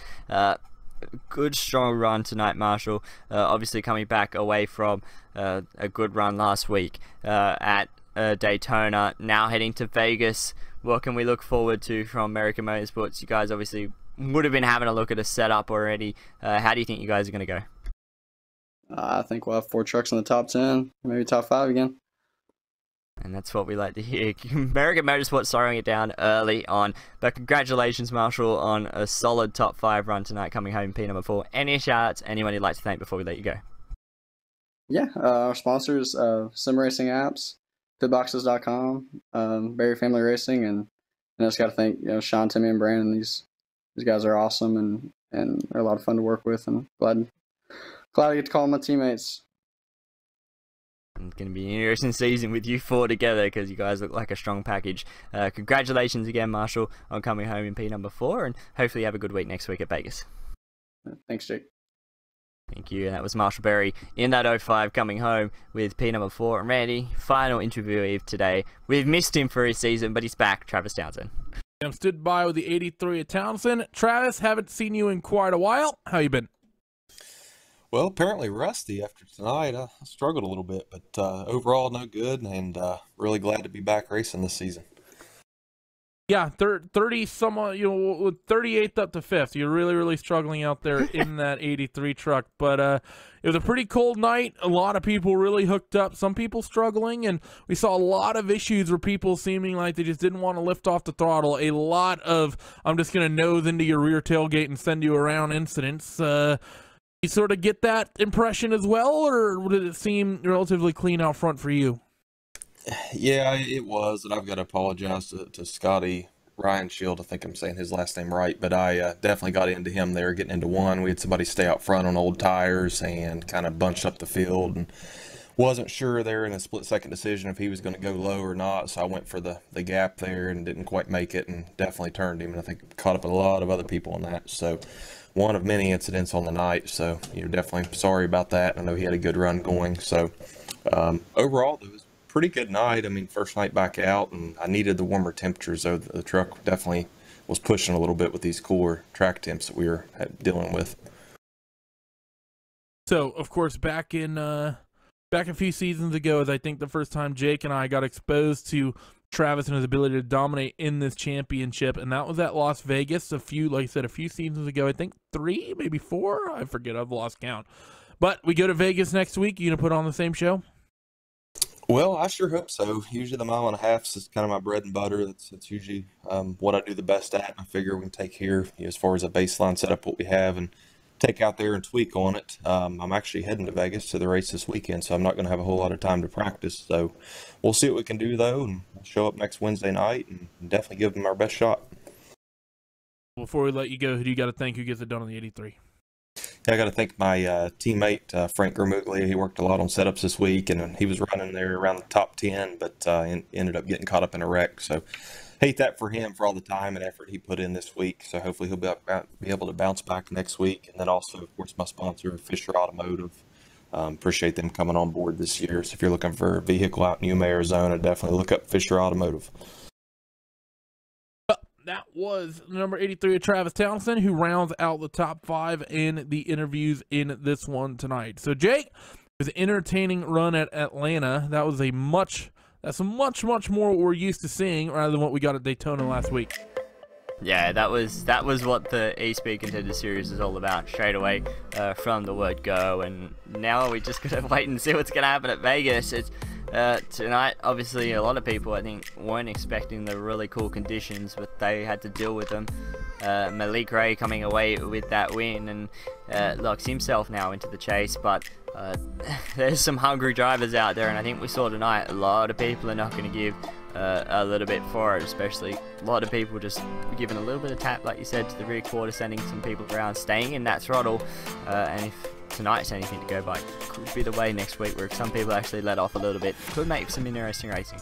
good strong run tonight, Marshall. Obviously coming back away from a good run last week at Daytona, now heading to Vegas. What can we look forward to from American Motorsports? You guys obviously would have been having a look at a setup already. How do you think you guys are going to go? I think we'll have 4 trucks in the top 10, maybe top 5 again. And that's what we like to hear. American Motorsports slowing it down early on. But congratulations, Marshall, on a solid top 5 run tonight, coming home P number 4. Any shout-outs, anyone you'd like to thank before we let you go? Yeah, our sponsors, Sim Racing Apps, pitboxes.com, Berry Family Racing, and I just got to thank Sean, Timmy, and Brandon. These guys are awesome and they're a lot of fun to work with, and glad I get to call them my teammates. It's going to be an interesting season with you 4 together because you guys look like a strong package. Congratulations again, Marshall, on coming home in P number 4, and hopefully you have a good week next week at Vegas. Thanks, Jake. Thank you. And that was Marshall Berry in that 05 coming home with P number 4. And Randy, final interview of today. We've missed him for his season, but he's back. Travis Townsend. I'm stood by with the 83 of Townsend. Travis, haven't seen you in quite a while. How you been? Well, apparently rusty after tonight. I struggled a little bit, but overall no good, and really glad to be back racing this season. Yeah, 30 somewhat, 38th up to 5th. You're really struggling out there in that 83 truck. But it was a pretty cold night. A lot of people really hooked up. Some people struggling, and we saw a lot of issues where people seeming like they just didn't want to lift off the throttle. A lot of, I'm just going to nose into your rear tailgate and send you around incidents. You sort of get that impression as well, or did it seem relatively clean out front for you? Yeah, it was, and I've got to apologize to Scotty Ryan Shield. I think I'm saying his last name right, but I definitely got into him there, getting into one. We had somebody stay out front on old tires and kind of bunched up the field, and wasn't sure there in a split-second decision if he was going to go low or not, so I went for the gap there and didn't quite make it, and definitely turned him, and I think caught up a lot of other people on that. So one of many incidents on the night, so you're definitely sorry about that. I know he had a good run going, so overall it was a pretty good night. I mean, first night back out, and I needed the warmer temperatures, so the truck definitely was pushing a little bit with these core track temps that we were dealing with. So, of course, back a few seasons ago, is I think the first time Jake and I got exposed to Travis and his ability to dominate in this championship, and that was at Las Vegas a few seasons ago. I think 3, maybe 4. I forget. I've lost count. But we go to Vegas next week. You gonna put on the same show? Well, I sure hope so. Usually the mile and a half is kind of my bread and butter. That's usually what I do the best at. I figure we can take here, as far as a baseline setup, what we have, and take out there and tweak on it. I'm actually heading to Vegas to the race this weekend, so I'm not going to have a whole lot of time to practice. So we'll see what we can do, though, and we'll show up next Wednesday night and definitely give them our best shot. Before we let you go, who do you got to thank who gets it done on the 83? Yeah, I got to thank my teammate, Frank Gramuglia. He worked a lot on setups this week, and he was running there around the top 10, but ended up getting caught up in a wreck. So hate that for him, for all the time and effort he put in this week. So hopefully he'll be able to bounce back next week. And then also, of course, my sponsor, Fisher Automotive. Appreciate them coming on board this year. So if you're looking for a vehicle out in Yuma, Arizona, definitely look up Fisher Automotive. That was number 83 of Travis Townsend, who rounds out the top 5 in the interviews in this one tonight. So Jake, it was an entertaining run at Atlanta. That was that's much more what we're used to seeing rather than what we got at Daytona last week. Yeah, that was what the E-Speed Contender Series is all about straight away from the word go, and now we just gotta wait and see what's gonna happen at Vegas. It's tonight, obviously, a lot of people, I think, weren't expecting the really cool conditions, but they had to deal with them. Malik Ray coming away with that win and locks himself now into the chase, but there's some hungry drivers out there, and I think we saw tonight a lot of people are not going to give a little bit for it, especially a lot of people just giving a little bit of tap, like you said, to the rear quarter, sending some people around, staying in that throttle, and if tonight's anything to go by, could be the way next week where some people actually let off a little bit. Could make some interesting racing.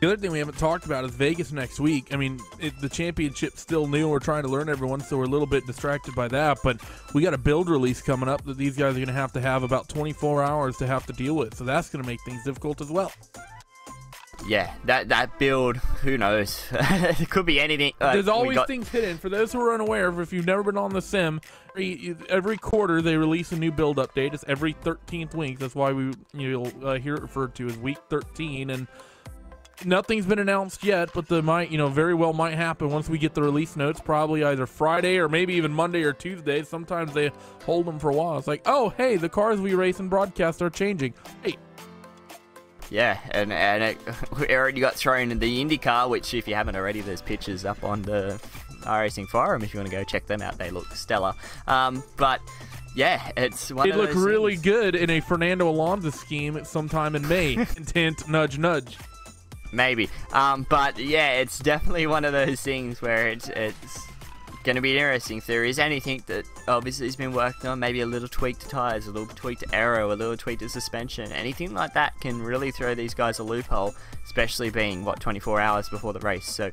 The other thing we haven't talked about is Vegas next week. I mean, the championship's still new. We're trying to learn everyone, so we're a little bit distracted by that. But we got a build release coming up that these guys are going to have about 24 hours to have to deal with. So that's going to make things difficult as well. Yeah, that build, who knows? It could be anything. There's always things hidden. For those who are unaware, if you've never been on the sim, every quarter they release a new build update. It's every 13th week. That's why you'll hear it referred to as week 13. And nothing's been announced yet, but very well might happen once we get the release notes, probably either Friday or maybe even Monday or Tuesday. Sometimes they hold them for a while. It's like, oh, hey, the cars we race and broadcast are changing. Hey. Yeah, and we already got thrown in the IndyCar, which, if you haven't already, there's pictures up on the iRacing forum if you want to go check them out. They look stellar. But yeah, it's one of those things. They look really good in a Fernando Alonso scheme sometime in May. Hint, nudge, nudge. Maybe. But yeah, it's definitely one of those things where it's going to be interesting. If there is anything that obviously has been worked on, maybe a little tweak to tires, a little tweak to aero, a little tweak to suspension, anything like that can really throw these guys a loophole, especially being 24 hours before the race. So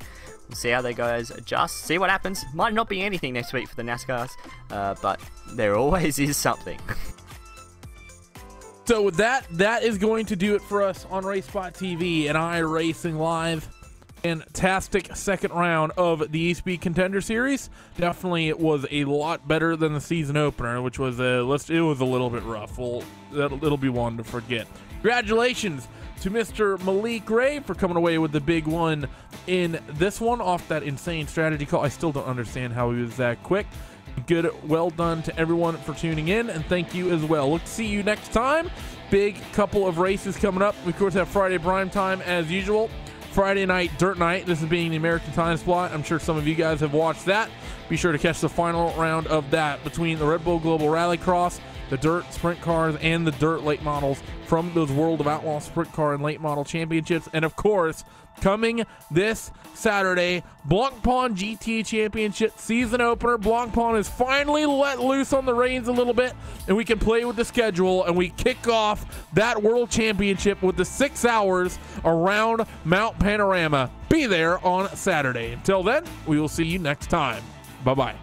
we'll see how they guys adjust, see what happens. Might not be anything next week for the NASCARs, but there always is something. So with that is going to do it for us on RaceSpot TV and iRacing Live. Fantastic second round of the E-Speed Contender Series. Definitely, it was a lot better than the season opener, which was it was a little bit rough. Well, it'll be one to forget. Congratulations to Mr. Malik Ray for coming away with the big one in this one off that insane strategy call. I still don't understand how he was that quick. Good, well done to everyone for tuning in, and thank you as well. Look to see you next time. Big couple of races coming up. We, of course, have Friday prime time as usual. Friday night, Dirt Night. This is being the American time slot. I'm sure some of you guys have watched that. Be sure to catch the final round of that between the Red Bull Global Rallycross, the Dirt Sprint Cars, and the Dirt Late Models from those World of Outlaw Sprint Car and Late Model Championships. And, of course, coming this Saturday, Blancpain GT Championship season opener. Blancpain is finally let loose on the reins a little bit, and we can play with the schedule, and we kick off that World Championship with the 6 hours around Mount Panorama. Be there on Saturday. Until then, we will see you next time. Bye-bye.